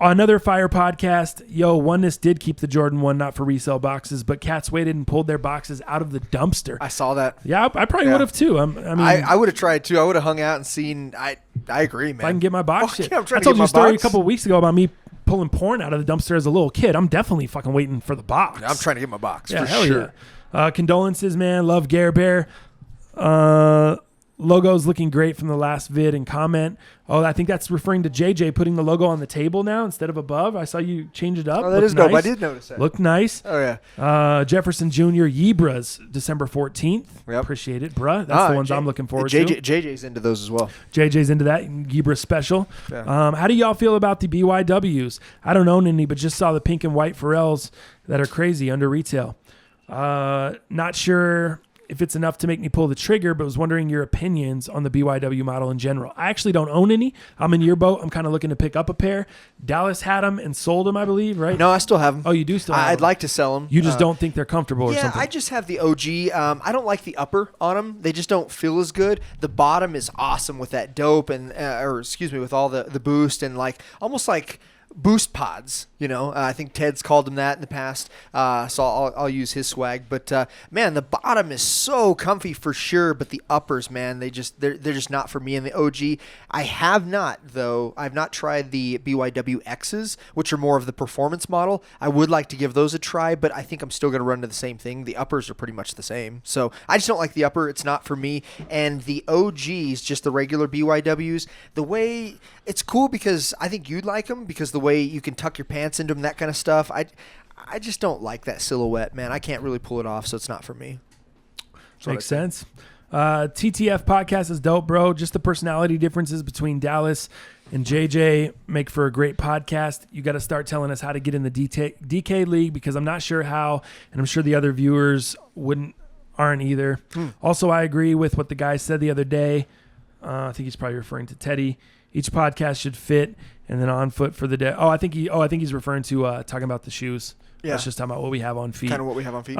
another fire podcast. Yo, Oneness did keep the Jordan 1 not for resale boxes, but cats waited and pulled their boxes out of the dumpster. I saw that. Yeah, I probably would have too. I would have tried too. I would have hung out and seen. I agree, man. If I can get my box Fuck shit. yeah, I'm trying I to told get you my a story box. a couple of weeks ago about me pulling porn out of the dumpster as a little kid. I'm definitely fucking waiting for the box. I'm trying to get my box Yeah, for hell sure. yeah. Condolences, man. Love Gare Bear. Logo's looking great from the last vid and comment. Oh, I think that's referring to JJ putting the logo on the table now instead of above. I saw you change it up. Oh, that Looked is dope. I nice. did notice that. Looked nice. Oh yeah. Jefferson Jr. Yebras, December 14th. Yep. Appreciate it, bruh. That's the ones I'm looking forward to. JJ's into those as well. JJ's into that Yebra special. Yeah. How do y'all feel about the BYWs? I don't own any, but just saw the pink and white Pharrells that are crazy under retail. Not sure if it's enough to make me pull the trigger, but was wondering your opinions on the BYW model in general. I actually don't own any. I'm in your boat. I'm kind of looking to pick up a pair. Dallas had them and sold them, I believe, right? No, I still have them. Oh, you do still have I'd them. like to sell them. You just don't think they're comfortable or Yeah, something? I just have the OG. I don't like the upper on them. They just don't feel as good. The bottom is awesome with that dope and, with all the boost and like almost like boost pods. You know, I think Ted's called them that in the past. So I'll use his swag. But man, the bottom is so comfy for sure. But the uppers, man, they're just not for me. And the OG, I have not though. I've not tried the BYW X's, which are more of the performance model. I would like to give those a try, but I think I'm still going to run to the same thing. The uppers are pretty much the same. So I just don't like the upper. It's not for me. And the OGs, just the regular BYWs, the way it's cool because I think you'd like them because the way you can tuck your pants into them, that kind of stuff. I just don't like that silhouette, man. I can't really pull it off, so it's not for me. Makes sense. TTF podcast is dope, bro. Just the personality differences between Dallas and JJ make for a great podcast. You got to start telling us how to get in the DK league because I'm not sure how, and I'm sure the other viewers aren't either. Also, I agree with what the guy said the other day. I think he's probably referring to Teddy. Each podcast should fit, and then on foot for the day. I think he's referring to talking about the shoes. Yeah. That's just talking about what we have on feet. Kind of what we have on feet.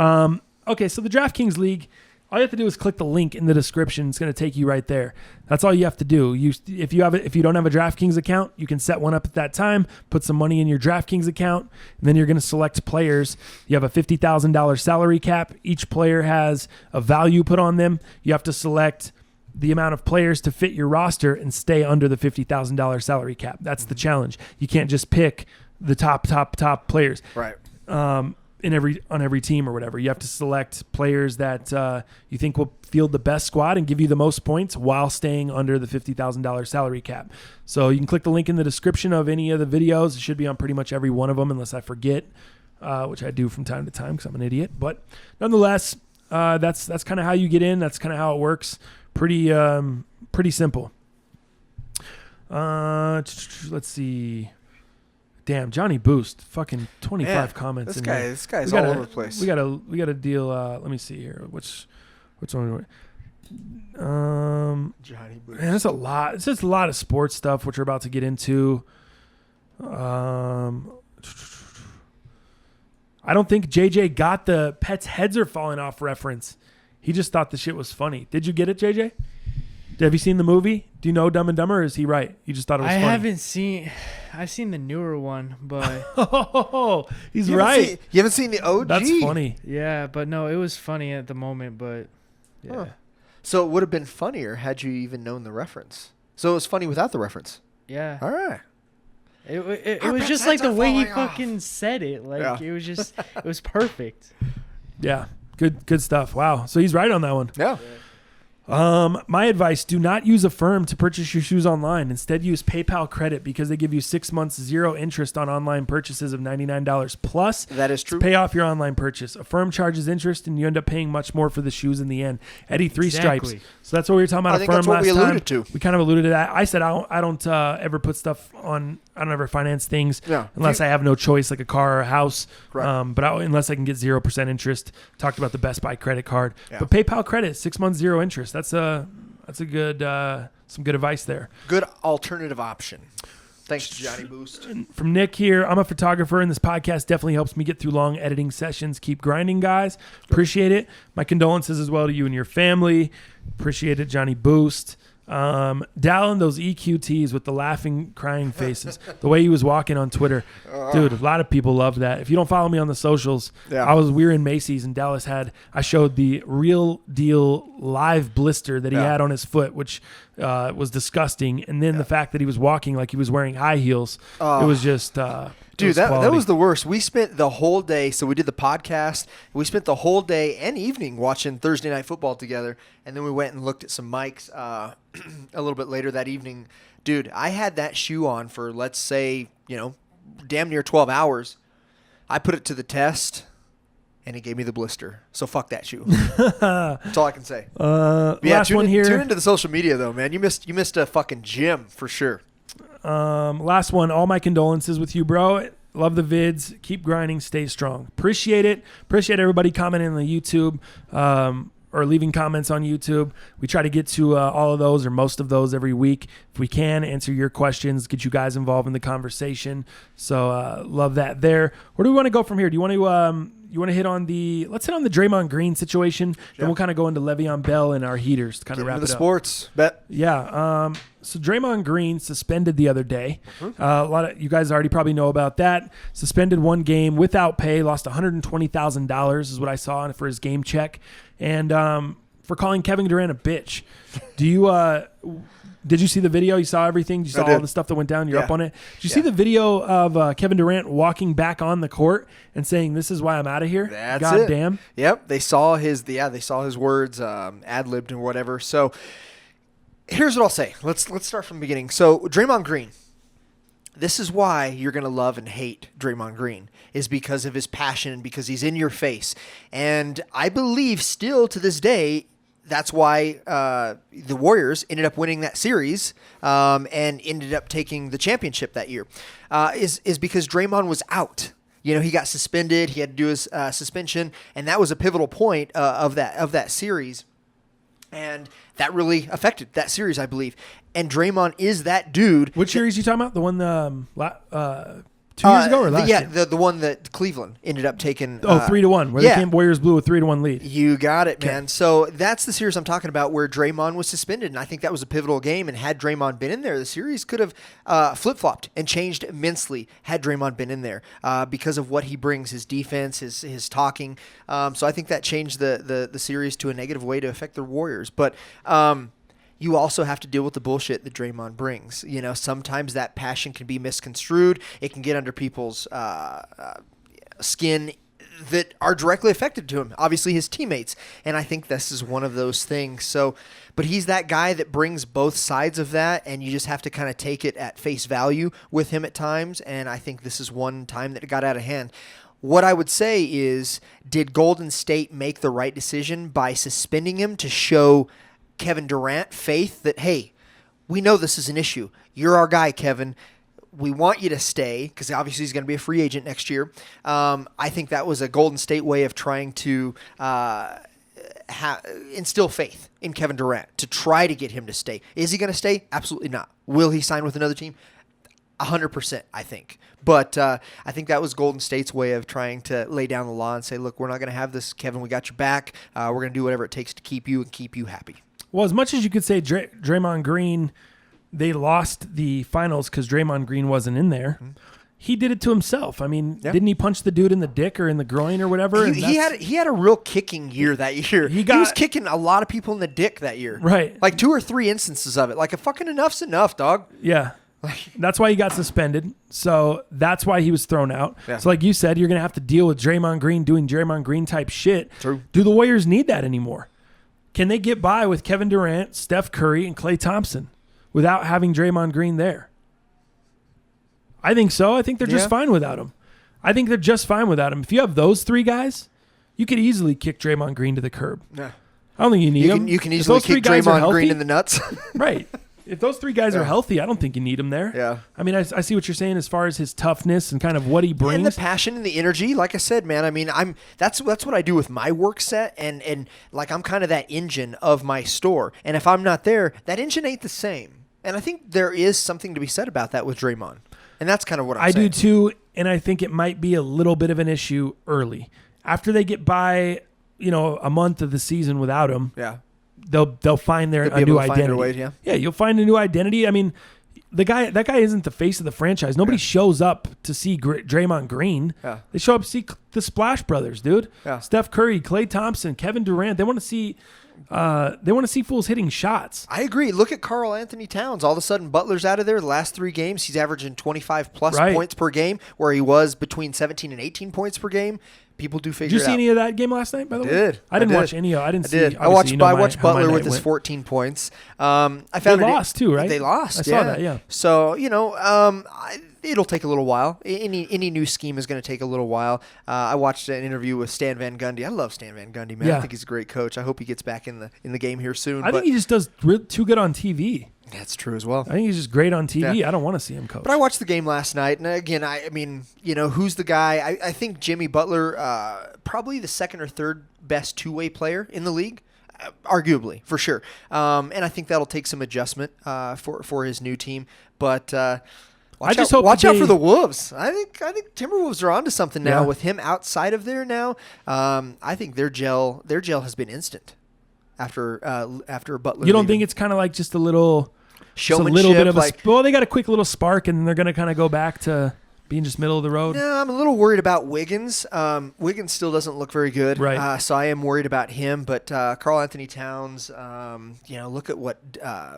Okay, so the DraftKings League, all you have to do is click the link in the description. It's going to take you right there. That's all you have to do. If you don't have a DraftKings account, you can set one up at that time, put some money in your DraftKings account, and then you're going to select players. You have a $50,000 salary cap. Each player has a value put on them. You have to select the amount of players to fit your roster and stay under the $50,000 salary cap. That's the challenge. You can't just pick the top players. Right. On every team or whatever. You have to select players that you think will field the best squad and give you the most points while staying under the $50,000 salary cap. So you can click the link in the description of any of the videos. It should be on pretty much every one of them unless I forget, which I do from time to time because I'm an idiot. But nonetheless, that's kind of how you get in. That's kind of how it works. Pretty simple. Let's see. Damn, Johnny Boost, fucking 25 comments. This guy's all over the place. We gotta deal. Let me see here. Which one? Johnny Boost. Man, it's a lot. It's just a lot of sports stuff, which we're about to get into. I don't think JJ got the pets' heads are falling off reference. He just thought the shit was funny. Did you get it, JJ? Have you seen the movie? Do you know Dumb and Dumber, or is he right? You just thought it was funny? I haven't seen... I've seen the newer one, but... Oh, he's right. You haven't seen the OG? That's funny. Yeah, but no, it was funny at the moment, but... Yeah. Huh. So it would have been funnier had you even known the reference. So it was funny without the reference. Yeah. All right. It was just like the way he fucking said it. Like, it was just... It was perfect. Yeah. Good stuff. Wow. So he's right on that one. Yeah. My advice, do not use Affirm to purchase your shoes online. Instead, use PayPal Credit because they give you 6 months zero interest on online purchases of $99 plus. That is true. Pay off your online purchase. Affirm charges interest and you end up paying much more for the shoes in the end. Eddie, 3 stripes. So that's what we were talking about. I think Affirm that's what last we alluded time. to. We kind of alluded to that. I said I don't ever put stuff on. I don't ever finance things unless I have no choice, like a car or a house. Right. But unless I can get 0% interest. Talked about the Best Buy credit card. Yeah. But PayPal Credit, 6 months zero interest. That's a good some good advice there. Good alternative option. Thanks, Johnny Boost. And from Nick here, I'm a photographer, and this podcast definitely helps me get through long editing sessions. Keep grinding, guys. Appreciate it. My condolences as well to you and your family. Appreciate it, Johnny Boost. Dallin, those EQTs with the laughing, crying faces. The way he was walking on Twitter. Dude, a lot of people love that. If you don't follow me on the socials, we were in Macy's and Dallas I showed the real deal live blister that he had on his foot, which was disgusting. And then the fact that he was walking like he was wearing high heels, it was just... Dude, that was the worst. We spent the whole day, so we did the podcast. We spent the whole day and evening watching Thursday Night Football together, and then we went and looked at some mics a little bit later that evening. Dude, I had that shoe on for, let's say, damn near 12 hours. I put it to the test, and it gave me the blister. So fuck that shoe. That's all I can say. Last one here. Tune into the social media, though, man. You missed a fucking gym for sure. Last one, all my condolences with you, bro. Love the vids. Keep grinding. Stay strong. Appreciate it. Appreciate everybody commenting on the YouTube or leaving comments on YouTube. We try to get to all of those or most of those every week. If we can, answer your questions, get you guys involved in the conversation. So love that there. Where do we want to go from here? Do you want to hit on let's hit on the Draymond Green situation. Then we'll kind of go into Le'Veon Bell and our heaters to kind of wrap it up. The sports bet. Yeah. So Draymond Green suspended the other day. A lot of you guys already probably know about that. Suspended 1 game without pay, lost $120,000 is what I saw for his game check. And for calling Kevin Durant a bitch. Did you see the video? You saw everything? You saw all the stuff that went down? You're up on it? Did you see the video of Kevin Durant walking back on the court and saying, "This is why I'm out of here"? That's God it. damn. Yep. They saw his words ad-libbed and whatever. So here's what I'll say. Let's start from the beginning. So Draymond Green. This is why you're going to love and hate Draymond Green, is because of his passion and because he's in your face. And I believe still to this day, that's why the Warriors ended up winning that series and ended up taking the championship that year, is because Draymond was out. He got suspended. He had to do his suspension, and that was a pivotal point of that series. And that really affected that series, I believe. And Draymond is that dude. Which series you talking about? The one 2 years ago or last year? Yeah, the one that Cleveland ended up taking. 3-1, where they came Warriors blew a 3-1 lead. You got it, man. So that's the series I'm talking about where Draymond was suspended, and I think that was a pivotal game. And had Draymond been in there, the series could have flip-flopped and changed immensely had Draymond been in there because of what he brings, his defense, his talking. So I think that changed the series to a negative way to affect the Warriors. But you also have to deal with the bullshit that Draymond brings. You know, sometimes that passion can be misconstrued. It can get under people's skin that are directly affected to him. Obviously, his teammates. And I think this is one of those things. So, but he's that guy that brings both sides of that, and you just have to kind of take it at face value with him at times. And I think this is one time that it got out of hand. What I would say is, did Golden State make the right decision by suspending him to show Kevin Durant faith that, hey, we know this is an issue. You're our guy, Kevin. We want you to stay because obviously he's going to be a free agent next year. I think that was a Golden State way of trying to instill faith in Kevin Durant to try to get him to stay. Is he going to stay? Absolutely not. Will he sign with another team? 100%, I think. But I think that was Golden State's way of trying to lay down the law and say, look, we're not going to have this, Kevin. We got your back. We're going to do whatever it takes to keep you and keep you happy. Well, as much as you could say Draymond Green, they lost the finals because Draymond Green wasn't in there. Mm-hmm. He did it to himself. I mean, didn't he punch the dude in the dick or in the groin or whatever? He had a real kicking year that year. He was kicking a lot of people in the dick that year. Right. Like 2 or 3 instances of it. Like, a fucking enough's enough, dog. Yeah. That's why he got suspended. So that's why he was thrown out. Yeah. So like you said, you're going to have to deal with Draymond Green doing Draymond Green type shit. True. Do the Warriors need that anymore? Can they get by with Kevin Durant, Steph Curry, and Klay Thompson without having Draymond Green there? I think so. I think they're just fine without him. I think they're just fine without him. If you have those 3 guys, you could easily kick Draymond Green to the curb. Yeah. I don't think you need him. You can easily kick Draymond Green in the nuts. Right. If those 3 guys are healthy, I don't think you need him there. Yeah. I mean, I see what you're saying as far as his toughness and kind of what he brings. And the passion and the energy. Like I said, man, I mean, that's what I do with my work set. And like, I'm kind of that engine of my store. And if I'm not there, that engine ain't the same. And I think there is something to be said about that with Draymond. And that's kind of what I'm saying. I do too. And I think it might be a little bit of an issue early. After they get by, a month of the season without him. Yeah. They'll find a new identity. Way, yeah, you'll find a new identity. I mean, that guy isn't the face of the franchise. Nobody shows up to see Draymond Green. Yeah. They show up to see the Splash Brothers, dude. Yeah. Steph Curry, Klay Thompson, Kevin Durant. They want to see fools hitting shots. I agree. Look at Karl Anthony Towns. All of a sudden, Butler's out of there. The last 3 games, he's averaging 25-plus points per game, where he was between 17 and 18 points per game. People do figure it out. Did you see any of that game last night, by the way? I didn't watch any of it. I did. I watched Butler with his 14 points. I found they lost too, right? They lost. I saw that, yeah. So, it'll take a little while. Any new scheme is going to take a little while. I watched an interview with Stan Van Gundy. I love Stan Van Gundy, man. Yeah. I think he's a great coach. I hope he gets back in the game here soon. I think he just does too good on TV. That's true as well. I think he's just great on TV. Yeah. I don't want to see him coach. But I watched the game last night, and again, I mean, who's the guy? I think Jimmy Butler, probably the 2nd or 3rd best 2-way player in the league, arguably, for sure. And I think that'll take some adjustment for his new team. But watch out for the Wolves. I think Timberwolves are onto something now with him outside of there now. I think their gel has been instant after Butler. You don't think it's kind of like just a little showmanship, a little bit of they got a quick little spark, and they're going to kind of go back to being just middle of the road? No, I'm a little worried about Wiggins. Wiggins still doesn't look very good. Right. So I am worried about him. But Karl Anthony Towns, look at what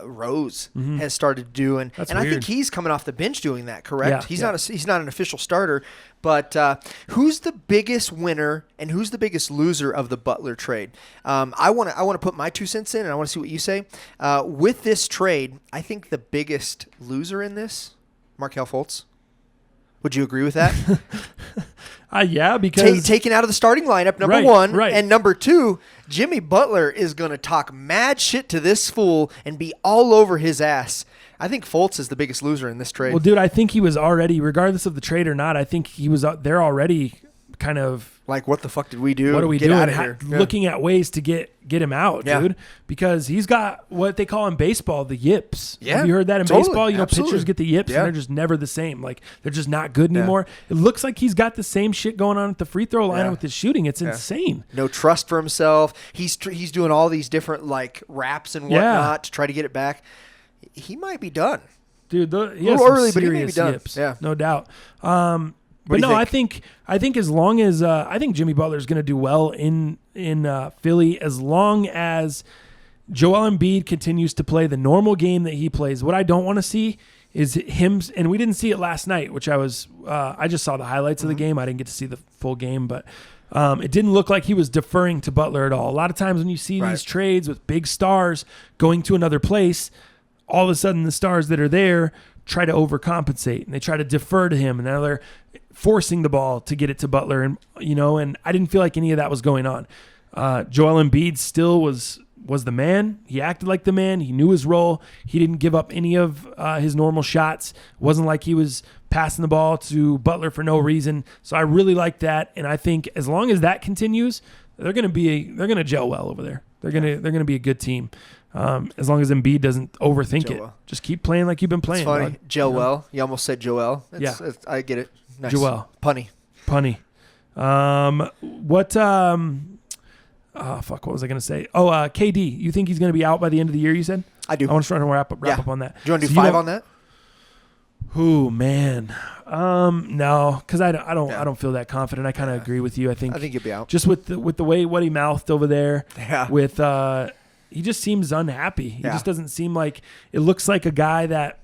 Rose has started doing. That's and weird. I think he's coming off the bench doing that, correct? Yeah, He's not an official starter. But who's the biggest winner and who's the biggest loser of the Butler trade? I want to put my 2 cents in, and I want to see what you say. With this trade, I think the biggest loser in this, Markelle Fultz. Would you agree with that? Yeah, because taken out of the starting lineup, number one, and number 2, Jimmy Butler is going to talk mad shit to this fool and be all over his ass. I think Fultz is the biggest loser in this trade. Well, dude, I think he was already, regardless of the trade or not, I think he was there already kind of like, what the fuck did we do? what are we Get doing? out of here. Yeah. Looking at ways to get him out, Yeah. dude, because he's got what they call in baseball the yips. Yeah, Have you heard that in totally. baseball? You know, Absolutely. pitchers get the yips Yeah. and they're just never the same. Like they're just not good anymore. It looks like he's got the same shit going on at the free throw line with his shooting. It's insane. No trust for himself. He's doing all these different like raps and whatnot to try to get it back. He might be done. Dude, he A has little some early, but he may be serious done. yips. Yeah. No doubt. What But do no, you I think as long as I think Jimmy Butler's going to do well in Philly, as long as Joel Embiid continues to play the normal game that he plays. What I don't want to see is him, and we didn't see it last night, which I just saw the highlights of the game. I didn't get to see the full game, but it didn't look like he was deferring to Butler at all. A lot of times when you see these trades with big stars going to another place, all of a sudden the stars that are there try to overcompensate and they try to defer to him, and now they're forcing the ball to get it to Butler, and and I didn't feel like any of that was going on. Joel Embiid still was the man. He acted like the man. He knew his role. He didn't give up any of his normal shots. It wasn't like he was passing the ball to Butler for no reason. So I really like that, and I think as long as that continues, they're going to gel well over there. They're going to be a good team. As long as Embiid doesn't overthink it. Just keep playing like you've been playing. It's funny. Dog. Joel. You almost said Joel. I get it. Nice. Joel. Punny. What was I going to say? Oh, KD. You think he's going to be out by the end of the year, you said? I do. I want to try to wrap up on that. Do you want to do 5 on that? Oh, man. No, because I don't feel that confident. I kind of agree with you. I think you'll be out. Just with the way what he mouthed over there. Yeah. With he just seems unhappy. He just doesn't seem like it. Looks like a guy that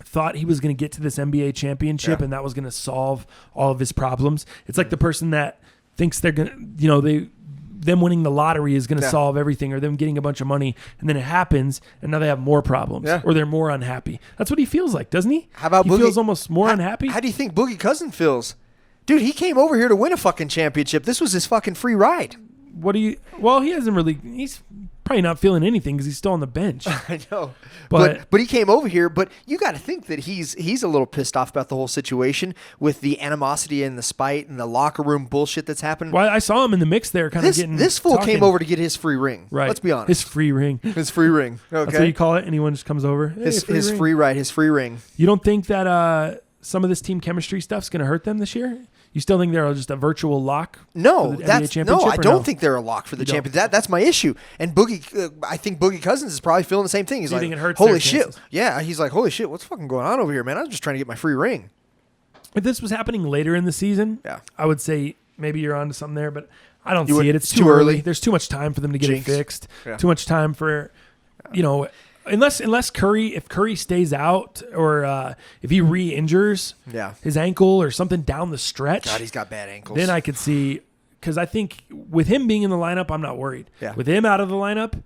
thought he was going to get to this NBA championship and that was going to solve all of his problems. It's like the person that thinks they're going to, them winning the lottery is going to solve everything, or them getting a bunch of money, and then it happens and now they have more problems or they're more unhappy. That's what he feels like, doesn't he? How about he Boogie? Feels almost more unhappy? How do you think Boogie Cousin feels? Dude, he came over here to win a fucking championship. This was his fucking free ride. Well, he hasn't really, he's probably not feeling anything because he's still on the bench. I know. But he came over here, but you got to think that he's a little pissed off about the whole situation with the animosity and the spite and the locker room bullshit that's happened. Well, I saw him in the mix there kind of getting This fool talking. came over to get his free ring. Right. Let's be honest. His free ring. His free ring. Okay. That's what you call it? Anyone just comes over? Hey, his ring. free ride, his free ring. You don't think that some of this team chemistry stuff's going to hurt them this year? You still think they're just a virtual lock? No, for the NBA championship, I don't think they're a lock for the championship. That's my issue. And Boogie, I think Boogie Cousins is probably feeling the same thing. He's you like, think it hurts holy their shit. chances? Yeah, he's like, holy shit, what's fucking going on over here, man? I'm just trying to get my free ring. If this was happening later in the season, I would say maybe you're onto something there, but I don't see it. It's too early. There's too much time for them to get it fixed. Yeah. Too much time for, unless Curry, if Curry stays out or if he re-injures his ankle or something down the stretch. God, he's got bad ankles. Then I could see, because I think with him being in the lineup, I'm not worried. Yeah. With him out of the lineup,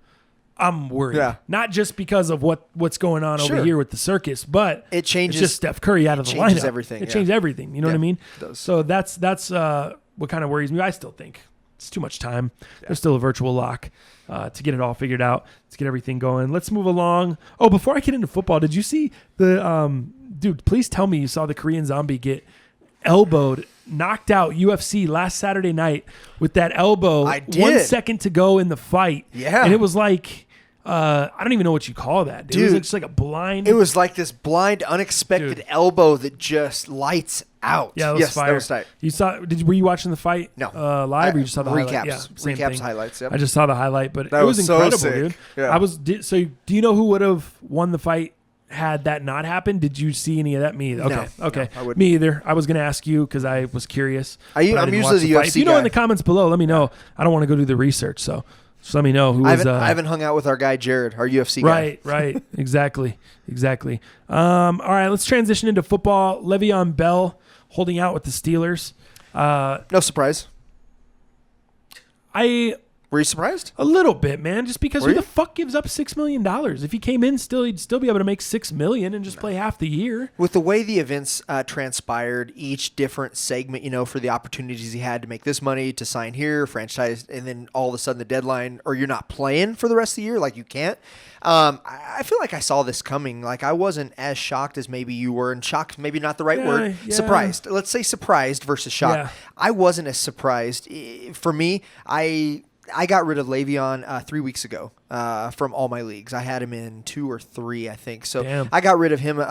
I'm worried. Yeah. Not just because of what's going on over here with the circus, but it changes. It's just Steph Curry out of the lineup. Changes everything. It changed everything. You know what I mean? It does. So that's what kind of worries me. I still think it's too much time. There's still a virtual lock to get it all figured out, to get everything going. Let's move along. Oh, before I get into football, did you see the dude? Please tell me you saw the Korean Zombie get elbowed, knocked out UFC last Saturday night with that elbow. I did. 1 second to go in the fight. Yeah, and it was like. I don't even know what you call that, dude. It was just like a blind. It was like this blind, unexpected elbow that just lights out. Yeah, that was fire. That was tight. You saw? Were you watching the fight? No, live. Or you just saw the recaps. highlight? Yeah, same Recaps, thing. highlights. Yep. I just saw the highlight, but that it was incredible, so sick. dude. Yeah. So, do you know who would have won the fight had that not happened? Did you see any of that? Me either. Okay, no, okay. No, I wouldn't. Me either. I was going to ask you because I was curious. I'm usually the UFC If you know in the comments below, let me know. I don't want to go do the research, so. Just let me know who was. I haven't hung out with our guy Jared, our UFC guy. Right. Exactly. All right, let's transition into football. Le'Veon Bell holding out with the Steelers. No surprise. I Were you surprised? A little bit, man. Just because Were who you? the fuck gives up $6 million? If he came in still, he'd still be able to make $6 million and just play half the year. With the way the events transpired, each different segment, for the opportunities he had to make this money, to sign here, franchise, and then all of a sudden the deadline, or you're not playing for the rest of the year, like you can't. I feel like I saw this coming. Like I wasn't as shocked as maybe you were, and shocked maybe not the right word. Yeah. Surprised. Let's say surprised versus shocked. Yeah. I wasn't as surprised. For me, I got rid of Le'Veon 3 weeks ago from all my leagues. I had him in 2 or 3, I think. So Damn. I got rid of him.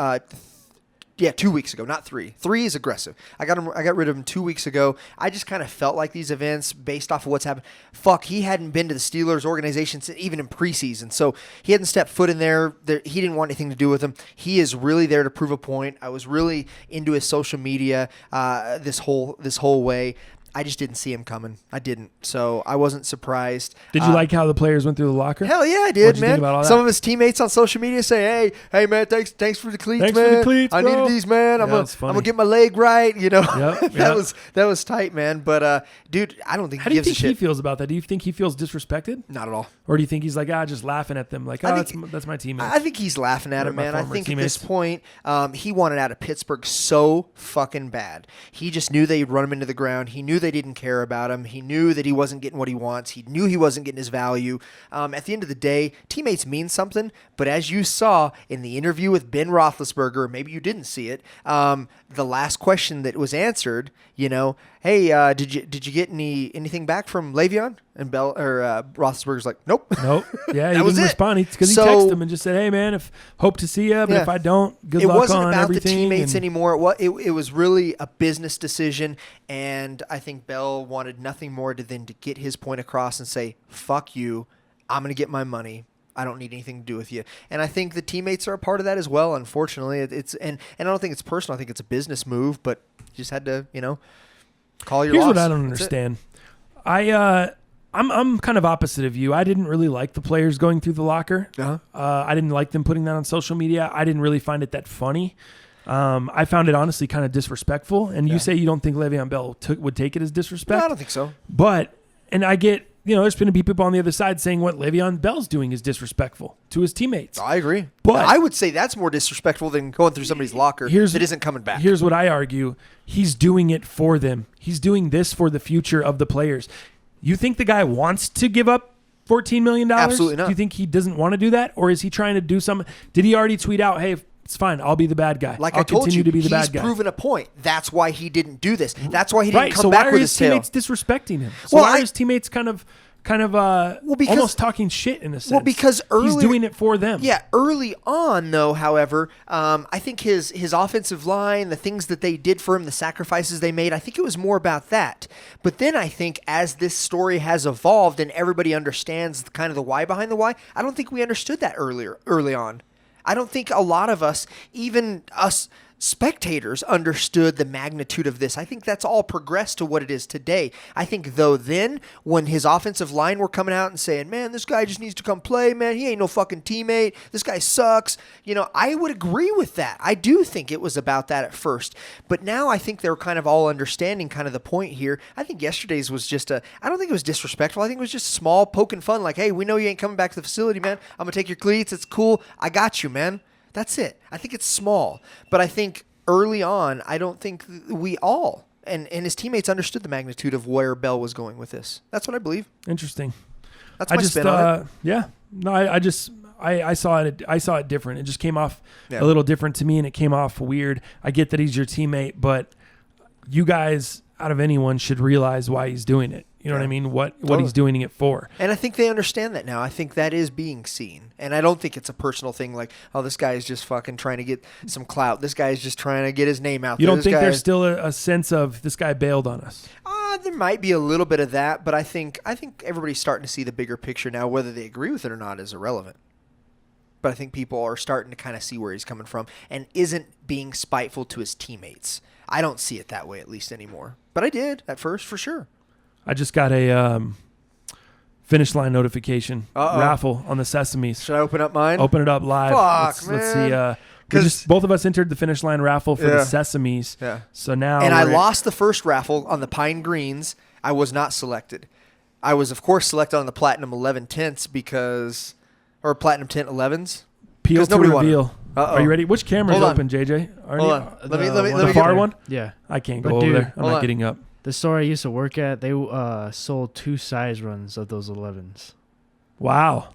2 weeks ago, not 3. 3 is aggressive. I got rid of him 2 weeks ago. I just kind of felt like these events, based off of what's happened. Fuck, he hadn't been to the Steelers organization even in preseason, so he hadn't stepped foot in there. He didn't want anything to do with him. He is really there to prove a point. I was really into his social media this whole way. I just didn't see him coming. I didn't. So I wasn't surprised. Did you like how the players went through the locker? Hell yeah, I did, What'd you man. think about all that? Some of his teammates on social media say, hey man, thanks for the cleats, Thanks for man. the cleats, I bro." needed these, man. I'm that's gonna funny. get my leg right, Yep, that yep. that was tight, man. But dude, I don't think How he do you gives a think shit. he feels about that? Do you think he feels disrespected? Not at all. Or do you think he's like, just laughing at them? Like, I think- that's my teammate. I think he's laughing at They're him, my man. I former think at this teammates. point, he wanted out of Pittsburgh so fucking bad. He just knew they'd run him into the ground. He knew they didn't care about him. He knew that he wasn't getting what he wants. He knew he wasn't getting his value. At the end of the day, teammates mean something. But as you saw in the interview with Ben Roethlisberger, or maybe you didn't see it, the last question that was answered, hey, did you get anything back from Le'Veon? And Roethlisberger's like, nope. Nope. Yeah, he That was didn't it. respond because So- he texted him and just said, "Hey, man, hope to see you, but Yeah. if I don't, good It luck wasn't on about everything." the teammates and- anymore. It was really a business decision, and I think Bell wanted nothing more than to get his point across and say, "Fuck you, I'm gonna get my money. I don't need anything to do with you." And I think the teammates are a part of that as well. Unfortunately, it's and I don't think it's personal. I think it's a business move, but you just had to call your Here's loss. what I don't That's it. understand. I'm kind of opposite of you. I didn't really like the players going through the locker. Uh-huh. I didn't like them putting that on social media. I didn't really find it that funny. I found it honestly kind of disrespectful. And you say you don't think Le'Veon Bell would take it as disrespect. No, I don't think so. But, and I get, there's going to be people on the other side saying what Le'Veon Bell's doing is disrespectful to his teammates. I agree, But- I would say that's more disrespectful than going through somebody's locker that isn't coming back. Here's what I argue. He's doing it for them. He's doing this for the future of the players. You think the guy wants to give up $14 million? Absolutely not. Do you think he doesn't want to do that? Or is he trying to do something? Did he already tweet out, hey, it's fine, I'll be the bad guy. Like I'll I told continue you, to be the he's bad guy. proven a point. That's why he didn't do this. That's why he didn't Right, come so back why are with his his tail. teammates disrespecting him? So Well, why are I- his teammates kind of because- almost talking shit in a sense? Well, because he's early- doing it for them. Yeah, early on, though, however, I think his offensive line, the things that they did for him, the sacrifices they made, I think it was more about that. But then I think as this story has evolved and everybody understands kind of the why behind the why, I don't think we understood that early on. I don't think a lot of us, even us spectators, understood the magnitude of this. I think that's all progressed to what it is today. I think, though, then when his offensive line were coming out and saying, man, this guy just needs to come play, man, he ain't no fucking teammate, this guy sucks, I would agree with that. I do think it was about that at first. But now I think they're kind of all understanding kind of the point here. I think yesterday's was just I don't think it was disrespectful. I think it was just small poking fun, like, hey, we know you ain't coming back to the facility, man. I'm going to take your cleats. It's cool. I got you, man. That's it. I think it's small. But I think early on, I don't think we all, and his teammates understood the magnitude of where Bell was going with this. That's what I believe. Interesting. That's my spin on it. Yeah. No, I saw it. I saw it different. It just came off Yeah. a little different to me, and it came off weird. I get that he's your teammate, but you guys, out of anyone, should realize why he's doing it. You know what I mean? What Totally. he's doing it for. And I think they understand that now. I think that is being seen. And I don't think it's a personal thing like, oh, this guy is just fucking trying to get some clout. This guy is just trying to get his name out You there. don't think there's still a sense of this guy bailed on us? There might be a little bit of that, but I think everybody's starting to see the bigger picture now. Whether they agree with it or not is irrelevant. But I think people are starting to kind of see where he's coming from and isn't being spiteful to his teammates. I don't see it that way, at least anymore. But I did at first, for sure. I just got a finish line notification raffle on the Sesames. Should I open up mine? Open it up live. Fuck, let's man. see. Both of us entered the finish line raffle for the Sesames. Yeah. So now And I we're- lost the first raffle on the Pine Greens. I was not selected. I was, of course, selected on the Platinum 11 tints or Platinum Tint 11s. Peel to nobody wanted reveal. them. Uh-oh. Are you ready? Which camera's Hold on. open, JJ? Hold on. Let me The get far there. one? Yeah. I can't But go over dude, there. I'm hold not on. getting up. The store I used to work at, they sold 2 size runs of those 11s. Wow.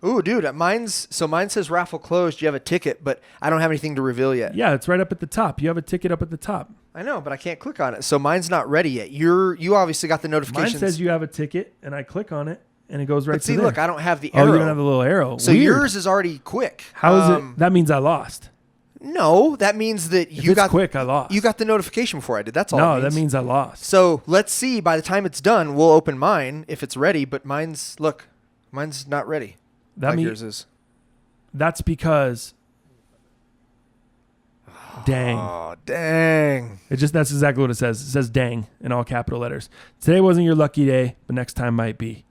Ooh, dude, mine says raffle closed. You have a ticket, but I don't have anything to reveal yet. Yeah, it's right up at the top. You have a ticket up at the top. I know, but I can't click on it. So mine's not ready yet. You obviously got the Mine notifications. says you have a ticket, and I click on it, and it goes right But to see, there. look, I don't have the Oh, arrow. you don't have the little arrow. So Weird. yours is already quick. How is it? That means I lost. No, that means that If you it's got quick, I lost. You got the notification before I did. That's all. No, it that means I lost. So let's see. By the time it's done, we'll open mine if it's ready. But mine's not ready. That like means yours is. that's because. Dang. Oh, dang. That's exactly what it says. It says "dang" in all capital letters. Today wasn't your lucky day, but next time might be.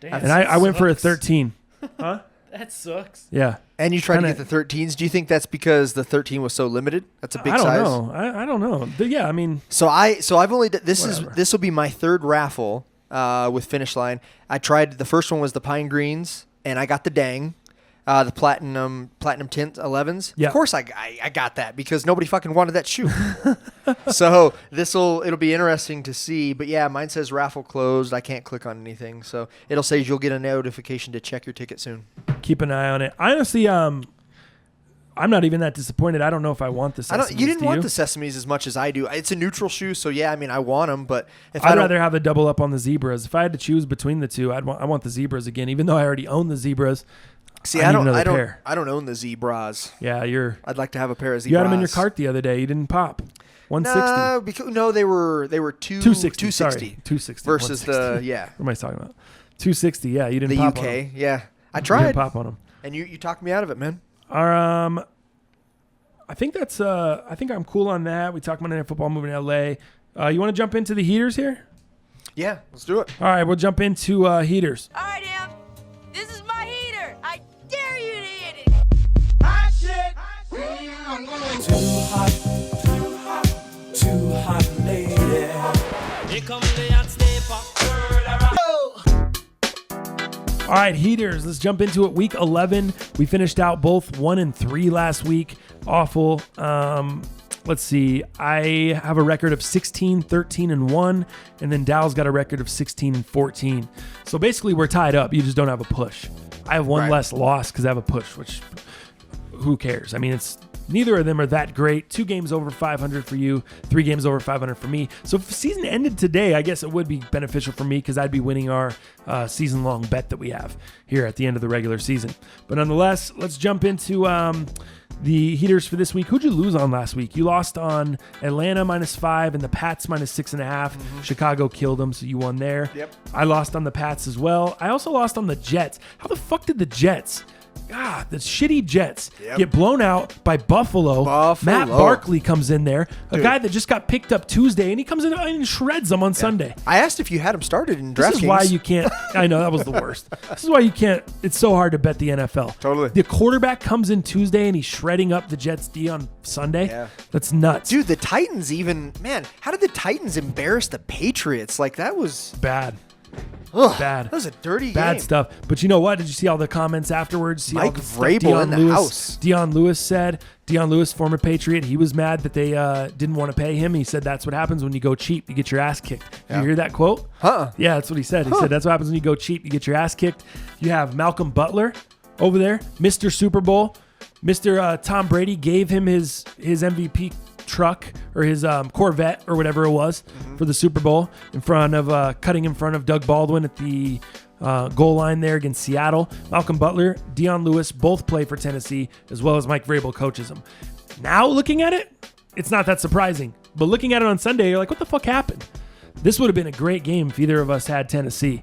Damn, And I went for a 13. Huh? That sucks. Yeah. And you tried Kinda- to get the 13s. Do you think that's because the 13 was so limited? That's a big I don't size. know. I don't know. But yeah, I mean, So I've only Whatever. this will be my third raffle with Finish Line. I tried the first one was the Pine Greens, and I got the dang. The platinum tint 11s. Yeah. Of course I got that because nobody fucking wanted that shoe. So it'll be interesting to see. But yeah, mine says raffle closed. I can't click on anything. So it'll say you'll get a notification to check your ticket soon. keep an eye on it. Honestly, I'm not even that disappointed. I don't know if I want this. You didn't want the Sesames as much as I do. It's a neutral shoe, so yeah, I mean I want them, but if I'd rather have a double up on the zebras. If I had to choose between the two, I want the zebras again. Even though I already own the zebras. see, I I need don't another I don't pair. I don't own the zebras. Yeah, I'd like to have a pair of zebras. you had them in your cart the other day. You didn't pop. 160. No, they were 260. Sorry, 260 versus 160. the What am I talking about? 260. Yeah, you didn't the pop UK. on them. Yeah, I You didn't tried, pop on them. and you talked me out of it, man. I think that's. I think I'm cool on that. We talked Monday Night Football moving to LA. You want to jump into the heaters here? Yeah, let's do it. All right, we'll jump into heaters. All right, Em. This is my heater. I dare you to hit it. Too hot, lady. Here come the hot stepper. All right, heaters. Let's jump into it. Week 11. We finished out both 1-3 last week. Awful. Let's see. I have a record of 16, 13, and 1, and then Dow's got a record of 16 and 14. So basically, we're tied up. You just don't have a push. I have one Right. less loss because I have a push, which who cares? I mean, it's neither of them are that great. 2 games over 500 for you, 3 games over 500 for me. So if the season ended today, I guess it would be beneficial for me because I'd be winning our season-long bet that we have here at the end of the regular season. But nonetheless, let's jump into the heaters for this week. Who'd you lose on last week? You lost on Atlanta -5 and the Pats -6.5. Chicago killed them, so you won there. Yep. I lost on the Pats as well. I also lost on the Jets. How the fuck did the Jets... God, the shitty Jets get blown out by Buffalo. Matt Barkley comes in there, a guy that just got picked up Tuesday, and he comes in and shreds them on Sunday. I asked if you had him started in DraftKings. This is why you can't. I know that was the worst. This is why you can't. It's so hard to bet the NFL. Totally. The quarterback comes in Tuesday and he's shredding up the Jets D on Sunday. Yeah. That's nuts. Dude, the Titans how did the Titans embarrass the Patriots? Like that was Bad. bad. That was a dirty Bad game. stuff. But you know what? Did you see all the comments afterwards? See all Mike the stuff Vrabel in the house. Deion Lewis said. Deion Lewis, former Patriot, he was mad that they didn't want to pay him. He said that's what happens when you go cheap. You get your ass kicked. Did you hear that quote? Huh. Yeah, that's what he said. He said that's what happens when you go cheap. You get your ass kicked. You have Malcolm Butler over there, Mr. Super Bowl. Mr. Tom Brady gave him his MVP truck or his Corvette or whatever it was for the Super Bowl in front of cutting in front of Doug Baldwin at the goal line there against Seattle. Malcolm Butler, Deion Lewis both play for Tennessee, as well as Mike Vrabel coaches them. Now looking at it, it's not that surprising. But looking at it on Sunday, you're like, what the fuck happened? This would have been a great game if either of us had Tennessee.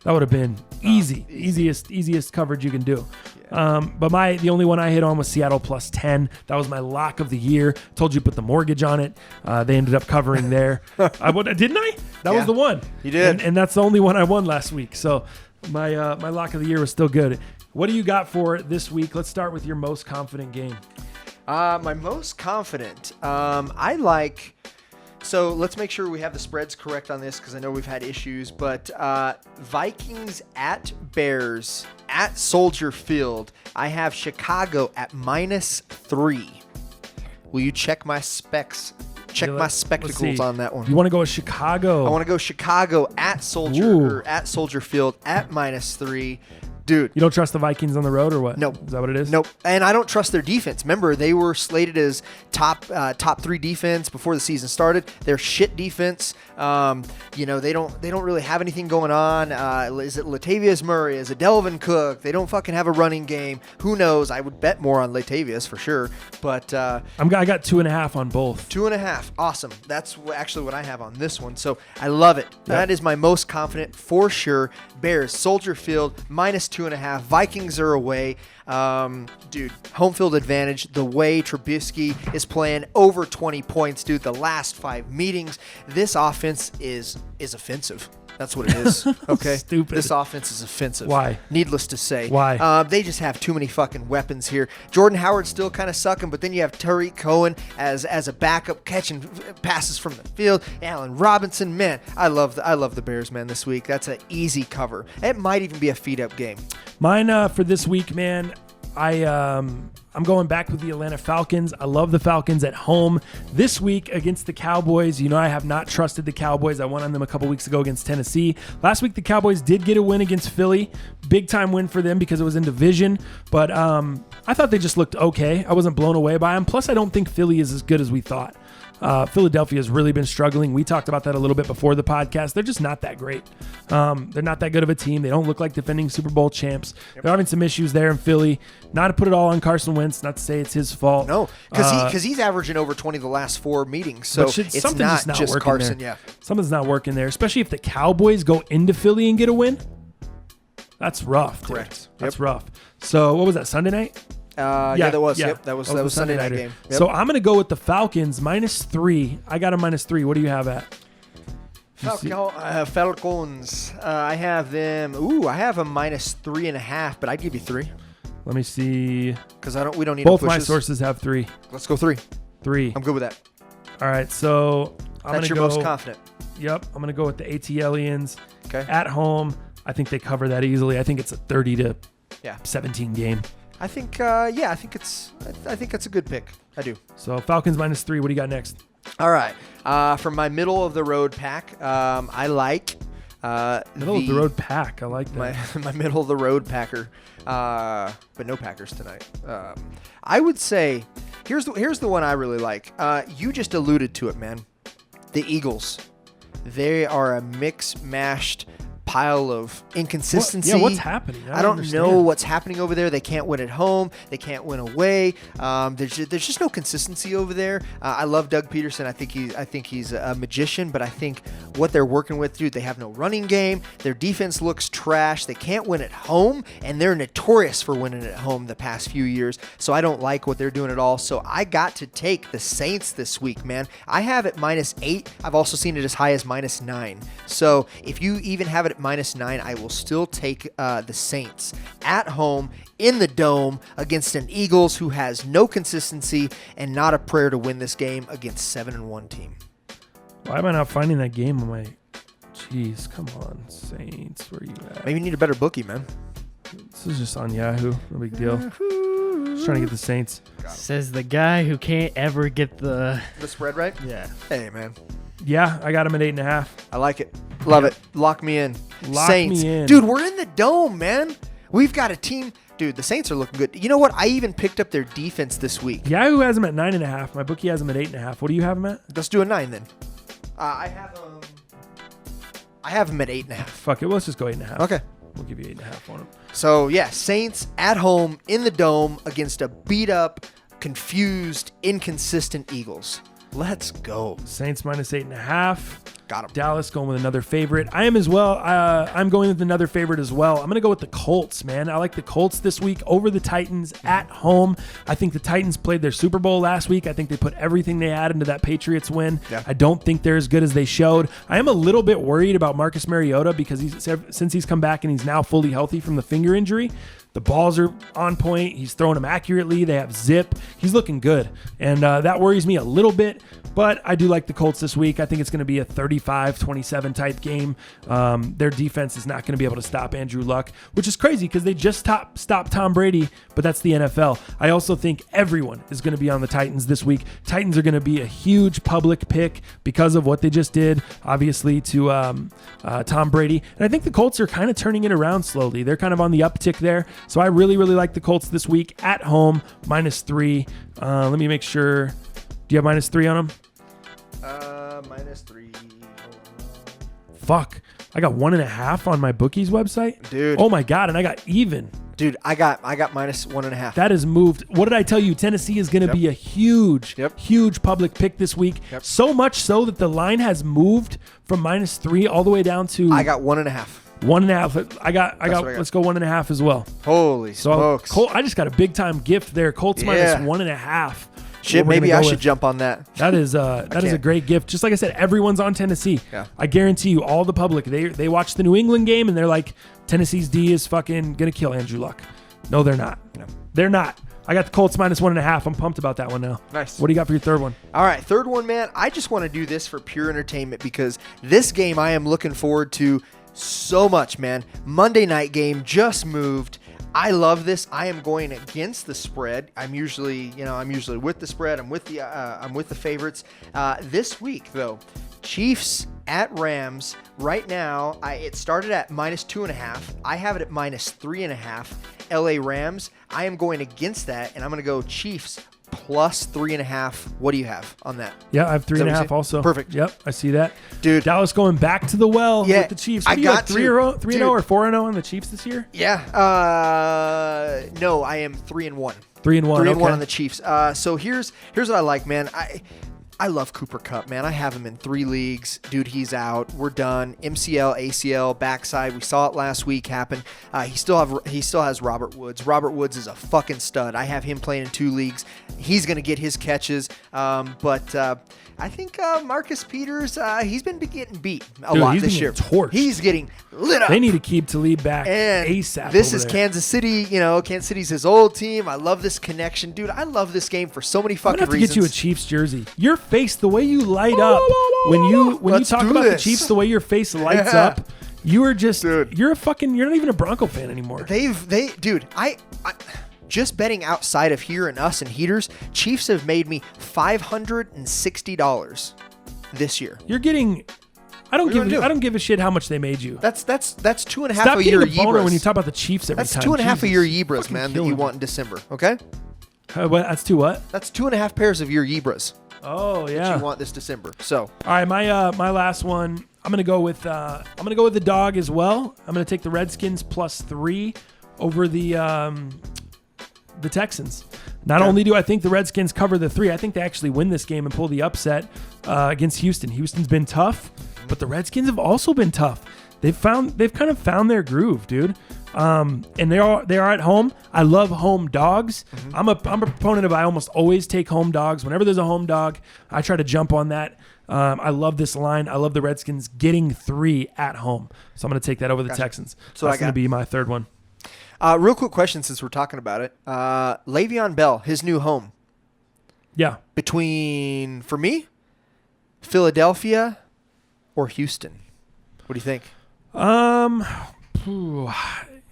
That would have been easiest coverage you can do. But the only one I hit on was Seattle +10. That was my lock of the year. Told you to put the mortgage on it. They ended up covering there. Didn't I? That was the one. You did. And that's the only one I won last week. So my lock of the year was still good. What do you got for this week? Let's start with your most confident game. My most confident. I like So let's make sure we have the spreads correct on this because I know we've had issues. But Vikings at Bears at Soldier Field. I have Chicago at -3. Will you check my specs? Check my spectacles on that one. You want to go with Chicago? I want to go Chicago at Soldier Field at -3. Dude. You don't trust the Vikings on the road or what? Nope. Is that what it is? Nope. And I don't trust their defense. Remember, they were slated as top 3 defense before the season started. They're shit defense. They don't really have anything going on. Is it Latavius Murray? Is it Delvin Cook? They don't fucking have a running game. Who knows? I would bet more on Latavius for sure. But I got 2.5 on both. 2.5. Awesome. That's actually what I have on this one. So I love it. Yep. That is my most confident for sure. Bears, Soldier Field, -2.5. Vikings are away. Dude, home field advantage. The way Trubisky is playing over 20 points, dude, the last 5 meetings. This offense is offensive. That's what it is. Okay. Stupid. This offense is offensive. Why? Needless to say. Why? They just have too many fucking weapons here. Jordan Howard's still kind of sucking, but then you have Tariq Cohen as a backup catching passes from the field. Allen Robinson, man, I love the Bears, man, this week. That's an easy cover. It might even be a feed-up game. Mine for this week, man, I'm going back with the Atlanta Falcons. I love the Falcons at home this week against the Cowboys. You know, I have not trusted the Cowboys. I went on them a couple weeks ago against Tennessee. Last week, the Cowboys did get a win against Philly. Big time win for them because it was in division. But I thought they just looked okay. I wasn't blown away by them. Plus, I don't think Philly is as good as we thought. Philadelphia has really been struggling. We talked about that a little bit before the podcast. They're just not that great. They're not that good of a team. They don't look like defending Super Bowl champs. Yep. They're having some issues there in Philly. Not to put it all on Carson Wentz, not to say it's his fault. No, because he's averaging over 20 the last 4 meetings. So it's not just Carson. There. Yeah, something's not working there, especially if the Cowboys go into Philly and get a win. That's rough. Correct. That's rough. So what was that, Sunday night? That was. Yep, that was Sunday night game. Yep. So I'm going to go with the Falcons -3. I got a -3. What do you have at? Falcons. I have them. I have a -3.5, but I'd give you 3. Let me see. Because we don't need both no my sources have 3. Let's go 3. 3. I'm good with that. All right, so That's your most confident. Yep, I'm going to go with the ATLians. Okay. At home, I think they cover that easily. I think it's a 30-17 game. I think it's a good pick. I do. So Falcons -3. What do you got next? All right. From my middle of the road pack, I like middle of the road pack. I like that. My middle of the road packer, but no Packers tonight. I would say here's the one I really like. You just alluded to it, man. The Eagles. They are a mix-mashed pile of inconsistency. What's happening? I don't know what's happening over there. They can't win at home. They can't win away. There's just no consistency over there. I love Doug Peterson. I think he's a magician, but I think what they're working with, dude, they have no running game. Their defense looks trash. They can't win at home, and they're notorious for winning at home the past few years. So I don't like what they're doing at all. So I got to take the Saints this week, man. I have it -8. I've also seen it as high as -9. So if you even have it at -9, I will still take the Saints at home in the Dome against an Eagles who has no consistency and not a prayer to win this game against 7-1 team. Why am I not finding that game on my... Jeez, come on, Saints. Where are you at? Maybe you need a better bookie, man. This is just on Yahoo. No big deal. Just trying to get the Saints. Says the guy who can't ever get the spread right? Yeah. Hey, man. Yeah, I got him at 8.5. I like it. Love it. Lock me in. Lock Saints. me in. Dude, we're in the Dome, man. We've got a team. Dude, the Saints are looking good. You know what? I even picked up their defense this week. Yahoo has them at 9.5. My bookie has them at 8.5. What do you have them at? Let's do a 9 then. I have them at 8.5. Fuck it. Let's just go 8.5. Okay. We'll give you 8.5 on them. So, yeah, Saints at home in the Dome against a beat-up, confused, inconsistent Eagles. Let's go. Saints -8.5. Got him. Dallas going with another favorite. I am as well. I'm going with another favorite as well. I'm going to go with the Colts, man. I like the Colts this week over the Titans at home. I think the Titans played their Super Bowl last week. I think they put everything they had into that Patriots win. Yeah. I don't think they're as good as they showed. I am a little bit worried about Marcus Mariota because since he's come back and he's now fully healthy from the finger injury. The balls are on point. He's throwing them accurately. They have zip. He's looking good. And that worries me a little bit. But I do like the Colts this week. I think it's going to be a 35-27 type game. Their defense is not going to be able to stop Andrew Luck, which is crazy because they just stopped Tom Brady, but that's the NFL. I also think everyone is going to be on the Titans this week. Titans are going to be a huge public pick because of what they just did, obviously, to Tom Brady. And I think the Colts are kind of turning it around slowly. They're kind of on the uptick there. So I really, really like the Colts this week at home, -3. Let me make sure. Do you have -3 on them? -3. Fuck. I got 1.5 on my bookies website. Dude. Oh my God. And I got even. Dude, I got -1.5. That has moved. What did I tell you? Tennessee is going to be a huge public pick this week. Yep. So much so that the line has moved from -3 all the way down to I got 1.5. 1.5. I got. Let's go 1.5 as well. Holy smokes. I just got a big time gift there. Colts -1.5. Shit, We're maybe gonna I go should with. jump on that. That is a great gift. Just like I said, everyone's on Tennessee. Yeah. I guarantee you, all the public they watch the New England game and they're like, Tennessee's D is fucking gonna kill Andrew Luck. No, they're not. No. They're not. I got the Colts -1.5. I'm pumped about that one now. Nice. What do you got for your third one? All right, third one, man. I just want to do this for pure entertainment because this game I am looking forward to so much, man. Monday night game just moved. I love this. I am going against the spread. I'm usually with the spread. I'm with the favorites. This week though, Chiefs at Rams. Right now, it started at -2.5. I have it at -3.5. LA Rams. I am going against that, and I'm going to go Chiefs +3.5. What do you have on that? Yeah, I have Is that what you 3.5 said? also. Perfect. Yep, I see that. Dude. Dallas going back to the well with the Chiefs. What I are you got like, 3 to. 3-0 or 4-0 on the Chiefs this year? Yeah. No, I am 3-1. 3-1. 3-1 Okay. on the Chiefs. So here's what I like, man. I love Cooper Kupp, man. I have him in 3 leagues. Dude, he's out. We're done. MCL, ACL, backside. We saw it last week happen. He still has Robert Woods. Robert Woods is a fucking stud. I have him playing in 2 leagues. He's gonna get his catches. But I think Marcus Peters, he's been getting beat a lot he's this been year. getting torched. He's getting lit up. They need to keep Talib back And ASAP. this over is there. Kansas City. Kansas City's his old team. I love this connection. Dude, I love this game for so many I'm fucking gonna have to reasons. get you a Chiefs jersey. Your face, the way you light up when you Let's talk do about the this. Chiefs, the way your face lights Yeah. up, you are just Dude. you're not even a Bronco fan anymore. Dude, I just betting outside of here and us and heaters, Chiefs have made me $560 this year. You're getting. I don't What are you give. gonna do? I don't give a shit how much they made you. That's 2.5 Stop a getting year a boner Yebras. when you talk about the Chiefs every That's time. 2.5 a Jesus. year Yebras, Fucking man, that killing you me. want in December. Okay, That's 2 what? that's 2.5 pairs of your Yebras Oh that yeah. you want this December. So All right, my last one. I'm gonna go with the dog as well. I'm gonna take the Redskins +3 over the Texans. Not only do I think the Redskins cover the 3, I think they actually win this game and pull the upset against Houston. Houston's been tough, but the Redskins have also been tough. They've kind of found their groove, dude. And they are at home. I love home dogs. I'm a proponent of I almost always take home dogs. Whenever there's a home dog, I try to jump on that. I love this line. I love the Redskins getting 3 at home. So I'm going to take that over the Texans. So That's I going to got- be my third one. real quick question since we're talking about it. Le'Veon Bell, his new home. Yeah. Between, for me, Philadelphia or Houston. What do you think?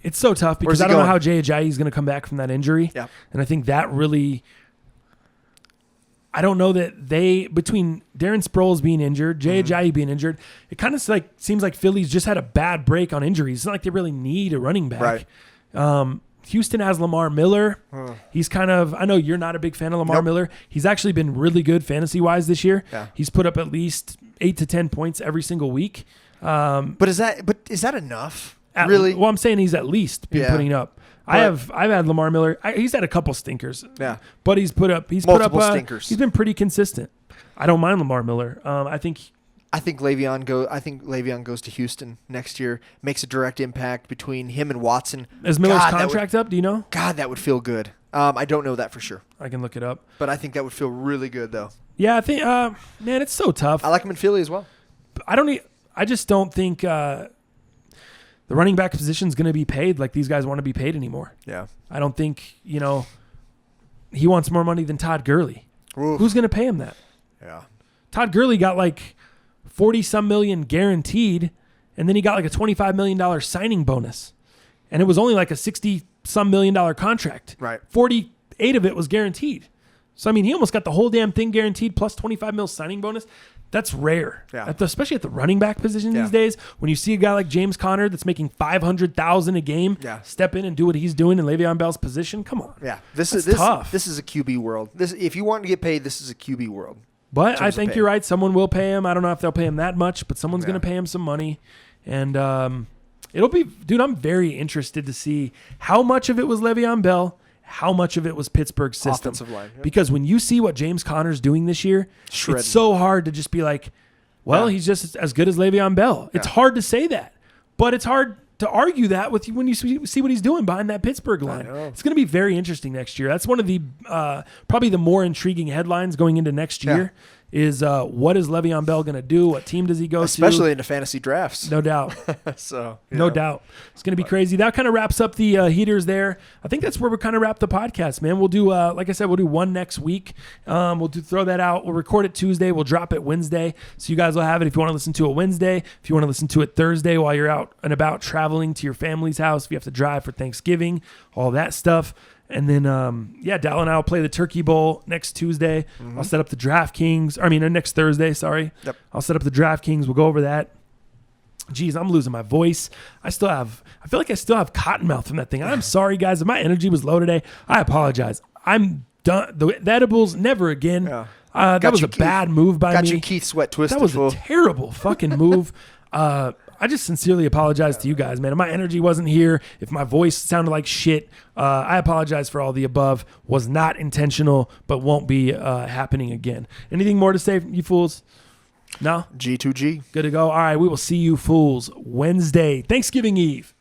It's so tough Where's because he I don't know going? how Jay Ajayi is going to come back from that injury. Yeah. And I think that really, I don't know that between Darren Sproles being injured, Jay Ajayi being injured, it kind of seems like Philly's just had a bad break on injuries. It's not like they really need a running back. Right. Houston has Lamar Miller. He's kind of, I know you're not a big fan of Lamar Nope. Miller. He's actually been really good fantasy-wise this year. Yeah. He's put up at least 8 to 10 points every single week. But is that enough? At- Really? Well, I'm saying he's at least been Yeah. putting up. But- I've had Lamar Miller. He's had a couple stinkers. Yeah. But he's put up Multiple stinkers. He's been pretty consistent. I don't mind Lamar Miller. I think I think Le'Veon goes to Houston next year, makes a direct impact between him and Watson. Is Miller's contract up? Do you know? God, that would feel good. I don't know that for sure, I can look it up. but I think that would feel really good, though. Yeah, I think, man, it's so tough. I like him in Philly as well. I just don't think the running back position is going to be paid like these guys want to be paid anymore. Yeah. I don't think, he wants more money than Todd Gurley. Oof. Who's going to pay him that? Yeah. Todd Gurley got like 40-some million guaranteed, and then he got like a $25 million signing bonus. And it was only like a $60-some million contract. Right. 48 of it was guaranteed. So, I mean, he almost got the whole damn thing guaranteed plus $25 million signing bonus. That's rare, Yeah. Especially at the running back position Yeah. these days. When you see a guy like James Conner that's making $500,000 a game, Yeah. step in and do what he's doing in Le'Veon Bell's position. Come on, Yeah. This That's is tough. This is a QB world. If you want to get paid, this is a QB world. But I terms of think pay. you're right. Someone will pay him. I don't know if they'll pay him that much, but someone's Yeah. going to pay him some money. And it'll be, dude, I'm very interested to see how much of it was Le'Veon Bell, how much of it was Pittsburgh's system. Offensive line, yeah. Because when you see what James Conner's doing this year, Shredding. it's so hard to just be like, well, Yeah. he's just as good as Le'Veon Bell. It's Yeah. hard to say that, but it's hard to argue that with you when you see what he's doing behind that Pittsburgh line. know. It's going to be very interesting next year. That's one of the probably the more intriguing headlines going into next Yeah. year is what is Le'Veon Bell going to do? What team does he go Especially in the fantasy drafts. to? No doubt. So No doubt. It's going to be crazy. That kind of wraps up the heaters there. I think that's where we kind of wrap the podcast, man. We'll do, like I said, we'll do one next week. Throw that out. We'll record it Tuesday. We'll drop it Wednesday. So you guys will have it if you want to listen to it Wednesday. If you want to listen to it Thursday while you're out and about traveling to your family's house, if you have to drive for Thanksgiving, all that stuff. And then, Dal and I will play the Turkey Bowl next Tuesday. I'll set up the next Thursday, sorry. Yep. I'll set up the DraftKings. We'll go over that. Geez, I'm losing my voice. I feel like I still have cotton mouth from that thing. I'm sorry, guys. If my energy was low today, I apologize. I'm done. The edibles, never again. Yeah. That was a bad move by me. Got your Keith Sweat twisted. That was fool. a terrible fucking move. I just sincerely apologize to you guys, man. If my energy wasn't here, if my voice sounded like shit, I apologize for all the above. Was not intentional, but won't be happening again. Anything more to say, you fools? No? G2G. Good to go. All right, we will see you fools Wednesday, Thanksgiving Eve.